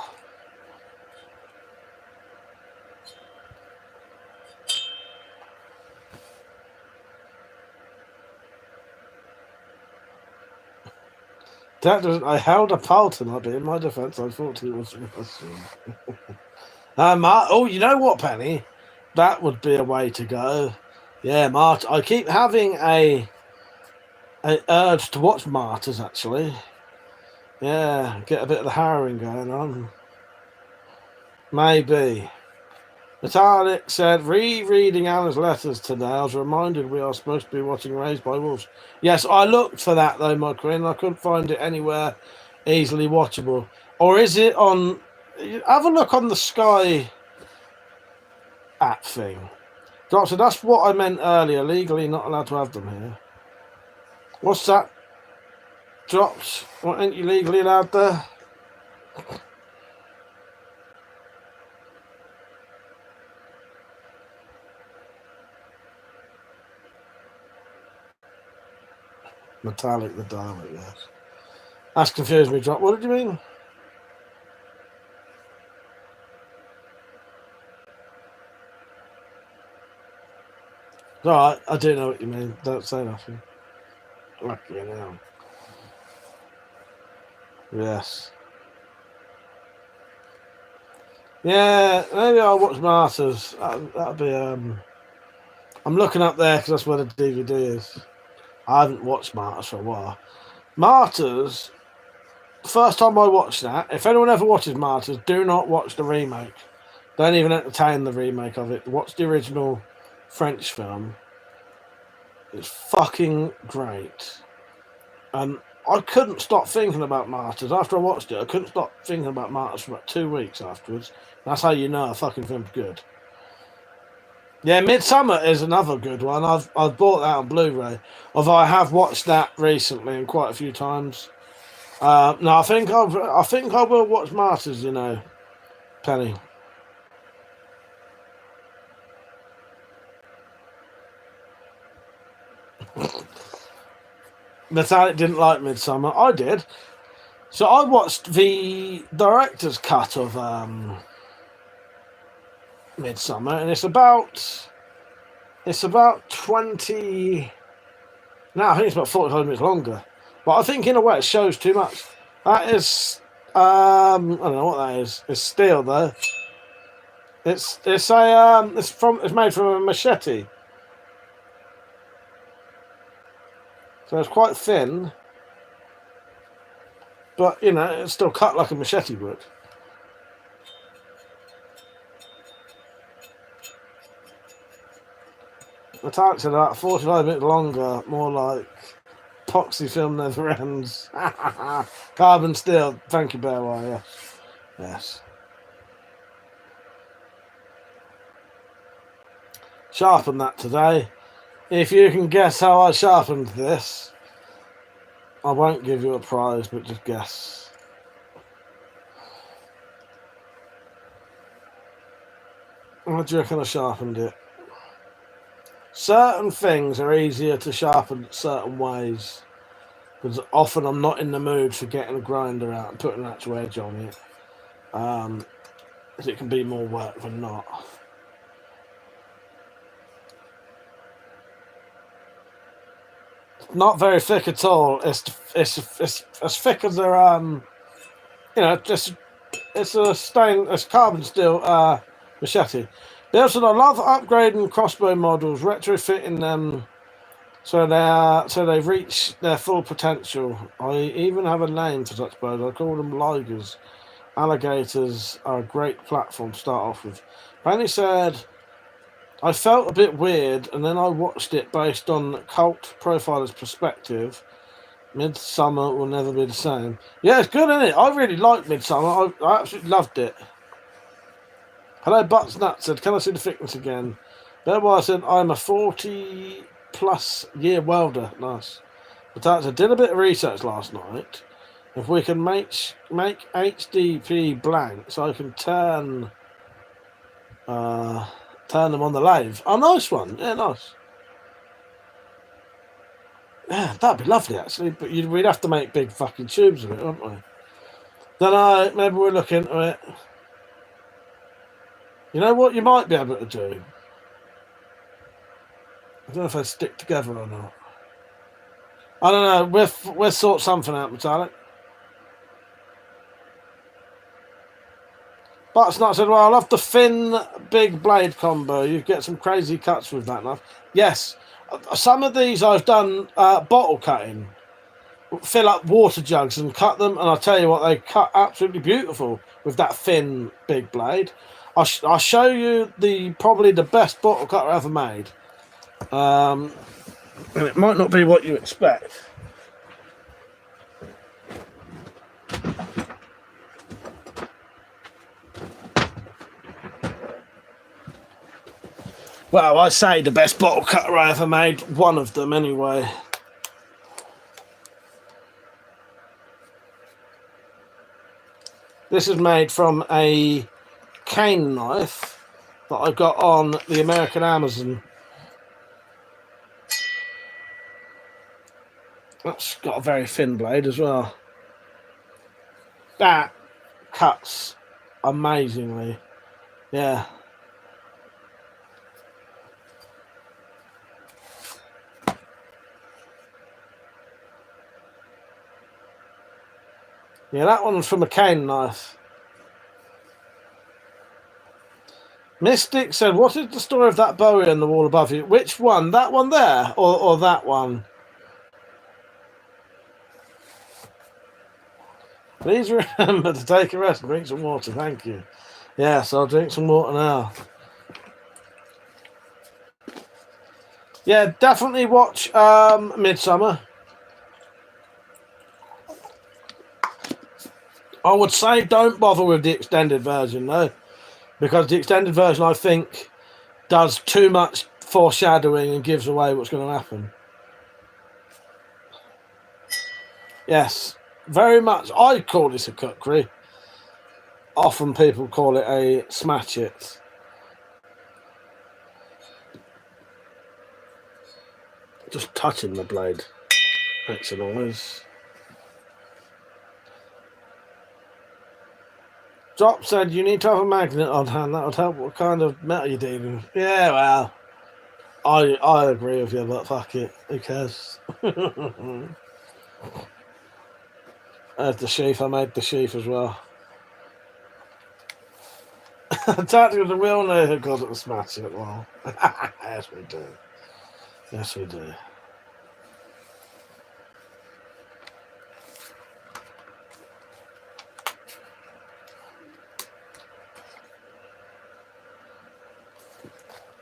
I held a pole tonight, but in my defence, I thought it was. Oh, you know what, Penny? That would be a way to go. Yeah, I keep having a urge to watch Martyrs, actually. Yeah, get a bit of the harrowing going on. Maybe. Metallic said, rereading Anna's letters today, I was reminded we are supposed to be watching Raised by Wolves. Yes, I looked for that though, my queen. I couldn't find it anywhere easily watchable. Or is it on... Have a look on the Sky app thing. Doctor, that's what I meant earlier. Legally not allowed to have them here. What's that? Drops? What, ain't you legally allowed there? Metallic, the Dalek, yes. That's confused me, Drop. What did you mean? Alright, I do know what you mean. Don't say nothing. Lucky now. Yes. Yeah, maybe I'll watch Martyrs. That'll be, I'm looking up there because that's where the DVD is. I haven't watched Martyrs for a while. Martyrs, first time I watched that, if anyone ever watches Martyrs, do not watch the remake. Don't even entertain the remake of it. Watch the original French film. It's fucking great. And I couldn't stop thinking about Martyrs. After I watched it, I couldn't stop thinking about Martyrs for about 2 weeks afterwards. That's how you know a fucking film's good. Yeah, Midsummer is another good one. I've bought that on Blu-ray. Although I have watched that recently and quite a few times. No, I think I will watch Martyrs, you know, Penny. Metallic didn't like Midsummer. I did. So I watched the director's cut of Midsummer, and it's about 20. No, I think it's about 45 minutes longer. But I think in a way it shows too much. That is, I don't know what that is. It's steel though. It's made from a machete. So it's quite thin, but you know it's still cut like a machete would. The tanks are about 45 minutes longer, more like epoxy film never ends. Carbon steel, thank you, Bear Wire. Yes. Sharpened that today. If you can guess how I sharpened this, I won't give you a prize, but just guess. How do you reckon I sharpened it? Certain things are easier to sharpen certain ways, because often I'm not in the mood for getting a grinder out and putting an actual edge on it. It can be more work than not. Not very thick at all. It's as thick as their you know, just it's carbon steel machete. They also love upgrading crossbow models, retrofitting them so they reach their full potential. I even have a name for such bows. I call them ligers. Alligators are a great platform to start off with. Penny said, I felt a bit weird, and then I watched it based on Cult Profiler's perspective, Midsummer will never be the same. Yeah, it's good, isn't it? I really liked Midsummer. I absolutely loved it. Hello, Buttsnut said, can I see the thickness again? Bearwire said, I'm a 40-plus year welder. Nice. But I did a bit of research last night. If we can make HDP blanks, I can turn them on the lathe. Oh, nice one. Yeah, nice. Yeah, that'd be lovely, actually. But we'd have to make big fucking tubes of it, wouldn't we? Don't know. Maybe we'll look into it. You know what you might be able to do? I don't know if they stick together or not. I don't know. We'll sort something out, Metallic. Buttsnut said, well, I love the thin, big blade combo. You get some crazy cuts with that knife. Yes. Some of these I've done bottle cutting. Fill up water jugs and cut them. And I'll tell you what, they cut absolutely beautiful with that thin, big blade. I'll show you probably the best bottle cutter ever made. And it might not be what you expect. Well, I say the best bottle cutter I ever made. One of them, anyway. This is made from a cane knife that I got on the American Amazon. That's got a very thin blade as well. That cuts amazingly. Yeah. Yeah, that one's from a cane knife. Mystic said, what is the story of that Bowie on the wall above you? Which one? That one there? Or that one? Please remember to take a rest and drink some water. Thank you. Yes, I'll drink some water now. Yeah, definitely watch Midsummer. I would say don't bother with the extended version, though, because the extended version, I think, does too much foreshadowing and gives away what's going to happen. Yes, very much. I call this a cookery. Often people call it a smash it. Just touching the blade makes a noise. Drop said you need to have a magnet on hand. That would help. What kind of metal you're dealing with? Yeah, well, I agree with you, but fuck it. Who cares? There's the sheath. I made the sheath as well. Tactical, we all know who calls it the smashing it well. Yes, we do. Yes, we do.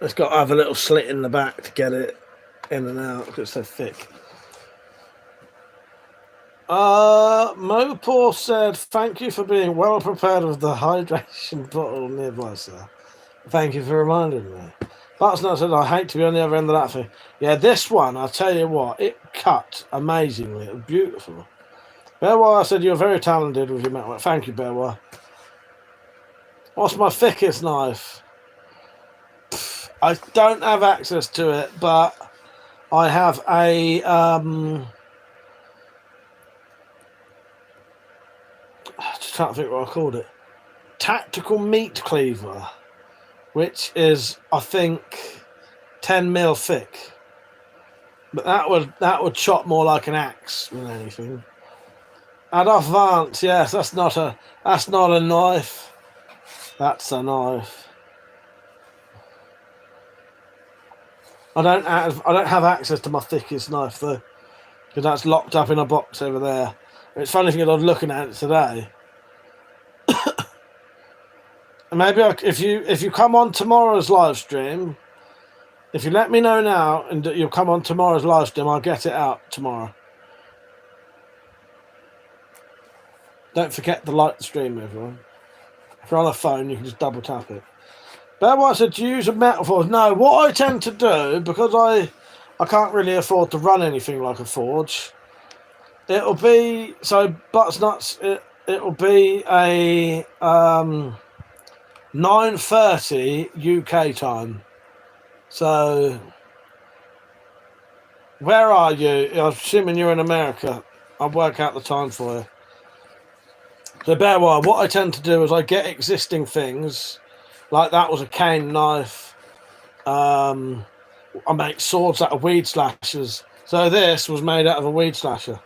It's got to have a little slit in the back to get it in and out because it's so thick. Mopor said, thank you for being well prepared with the hydration bottle nearby, sir. Thank you for reminding me. That's not said, I hate to be on the other end of that thing. Yeah, this one, I'll tell you what, it cut amazingly. It was beautiful. Bearwire said, you're very talented with your metal. Thank you, Bearwire. What's my thickest knife? I don't have access to it, but I have a I'm just trying to think what I called it. Tactical meat cleaver, which is I think 10mm thick. But that would chop more like an axe than anything. And Vance, yes, that's not a knife. That's a knife. I don't have access to my thickest knife though, because that's locked up in a box over there. It's funny thing I was looking at it today. And maybe if you come on tomorrow's live stream, if you let me know now and you'll come on tomorrow's live stream, I'll get it out tomorrow. Don't forget to like the stream, everyone. If you're on a phone, you can just double tap it. Bear White said to use a metal forge. No, what I tend to do, because I can't really afford to run anything like a forge, it'll be, so butts nuts, it'll be a 9:30 UK time. So where are you? I'm assuming you're in America. I'll work out the time for you. So bear while. What I tend to do is I get existing things, like that was a cane knife. I make swords out of weed slashers. So this was made out of a weed slasher.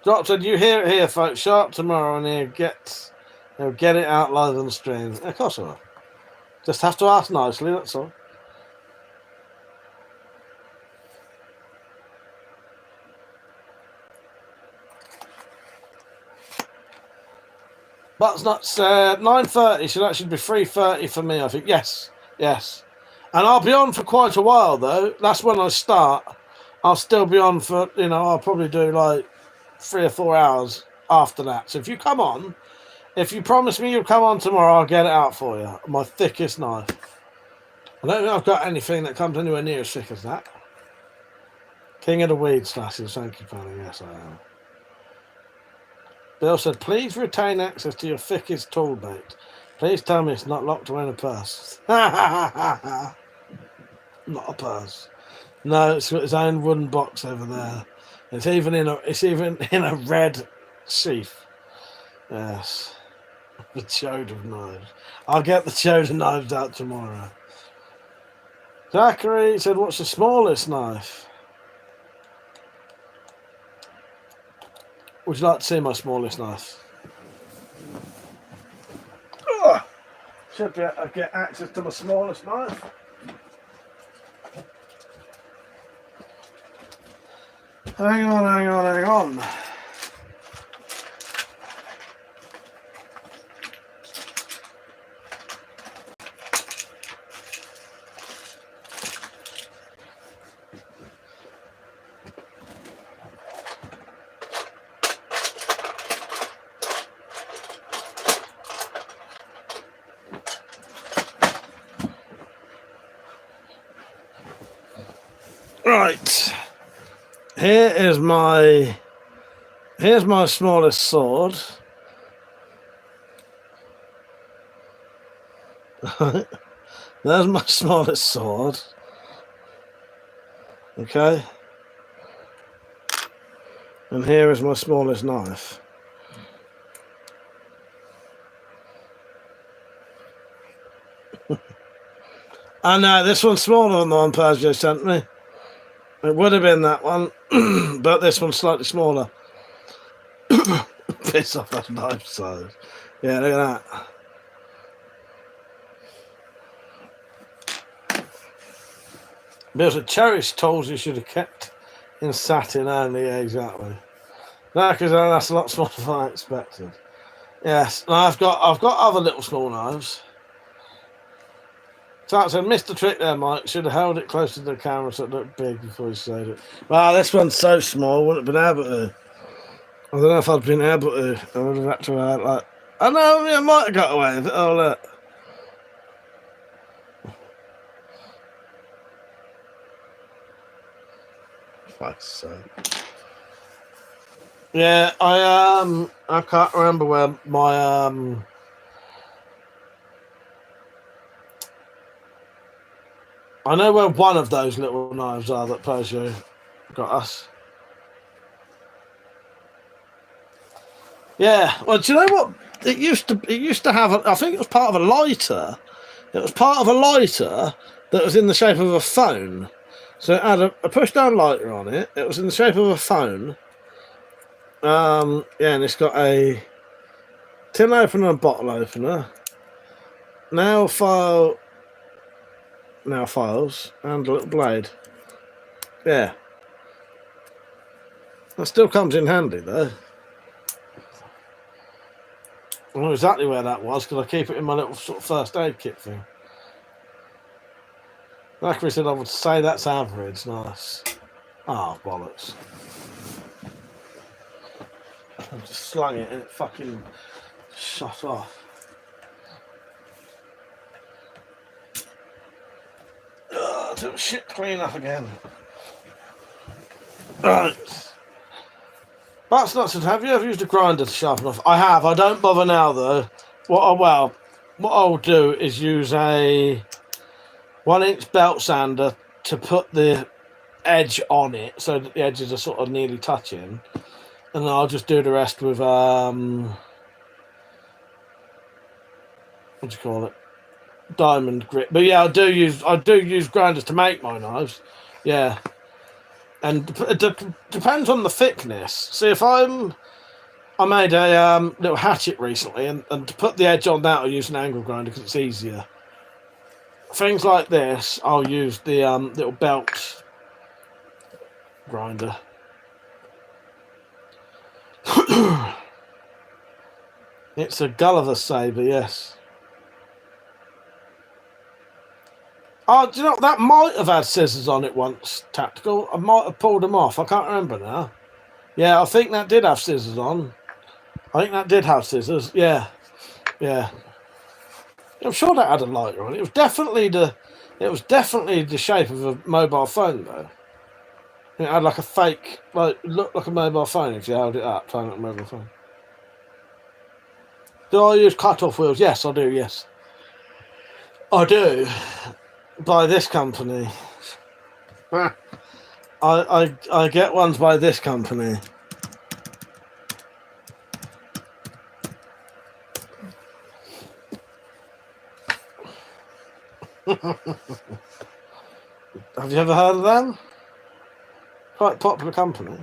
Drop said, you hear it here, folks. Sharp tomorrow, and he'll get it out live on the stream. Of course I will. Just have to ask nicely, that's all. But not 9:30 should actually be 3:30 for me, I think. Yes. And I'll be on for quite a while, though. That's when I start. I'll still be on for, I'll probably do like 3 or 4 hours after that. So if you come on, if you promise me you'll come on tomorrow, I'll get it out for you. My thickest knife. I don't think I've got anything that comes anywhere near as thick as that. King of the weed slashes. Thank you, Fanny. Yes, I am. Bill said, please retain access to your thickest tool belt. Please tell me it's not locked away in a purse. Not a purse. No, it's got its own wooden box over there. It's even in a red sheath. Yes. The chode of knives. I'll get the chode of knives out tomorrow. Zachary said, what's the smallest knife? Would you like to see my smallest knife? Should be able to get access to my smallest knife. Hang on. Right. Here's my smallest sword. There's my smallest sword. Okay. And here is my smallest knife. I know, this one's smaller than the one Pazio sent me. It would have been that one, but this one's slightly smaller. Piss off, that knife size. Yeah, look at that. There's a cherished tools you should have kept in satin only. Yeah, exactly. No, because that's a lot smaller than I expected. Yes, and I've got other little small knives. So I said, missed the trick there, Mike. Should have held it closer to the camera so it looked big before you showed it. Wow, this one's so small, wouldn't have been able to. I don't know if I'd been able to. I would have had to like. I know, I might have got away with it. Oh, look. Fuck's sake. Yeah, I can't remember where my I know where one of those little knives are that Persia got us. Yeah, well, do you know what? It used to have, I think it was part of a lighter. It was part of a lighter that was in the shape of a phone. So it had a push-down lighter on it. It was in the shape of a phone. Yeah, and it's got a tin opener and bottle opener. Nail files, and a little blade. Yeah. That still comes in handy, though. I know exactly where that was, because I keep it in my little sort of first aid kit thing. Like we said, I would say that's average. Nice. Oh, bollocks. I just slung it and it fucking shut off. Do shit clean up again. Right. That's not so. Have you ever used a grinder to sharpen off? I have. I don't bother now though. What I'll do is use a 1-inch belt sander to put the edge on it so that the edges are sort of nearly touching, and then I'll just do the rest with what do you call it? Diamond grit. But yeah, I do use grinders to make my knives. Yeah. And it depends on the thickness. See, if I made a little hatchet recently, and to put the edge on that, I'll use an angle grinder because it's easier. Things like this, I'll use the little belt grinder. It's a Gulliver saber, yes. Oh, do you know, that might have had scissors on it once, Tactical. I might have pulled them off. I can't remember now. Yeah, I think that did have scissors on. I think that did have scissors. Yeah. Yeah. I'm sure that had a lighter on it. It was definitely the shape of a mobile phone, though. It had like a fake, like, looked like a mobile phone if you held it up, playing like a mobile phone. Do I use cut-off wheels? Yes, I do, yes. I do. By this company. I get ones by this company. Have you ever heard of them? Quite popular company.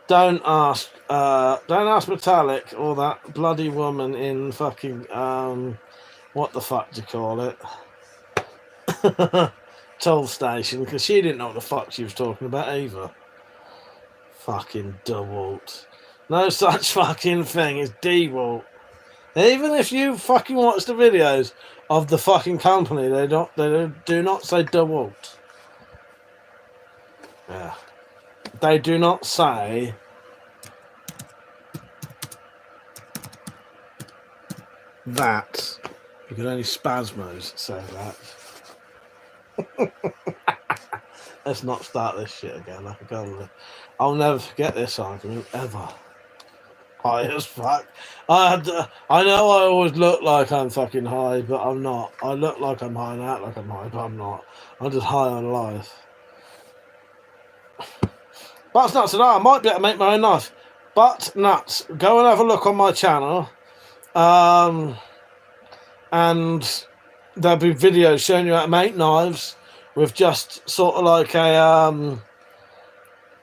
Don't ask Metallic or that bloody woman in fucking what the fuck do you call it? Toll station, because she didn't know what the fuck she was talking about either. Fucking DeWalt. No such fucking thing as DeWalt. Even if you fucking watch the videos of the fucking company, they do not say DeWalt. Yeah. They do not say that. You can only spasmos say that. Let's not start this shit again. I'll never forget this argument ever. High as fuck. I know I always look like I'm fucking high, but I'm not. I look like I'm high and act like I'm high, but I'm not. I'm just high on life. But nuts and I might be able to make my own knife. But nuts, go and have a look on my channel. And there'll be videos showing you how to make knives with just sort of like a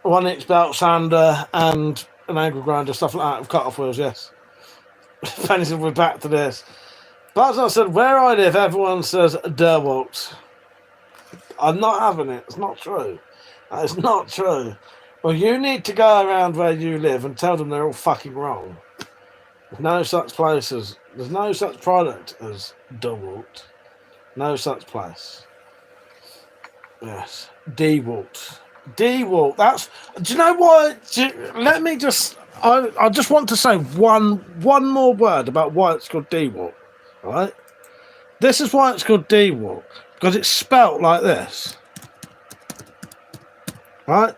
1-inch belt sander and an angle grinder, stuff like that, with cut-off wheels, yes. Depends if we're back to this. But as I said, where I live, everyone says DeWalt. I'm not having it. It's not true. It's not true. Well, you need to go around where you live and tell them they're all fucking wrong. There's no such place there's no such product as DeWalt. No such place. Yes. DeWalt. DeWalt. That's. Do you know what? Let me just. I just want to say one more word about why it's called DeWalt. Right? This is why it's called DeWalt, because it's spelt like this. Right?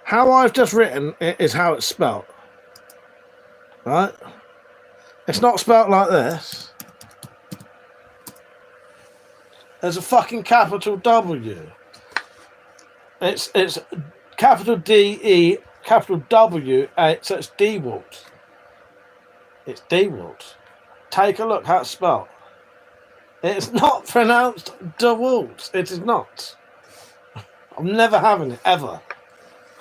How I've just written it is how it's spelt. Right? It's not spelt like this. There's a fucking capital W. It's capital D-E, capital W-A, so it's DeWalt. It's DeWalt. Take a look how it's spelled. It's not pronounced DeWalt. It is not. I'm never having it, ever.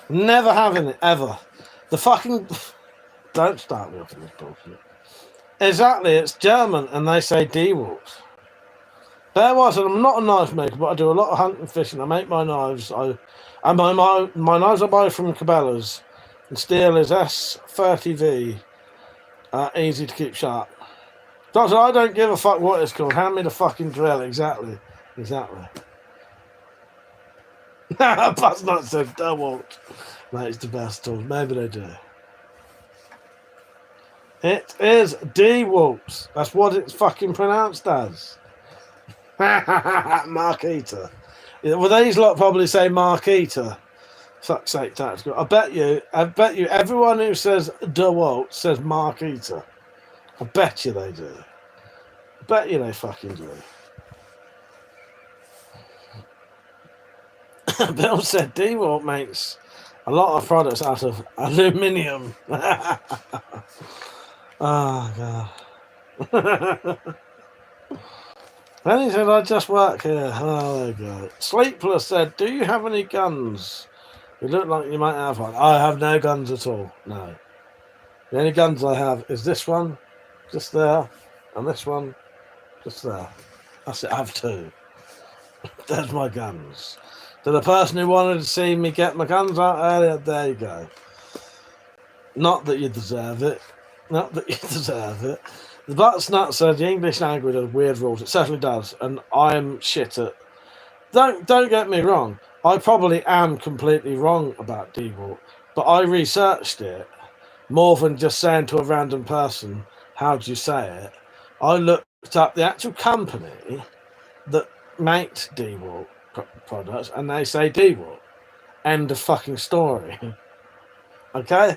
Never having it, ever. The fucking... Don't start me off with this bullshit. Exactly, it's German, and they say DeWalt. There was, and I'm not a knife maker, but I do a lot of hunting and fishing. I make my knives. My knives I buy from Cabela's. And steel is S30V. Easy to keep sharp. Doctor, I don't give a fuck what it's called. Hand me the fucking drill. Exactly. Buzznut said DeWalt makes the best tools. Maybe they do. It is DeWalt. That's what it's fucking pronounced as. Mark Eater. Yeah, well, these lot probably say Mark Eater. Fuck's sake, tactical. I bet you everyone who says DeWalt says Mark Eater. I bet you they do. I bet you they fucking do. Bill said DeWalt makes a lot of products out of aluminium. Oh, God. Penny said, I just work here. Oh, there you go. Sleepless said, do you have any guns? You look like you might have one. I have no guns at all. No. The only guns I have is this one, just there, and this one, just there. That's it. I have two. There's my guns. To the person who wanted to see me get my guns out earlier, there you go. Not that you deserve it. Not that you deserve it. The Butternut said the English language has weird rules. It certainly does, and I'm shit at. Don't get me wrong. I probably am completely wrong about DeWalt, but I researched it more than just saying to a random person, "How do you say it?" I looked up the actual company that makes DeWalt products, and they say DeWalt. End of fucking story. Okay?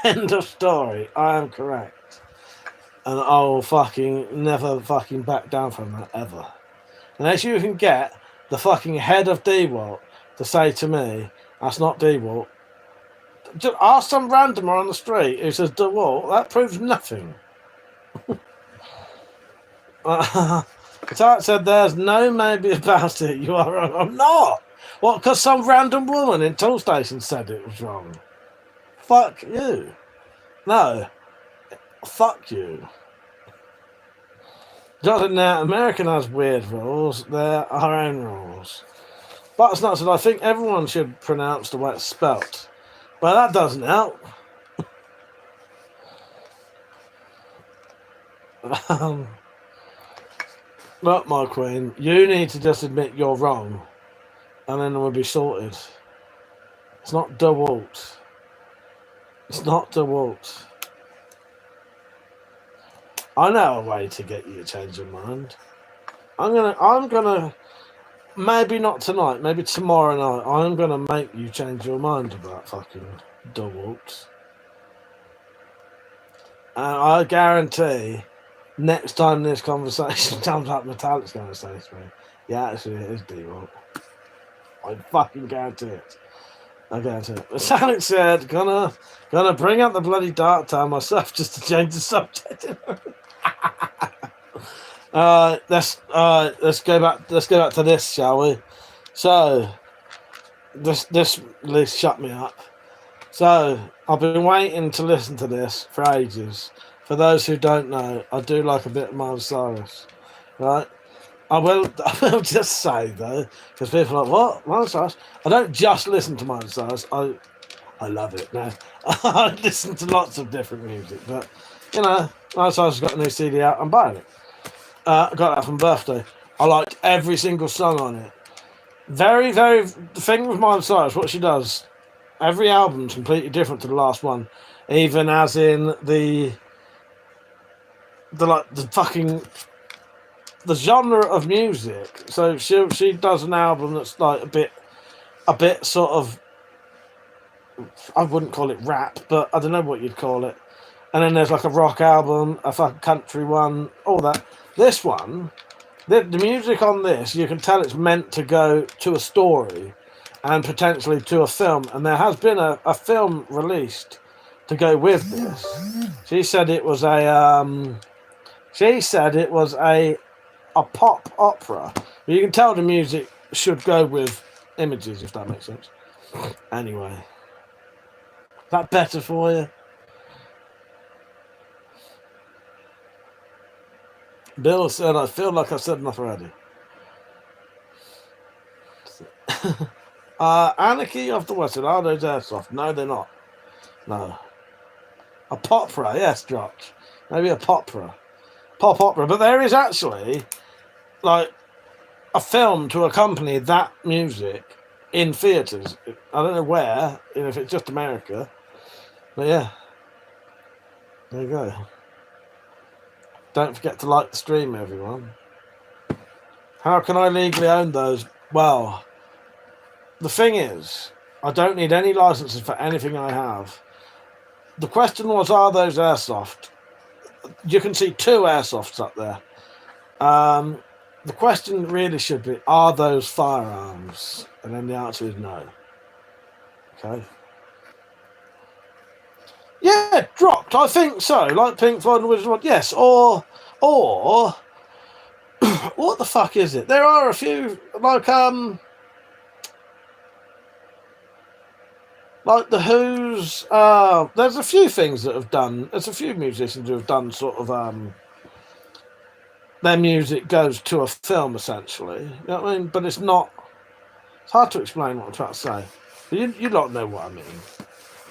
End of story. I am correct. And I will fucking never fucking back down from that ever. Unless you can get the fucking head of DeWalt to say to me, that's not DeWalt. Just ask some randomer on the street who says DeWalt. That proves nothing. So it said there's no maybe about it. You are wrong. I'm not. What? Because some random woman in Tool Station said it was wrong. Fuck you. No. Fuck you. Jonathan, now American has weird rules. They're our own rules. But it's not said I think everyone should pronounce the way it's spelt. But that doesn't help. Look, my queen, you need to just admit you're wrong, and then we'll be sorted. It's not DeWalt. It's not DeWalt. I know a way to get you to change your mind. I'm gonna maybe not tonight, maybe tomorrow night, I'm gonna make you change your mind about fucking DeWalt. And I guarantee next time this conversation comes up, Metallic's gonna say to me, yeah, actually it is DeWalt. I fucking guarantee it. I guarantee it. As Alex said, gonna bring up the bloody Dark Town myself just to change the subject. Let's go back to this, shall we? So this at least shut me up. So I've been waiting to listen to this for ages. For those who don't know, I do like a bit of Miles Cyrus, right? I will just say though, because people are like, what? Miles Cyrus? I don't just listen to Miles Cyrus. I love it now. I listen to lots of different music, but you know, Miles Cyrus has got a new CD out. I'm buying it. I got that from birthday. I liked every single song on it. Very, very. The thing with Miles Cyrus, what she does, every album's completely different to the last one, even as in the genre of music. So she does an album that's like a bit sort of, I wouldn't call it rap, but I don't know what you'd call it. And then there's like a rock album, a fucking country one, all that. This one, the music on this, you can tell it's meant to go to a story and potentially to a film. And there has been a film released to go with this. She said it was a pop opera. But you can tell the music should go with images, if that makes sense. Anyway, is that better for you? Bill said, I feel like I've said enough already. Anarchy of the West, are those airsoft? No, they're not. No. A popra, yes, Josh. Maybe a popra. Pop opera. But there is actually, like, a film to accompany that music in theatres. I don't know where, if it's just America. But yeah, there you go. Don't forget to like the stream, everyone. How can I legally own those? Well, the thing is, I don't need any licenses for anything I have. The question was, are those airsoft? You can see 2 airsofts up there. The question really should be, are those firearms? And then the answer is no. Okay. Yeah, dropped. I think so. Like Pink Floyd and Wizard of Oz. Yes, or what the fuck is it? There are a few like the Who's. There's a few things that have done. There's a few musicians who have done sort of their music goes to a film essentially. You know what I mean? But it's not. It's hard to explain what I'm trying to say. But you lot know what I mean.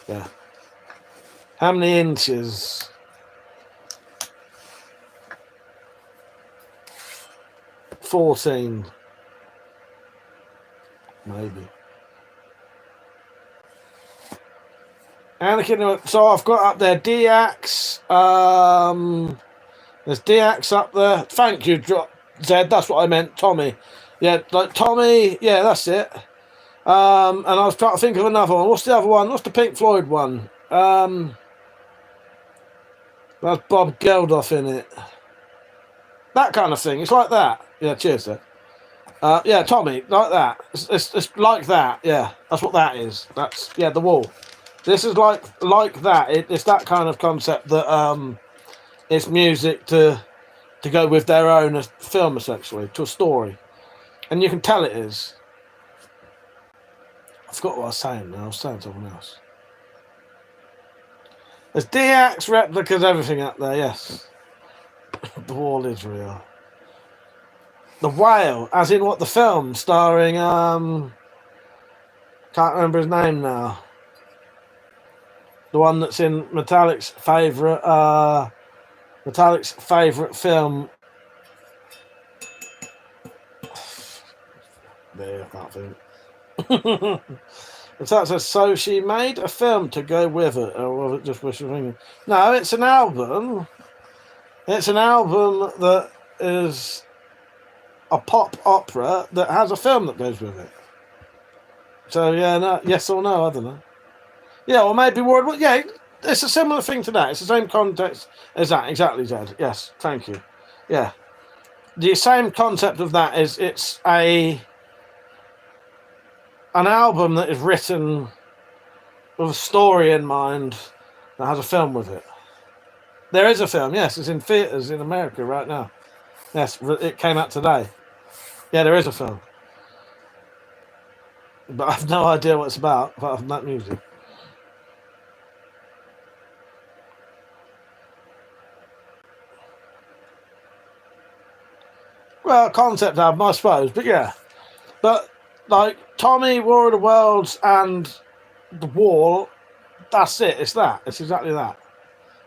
Yeah. How many inches? 14. Maybe. Anakin, so I've got up there D-Axe. There's D-Axe up there. Thank you, Zed. That's what I meant. Tommy. Yeah, like Tommy. Yeah, that's it. And I was trying to think of another one. What's the other one? What's the Pink Floyd one? That's Bob Geldof in it. That kind of thing. It's like that. Yeah, cheers, sir. Yeah, Tommy, like that. It's like that. Yeah, that's what that is. That's the wall. This is like that. It's that kind of concept that it's music to go with their own film essentially, to a story, and you can tell it is. I forgot what I was saying now. I was saying something else. There's D-Axe replicas, everything up there, yes. The wall is real. The Whale, as in what, the film starring, can't remember his name now. The one that's in Metallic's favourite film. There, I can't think. That says, so she made a film to go with it, or was it just wishful thinking? No, it's an album. It's an album that is a pop opera that has a film that goes with it. So yeah, no, yes or no, I don't know. Yeah, or maybe word. Yeah, it's a similar thing to that. It's the same context as that. Exactly, Zed. Yes, thank you. Yeah, the same concept of that is it's an album that is written with a story in mind that has a film with it. There is a film, yes. It's in theatres in America right now. Yes, it came out today. Yeah, there is a film. But I have no idea what it's about, apart from that music. Well, concept album, I suppose, but yeah. But like Tommy, War of the Worlds, and The Wall, that's it. It's that. It's exactly that.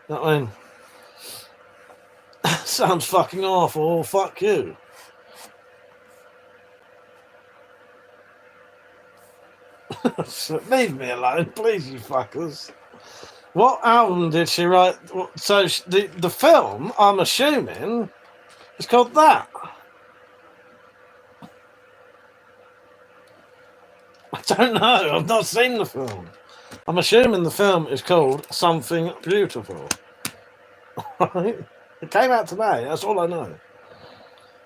You know what I mean? Sounds fucking awful. Fuck you. Leave me alone, please, you fuckers. What album did she write? So the film, I'm assuming, is called that. I don't know. I've not seen the film. I'm assuming the film is called Something Beautiful. Right? It came out today. That's all I know.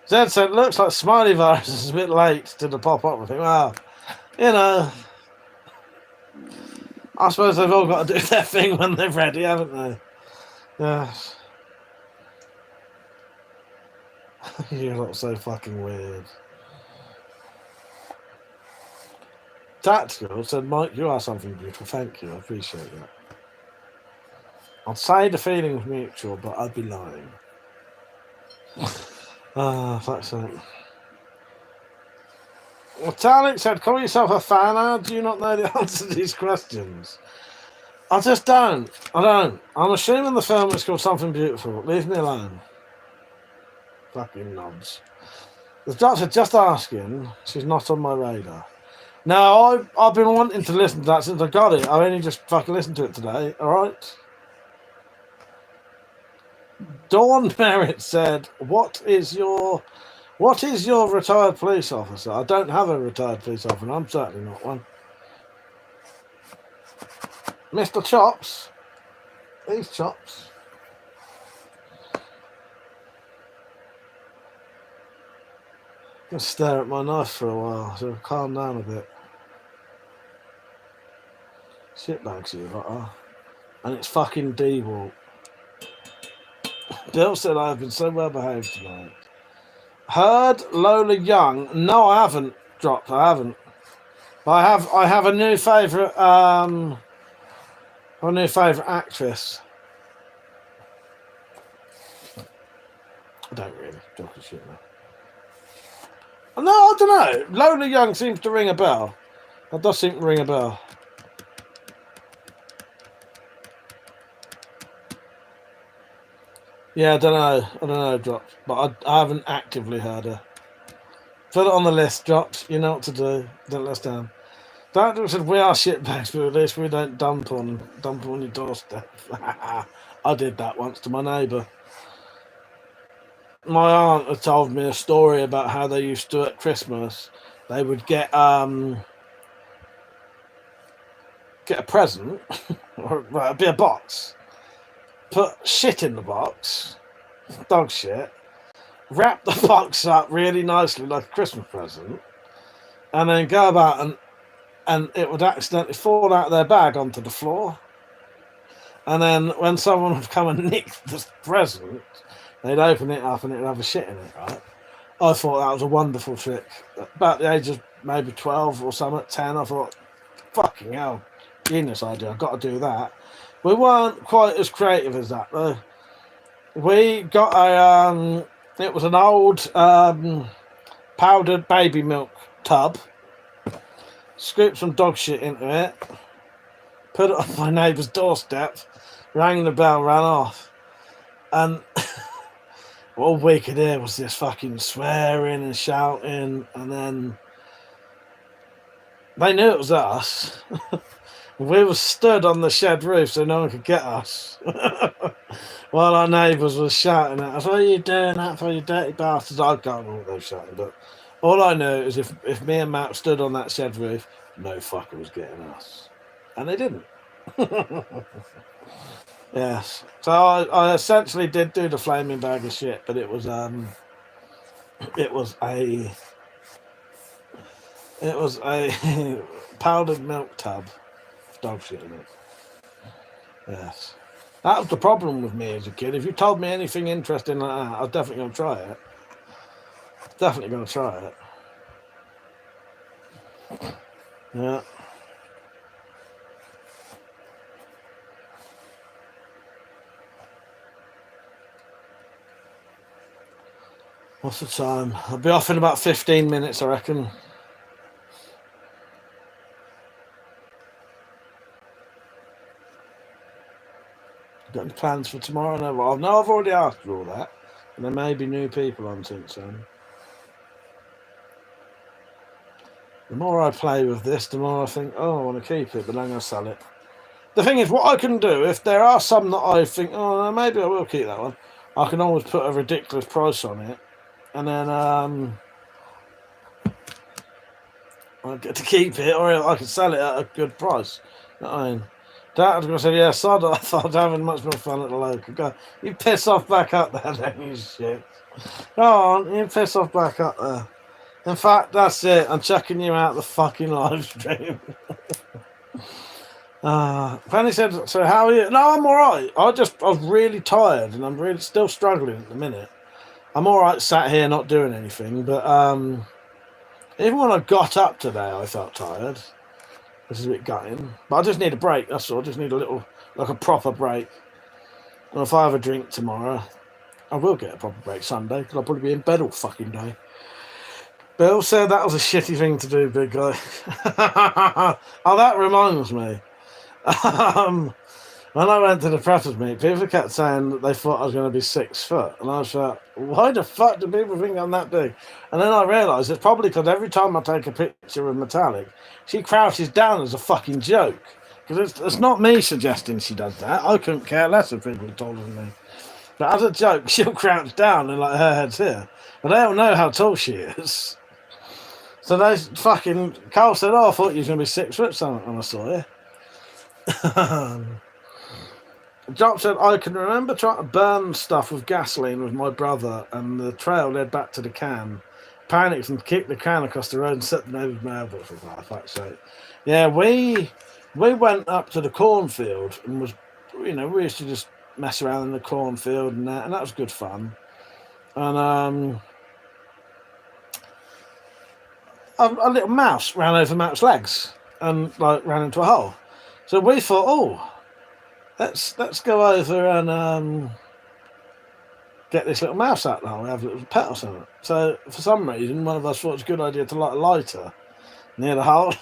Zed said, looks like Smiley Virus is a bit late to the pop-up thing. Well, you know, I suppose they've all got to do their thing when they're ready, haven't they? Yes. You're not so fucking weird. Tactical said, Mike, you are something beautiful. Thank you. I appreciate that. I'd say the feeling's mutual, but I'd be lying. Fuck's sake. Well, Talik said, call yourself a fan. How do you not know the answer to these questions? I just don't. I don't. I'm assuming the film is called Something Beautiful. Leave me alone. Fucking nods. The doctor just asking. She's not on my radar. No, I've been wanting to listen to that since I got it. I only just fucking listened to it today. All right. Dawn Merritt said, "What is your retired police officer?" I don't have a retired police officer. I'm certainly not one. Mr. Chops. These chops. I'm gonna stare at my knife for a while, so calm down a bit. Shitbags you are. And it's fucking D-Walk. Bill said I have been so well behaved tonight. Heard Lola Young. No, I haven't dropped. I haven't. But I have a new favourite actress. I don't really drop a shit now. No, I don't know. Lola Young seems to ring a bell. That does seem to ring a bell. Yeah, I don't know, Drops. But I haven't actively heard her. Put it on the list, Drops. You know what to do. Don't let us down. Doctor said, we are shitbags, but at least we don't dump on your doorstep. I did that once to my neighbour. My aunt had told me a story about how they used to, at Christmas, they would get a present, or it'd be a box, put shit in the box, dog shit, wrap the box up really nicely like a Christmas present, and then go about and it would accidentally fall out of their bag onto the floor. And then when someone would come and nick the present, they'd open it up and it would have a shit in it, right? I thought that was a wonderful trick. About the age of maybe 12 or something, 10, I thought, fucking hell, genius idea, I've got to do that. We weren't quite as creative as that, though. We got it was an old powdered baby milk tub, scooped some dog shit into it, put it on my neighbour's doorstep, rang the bell, ran off. And all we could hear was this fucking swearing and shouting, and then they knew it was us. We were stood on the shed roof so no one could get us. While our neighbours were shouting at us, "What are you doing that for, you dirty bastards?" I can't remember what they were shouting, but all I knew is if me and Matt stood on that shed roof, no fucker was getting us. And they didn't. Yes. So I essentially did do the flaming bag of shit, but it was a powdered milk tub. Dog shit in it. Yes. That was the problem with me as a kid. If you told me anything interesting like that, I was definitely going to try it. Definitely going to try it. Yeah. What's the time? I'll be off in about 15 minutes, I reckon. Got any plans for tomorrow? No, well, no, I've already asked for all that. And there may be new people on since then. The more I play with this, the more I think, oh, I want to keep it, but I'm going to sell it. The thing is, what I can do, if there are some that I think, oh, no, maybe I will keep that one, I can always put a ridiculous price on it. And then I get to keep it, or I can sell it at a good price. You know what I mean? Dad was going to say, yeah, sod, I thought having much more fun at the local. Go, you piss off back up there, then, you shit. Go on, you piss off back up there. In fact, that's it. I'm checking you out the fucking live stream. Fanny said, so how are you? No, I'm alright. I was really tired and I'm really still struggling at the minute. I'm alright sat here not doing anything, but even when I got up today, I felt tired. Which is a bit gutting. But I just need a break, that's all. I just need a little, like a proper break. And if I have a drink tomorrow, I will get a proper break Sunday, because I'll probably be in bed all fucking day. Bill said that was a shitty thing to do, big guy. Oh, that reminds me. When I went to the preppers meet, people kept saying that they thought I was going to be 6 foot. And I was like, why the fuck do people think I'm that big? And then I realised it's probably because every time I take a picture of Metallic, she crouches down as a fucking joke. Because it's not me suggesting she does that. I couldn't care less if people taller than me. But as a joke, she'll crouch down and like her head's here. But they don't know how tall she is. So they fucking... Carl said, oh, I thought you were going to be 6 foot something when I saw you. Job said, I can remember trying to burn stuff with gasoline with my brother, and the trail led back to the can. Panicked and kicked the can across the road and set the neighbour's mailbox for fuck's sake. Yeah, we went up to the cornfield and was, we used to just mess around in the cornfield and that was good fun. And a little mouse ran over Matt's legs and like ran into a hole. So we thought, oh, let's go over and get this little mouse out now. We have a little pet or something. So for some reason, one of us thought it was a good idea to light a lighter near the hole.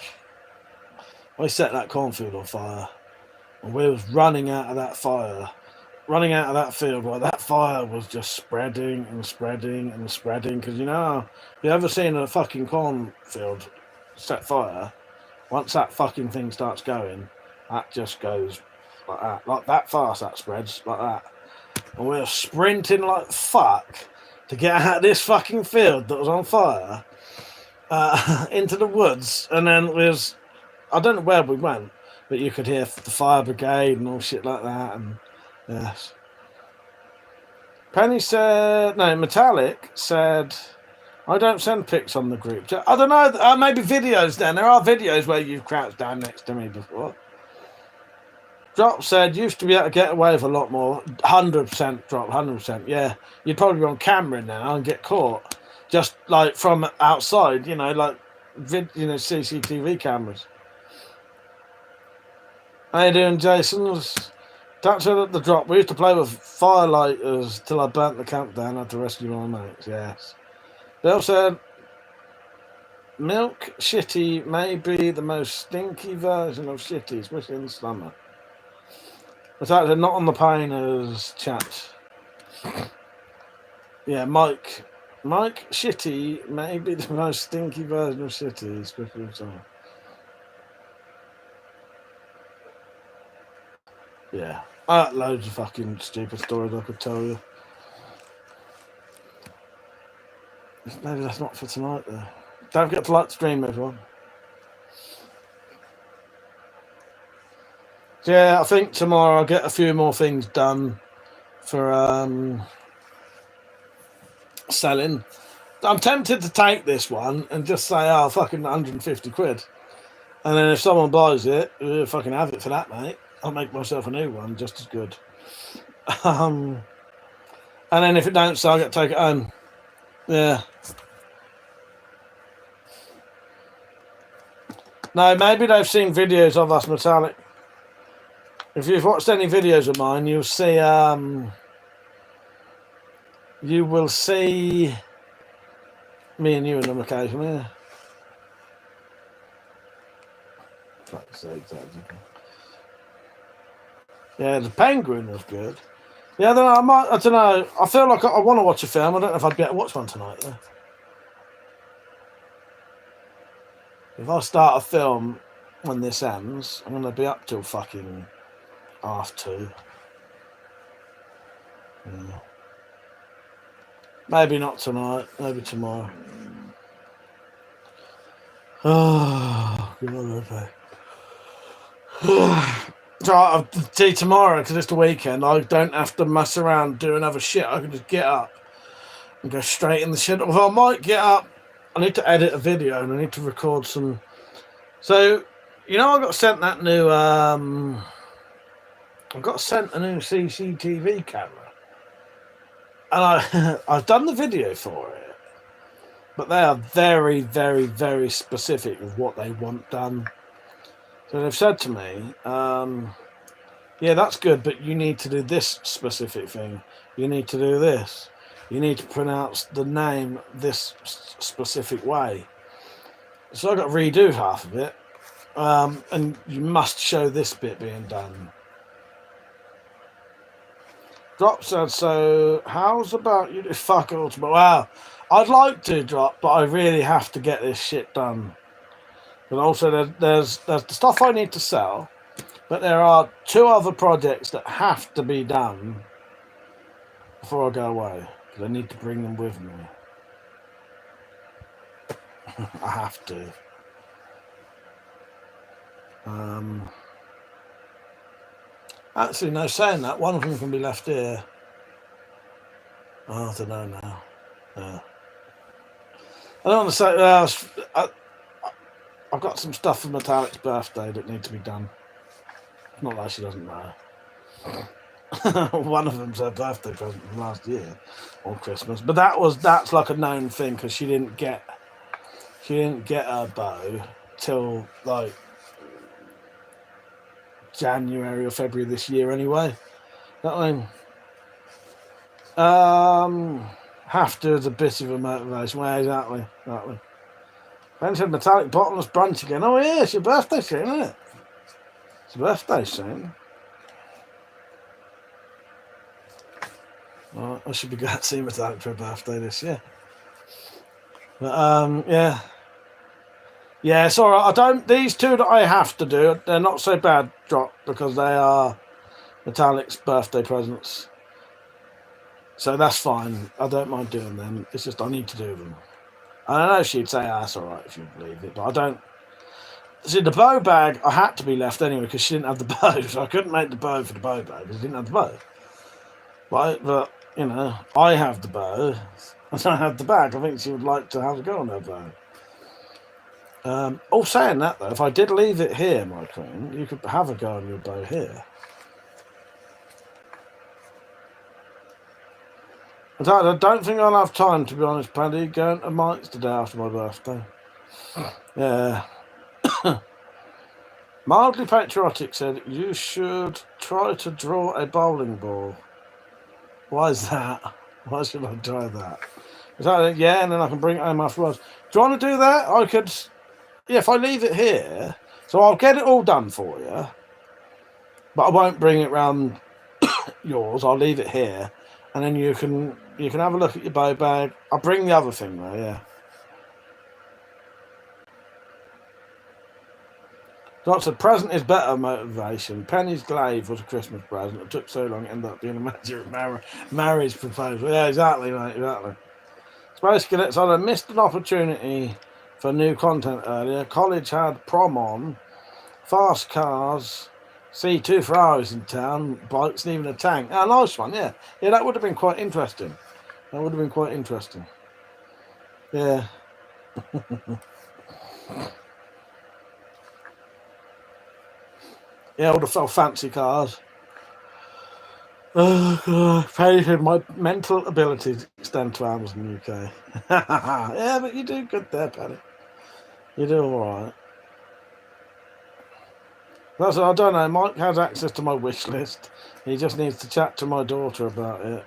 We set that cornfield on fire, and we was running out of that field while that fire was just spreading and spreading and spreading. Because you ever seen a fucking cornfield set fire? Once that fucking thing starts going, that just goes like that fast, that spreads like that. And we were sprinting like fuck to get out of this fucking field that was on fire into the woods. And then I don't know where we went, but you could hear the fire brigade and all shit like that. And yes. Penny said, no, Metallic said, I don't send pics on the group. I don't know, maybe videos then. There are videos where you've crouched down next to me before. Drop said, used to be able to get away with a lot more. 100% Drop, 100%. Yeah, you'd probably be on camera now and get caught. Just like from outside, like CCTV cameras. How you doing, Jason? That's at the Drop. We used to play with firelighters till I burnt the camp down. I had to rescue my mates, yes. Bill said, milk shitty may be the most stinky version of shitty, especially in the summer. It's actually not on the painters chat. Yeah, Mike shitty may be the most stinky version of shitty, especially in summer. Yeah, I got loads of fucking stupid stories I could tell you. Maybe that's not for tonight though. Don't forget to like the stream, everyone. Yeah, I think tomorrow I'll get a few more things done for selling. I'm tempted to take this one and just say, oh, fucking 150 quid. And then if someone buys it, fucking have it for that, mate. I'll make myself a new one just as good. And then if it don't sell, I'll get to take it home. Yeah. No, maybe they've seen videos of us Metallic. If you've watched any videos of mine, you'll see me and you in them occasionally. Yeah. Yeah, the Penguin was good. Yeah, I don't know. I feel like I want to watch a film. I don't know if I'd be able to watch one tonight though. If I start a film when this ends, I'm going to be up till fucking 2:30. Yeah. Maybe not tonight. Maybe tomorrow. Oh, God, okay. So I'll see tomorrow because it's the weekend. I don't have to mess around doing other shit. I can just get up and go straight in the shit. Although I might get up. I need to edit a video and I need to record some. So, I got sent that new. I got sent a new CCTV camera, and I've done the video for it, but they are very, very, very specific with what they want done. So they've said to me, yeah, that's good, but you need to do this specific thing. You need to do this. You need to pronounce the name this specific way. So I got to redo half of it. And you must show this bit being done. Drop said, so how's about you do fuck all tomorrow? Well, I'd like to, Drop, but I really have to get this shit done. And also, there's the stuff I need to sell, but there are 2 other projects that have to be done before I go away, because I need to bring them with me. I have to. Actually, no, saying that, one of them can be left here. Oh, I don't know now. I don't want to say, I've got some stuff for Metallic's birthday that needs to be done. Not that she doesn't know. One of them's her birthday present from last year, or Christmas. But that's like a known thing, because she didn't get her bow till like January or February this year anyway. That one have to is a bit of a motivation. Well, exactly. Mentioned Metallic bottomless brunch again. Oh yeah, it's your birthday soon, isn't it? It's your birthday soon. Well, I should be glad to see Metallic for a birthday this year. But yeah. Yeah, it's alright. These 2 that I have to do, they're not so bad, Drop, because they are Metallic's birthday presents. So that's fine. I don't mind doing them. It's just I need to do them. And I know she'd say, that's alright if you leave it, but I don't. See, the bow bag, I had to be left anyway because she didn't have the bow, so I couldn't make the bow for the bow bag because she didn't have the bow. But you know, I have the bow, and I have the bag. I think she would like to have a go on her bow. All saying that, though, if I did leave it here, my queen, you could have a go on your bow here. I don't think I'll have time, to be honest, Paddy, going to Mike's today after my birthday. Yeah. Mildly Patriotic said, you should try to draw a bowling ball. Why is that? Why should I try that? Yeah, and then I can bring it home afterwards. Do you want to do that? I could... Yeah, if I leave it here, so I'll get it all done for you, but I won't bring it round yours. I'll leave it here, and then you can have a look at your bow bag. I'll bring the other thing though, yeah. Doctor, present is better motivation. Penny's glaive was a Christmas present. It took so long, it ended up being a marriage proposal. Yeah, exactly, mate, exactly. Space Cadets, I missed an opportunity for new content earlier. College had prom on, fast cars, see 2 Ferraris in town, bikes, and even a tank. Oh, nice one, yeah. Yeah, that would have been quite interesting. Yeah. Yeah, I would have felt fancy cars. Oh, God. Painted, my mental abilities extend to Amazon UK. Yeah, but you do good there, Paddy. You do alright. That's I don't know. Mike has access to my wish list. He just needs to chat to my daughter about it.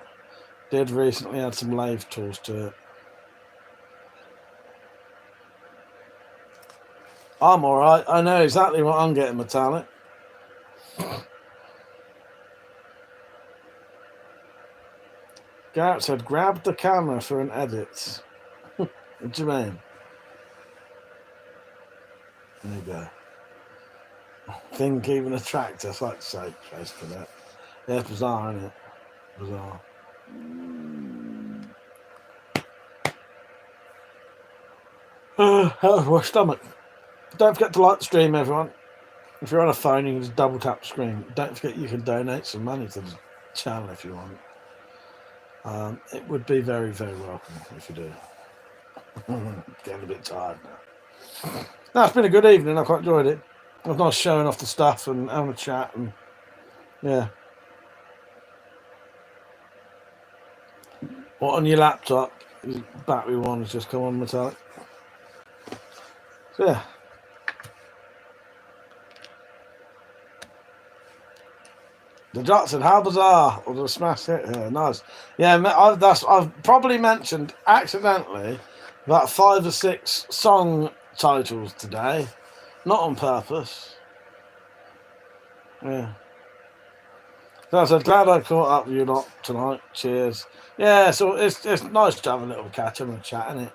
Did recently add some lathe tools to it. I'm alright. I know exactly what I'm getting, Metallic. Garrett said, grab the camera for an edit. What do you mean? There you go. Think even a tractor, for fuck's sake, face for that. Yeah, it's bizarre, isn't it? Bizarre. How's my stomach? Don't forget to like the stream, everyone. If you're on a phone, you can just double tap the screen. Don't forget you can donate some money to the channel if you want. It would be very, very welcome if you do. Getting a bit tired now. No, it's been a good evening. I quite enjoyed it. It was nice showing off the stuff and having a chat and yeah. What on your laptop? Your battery one has just come on, Metallic. So yeah. The Jackson, how bizarre! Or the smash hit here, nice. Yeah, I've probably mentioned accidentally about 5 or 6 song titles today, not on purpose. Yeah. So I said, glad I caught up with you lot tonight. Cheers. Yeah, so it's nice to have a little catch up and chat, isn't it?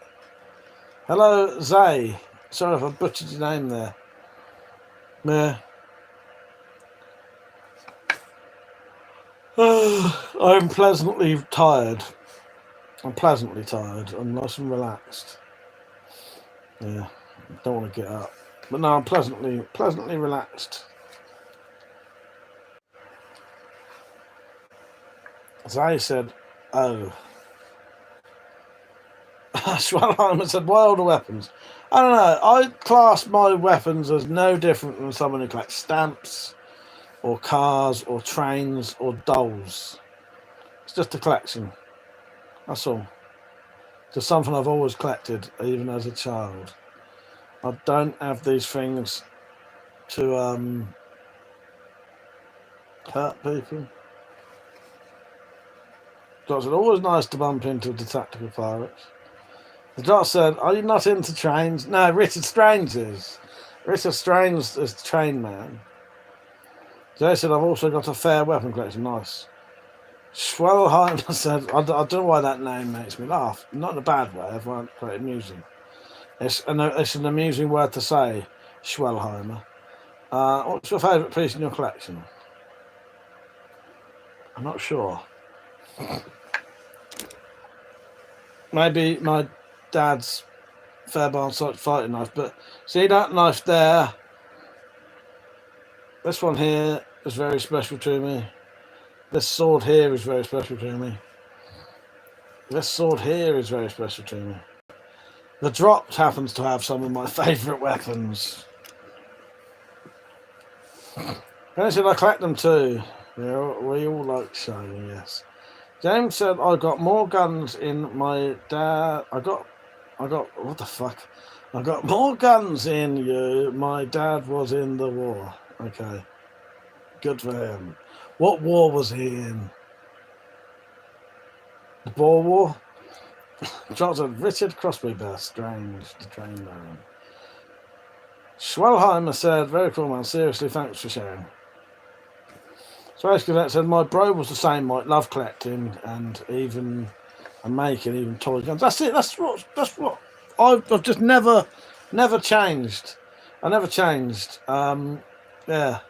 Hello, Zay. Sorry if I butchered your name there. Yeah. I'm pleasantly tired. I'm pleasantly tired. I'm nice and relaxed. Yeah, don't want to get up. But no, I'm pleasantly relaxed. Zay said, oh. Swellheimer said, why older weapons? I don't know. I class my weapons as no different than someone who collects stamps or cars or trains or dolls. It's just a collection. That's all. Just something I've always collected, even as a child. I don't have these things to hurt people. Josh said, always nice to bump into the tactical pirates. The Josh said, are you not into trains? No, Richard Strange is. Richard Strange is the train man. Jay said, I've also got a fair weapon collection. Nice. Schwellheimer said, I don't know why that name makes me laugh. Not in a bad way. I find it quite amusing. It's an amusing word to say, Schwellheimer. What's your favourite piece in your collection? I'm not sure. Maybe my dad's Fairbairn fighting knife, but see that knife there? This one here is very special to me. This sword here is very special to me. This sword here is very special to me. The drop happens to have some of my favourite weapons. Dennis said I collect them too. We all like showing, yes. James said I got more guns in my dad. I got what the fuck? I got more guns in you. My dad was in the war. Okay. Good for him. What war was he in? The Boer War? Johnson, Richard Crosby Bear, Strange, the train man. Schwellheimer said, very cool man, seriously, thanks for sharing. Space Cadet said, my bro was the same, Mike, love collecting and making even toy guns. That's it, that's what I've just never changed. I never changed. Yeah.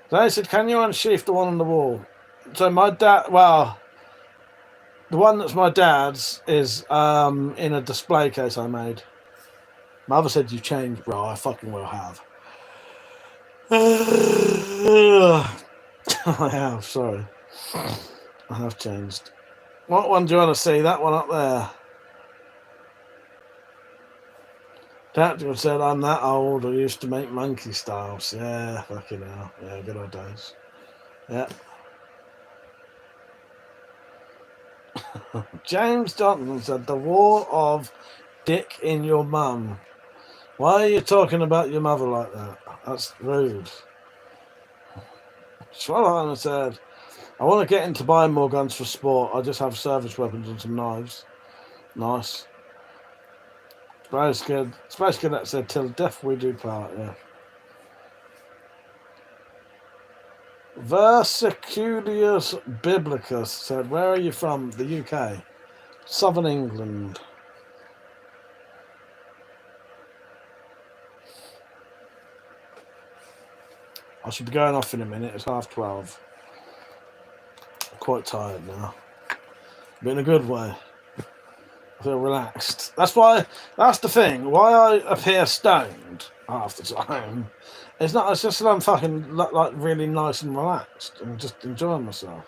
They said, can you unsheath the one on the wall? So my dad, well, the one that's my dad's is in a display case I made. Mother said you changed, bro. I fucking will have. I have, sorry. I have changed. What one do you want to see? That one up there. Tactical said, I'm that old. I used to make monkey styles. Yeah, fucking hell. Yeah, good old days. Yeah. James Johnson said, the war of dick in your mum. Why are you talking about your mother like that? That's rude. Swellheimer said, I want to get into buying more guns for sport. I just have service weapons and some knives. Nice. Space Cadet said, till death we do part, yeah. Versiculius Biblicus said, where are you from? The UK. Southern England. I should be going off in a minute. It's 12:30. I'm quite tired now. But in a good way. I feel relaxed. That's the thing. Why I appear stoned half the time. It's just that I'm fucking like really nice and relaxed and just enjoying myself.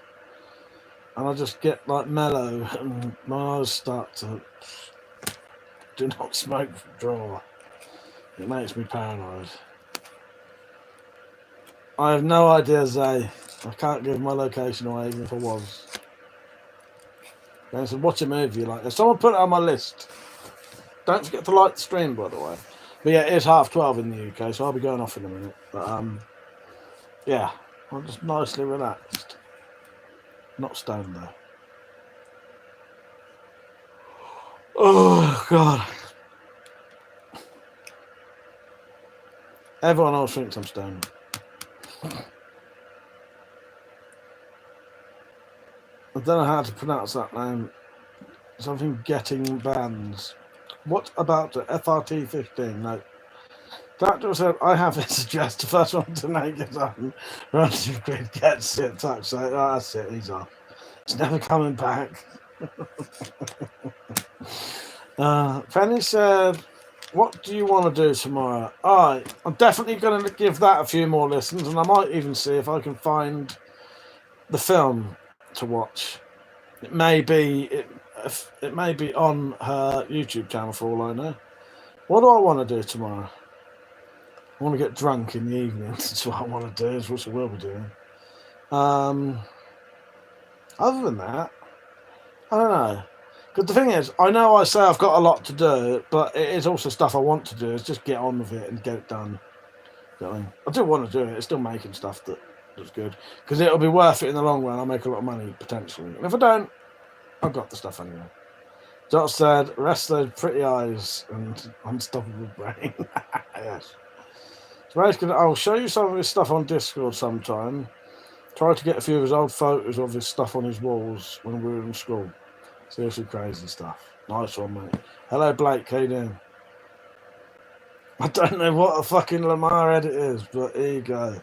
And I just get like mellow and my eyes start to do not smoke draw. It makes me paranoid. I have no idea, Zay. I can't give my location away even if I was. I said, watch a movie like this. Someone put it on my list. Don't forget to like the stream, by the way. But yeah, it is 12:30 in the UK, so I'll be going off in a minute. But yeah, I'm just nicely relaxed. Not stoned though. Oh God. Everyone else thinks I'm stoned. I don't know how to pronounce that name. Something getting bands. What about the FRT 15? No. Doctor said, I have it suggest the first one to make it on. Runs your grid gets it. Touch. So that's it. He's off. It's never coming back. Penny said, what do you want to do tomorrow? Alright, I'm definitely going to give that a few more listens, and I might even see if I can find the film to watch. It may be on her YouTube channel for all I know. What do I want to do tomorrow? I want to get drunk in the evening. That's what I want to do, is what I will be doing. Other than that, I don't know. Because the thing is, I know I say I've got a lot to do, but it is also stuff I want to do. Is just get on with it and get it done. You know what I mean? I do want to do it. It's still making stuff that's good. Because it'll be worth it in the long run. I'll make a lot of money, potentially. And if I don't, I've got the stuff anyway. Josh said, rest those pretty eyes and unstoppable brain. Yes. So basically, I'll show you some of his stuff on Discord sometime. Try to get a few of his old photos of his stuff on his walls when we were in school. Seriously crazy stuff. Nice one, mate. Hello, Blake. How you doing? I don't know what a fucking Lamar edit is, but here you go.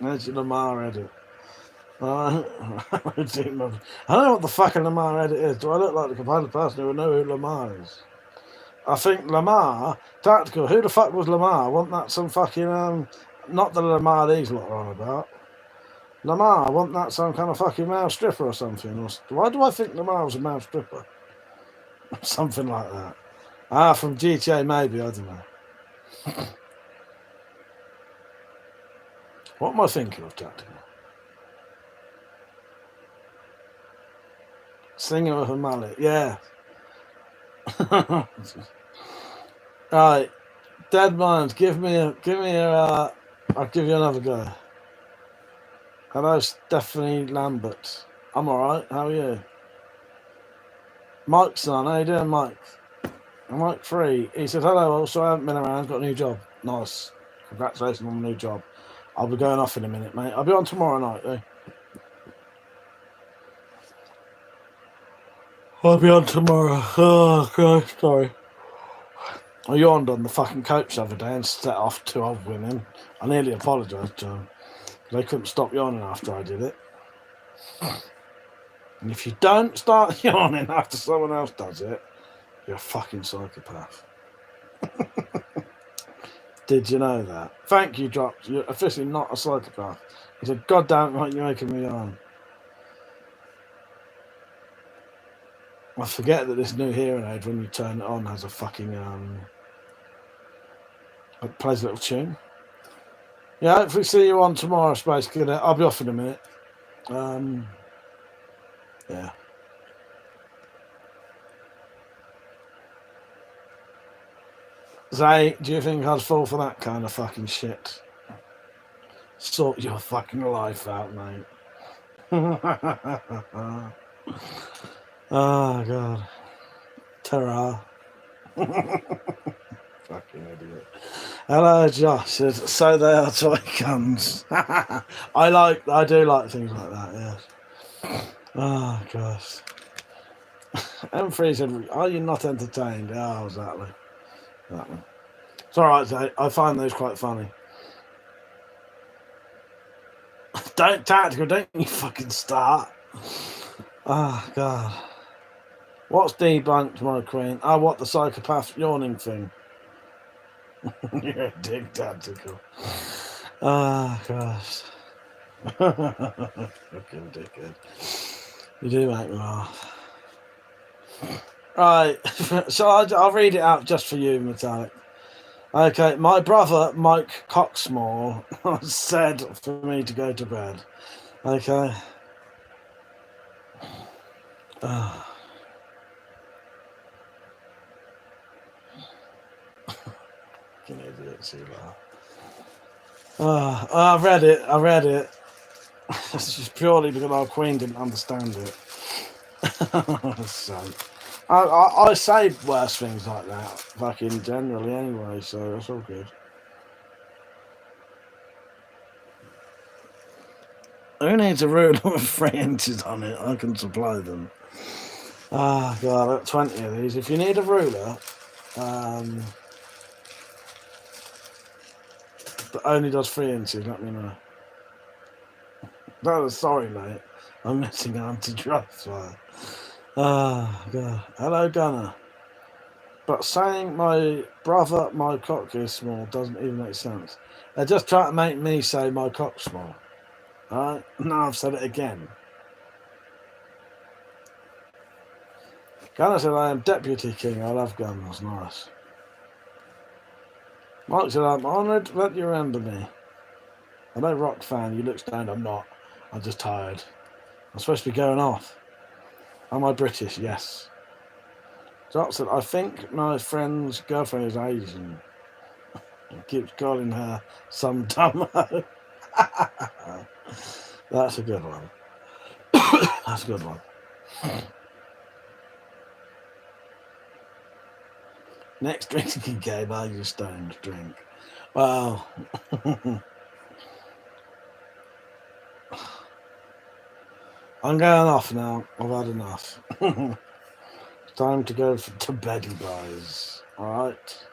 There's your Lamar edit. I don't know what the fucking Lamar edit is. Do I look like the kind of person who would know who Lamar is? I think Lamar, Tactical, who the fuck was Lamar? Wasn't that some fucking, not the Lamar these lot are on about. Lamar, wasn't that some kind of fucking male stripper or something? Why do I think Lamar was a male stripper? Something like that. From GTA maybe, I don't know. What am I thinking of, Tactical? Singing with a mallet, yeah. Right, Dead Mind, give me a, I'll give you another go. Hello, Stephanie Lambert. I'm alright, how are you? Mike's son, how you doing, Mike? Mike 3, he said, hello, also I haven't been around, got a new job. Nice, congratulations on the new job. I'll be going off in a minute, mate. I'll be on tomorrow night, though. I'll be on tomorrow. Oh, God, sorry. I yawned on the fucking coach the other day and set off 2 old women. I nearly apologised to them. They couldn't stop yawning after I did it. And if you don't start yawning after someone else does it, you're a fucking psychopath. Did you know that? Thank you, Drops. You're officially not a psychopath. He said, God damn it, mate, you're making me yawn. I forget that this new hearing aid, when you turn it on, has a fucking, it plays a little tune. Yeah, hopefully see you on tomorrow, Space Killer. I'll be off in a minute. Yeah. Zay, do you think I'd fall for that kind of fucking shit? Sort your fucking life out, mate. Oh, God. Ta-ra. Fucking idiot. Hello, Josh. So they are toy guns. I do like things like that, yes. Oh, gosh. M3 said, are you not entertained? Oh, exactly. That one. It's alright, I find those quite funny. Don't Tactical, don't you fucking start. Oh, God. What's debunked, my queen? Oh, what, the psychopath yawning thing? You're a dick, Tactical. Ah, gosh. Fucking dickhead. You do make me laugh. Right, so I'll read it out just for you, Metallic. Okay, my brother, Mike Coxmore, said for me to go to bed. Okay. Fucking idiot, see that. I read it. It's just purely because our queen didn't understand it. So, I say worse things like that, fucking generally anyway, so that's all good. Who needs a ruler with 3 inches on it? I can supply them. Ah, God, I've got 20 of these. If you need a ruler, that only does 3 inches, let me know. No, sorry, mate. I'm missing anti-draft fire. Ah, God. Hello, Gunner. But saying my brother, my cock is small doesn't even make sense. They're just trying to make me say my cock's small. Alright? Now I've said it again. Gunner said I am deputy king. I love guns. Nice. Mike said I'm honoured that you remember me. I'm no rock fan. You look stoned. I'm not. I'm just tired. I'm supposed to be going off. Am I British? Yes. Jock said, I think my friend's girlfriend is Asian. He keeps calling her some dumb hoe. That's a good one. That's a good one. Next drinking game, are you stoned drink? Well, I'm going off now. I've had enough. It's time to go to bed, guys. Alright?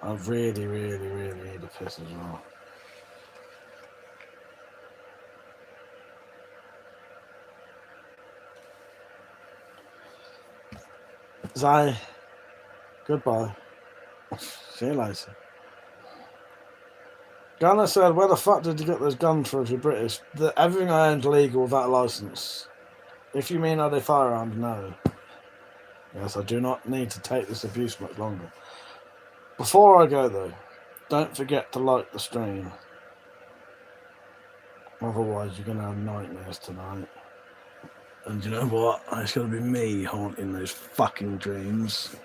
I really, really, really need a piss as well. Zai, goodbye. See you later. Gunner said, where the fuck did you get those guns for if you're British? Everything I own's legal without a license. If you mean are they firearms, no. Yes, I do not need to take this abuse much longer. Before I go though, don't forget to like the stream. Otherwise you're going to have nightmares tonight. And you know what? It's going to be me haunting those fucking dreams.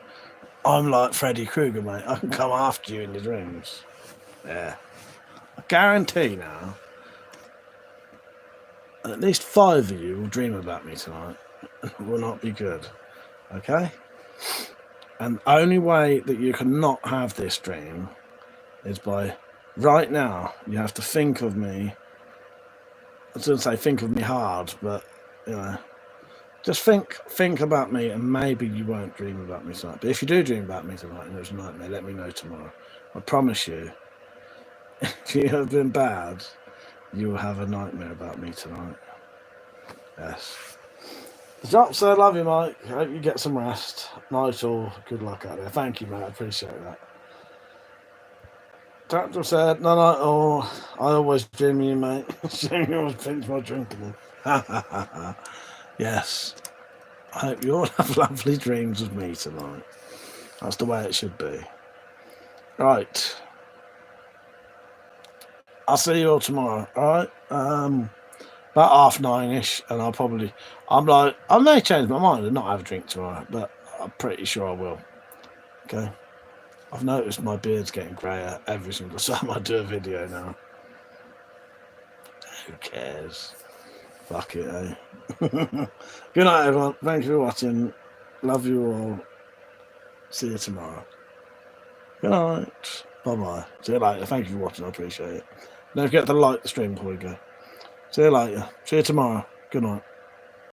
I'm like Freddy Krueger, mate. I can come after you in your dreams. Yeah. I guarantee now, at least 5 of you will dream about me tonight. It will not be good. Okay? And the only way that you cannot have this dream is by, right now, you have to think of me. I was going to say think of me hard, but, you know, just think about me and maybe you won't dream about me tonight. But if you do dream about me tonight and there's a nightmare, let me know tomorrow. I promise you, if you have been bad, you will have a nightmare about me tonight. Yes. The drop said, love you, Mike. I hope you get some rest. Night all. Good luck out there. Thank you, mate. I appreciate that. Tractor said, no, oh, I always dream you, mate. You always pinch my drinking. Yes. I hope you all have lovely dreams of me tonight. That's the way it should be. Right. I'll see you all tomorrow, alright? About 9:30ish, and I may change my mind and not have a drink tomorrow, but I'm pretty sure I will. Okay? I've noticed my beard's getting greyer every single time I do a video now. Who cares? Fuck it, eh? Good night, everyone. Thank you for watching. Love you all. See you tomorrow. Good night. Bye-bye. See you later. Thank you for watching. I appreciate it. Don't forget to like the stream before we go. See you later. See you tomorrow. Good night.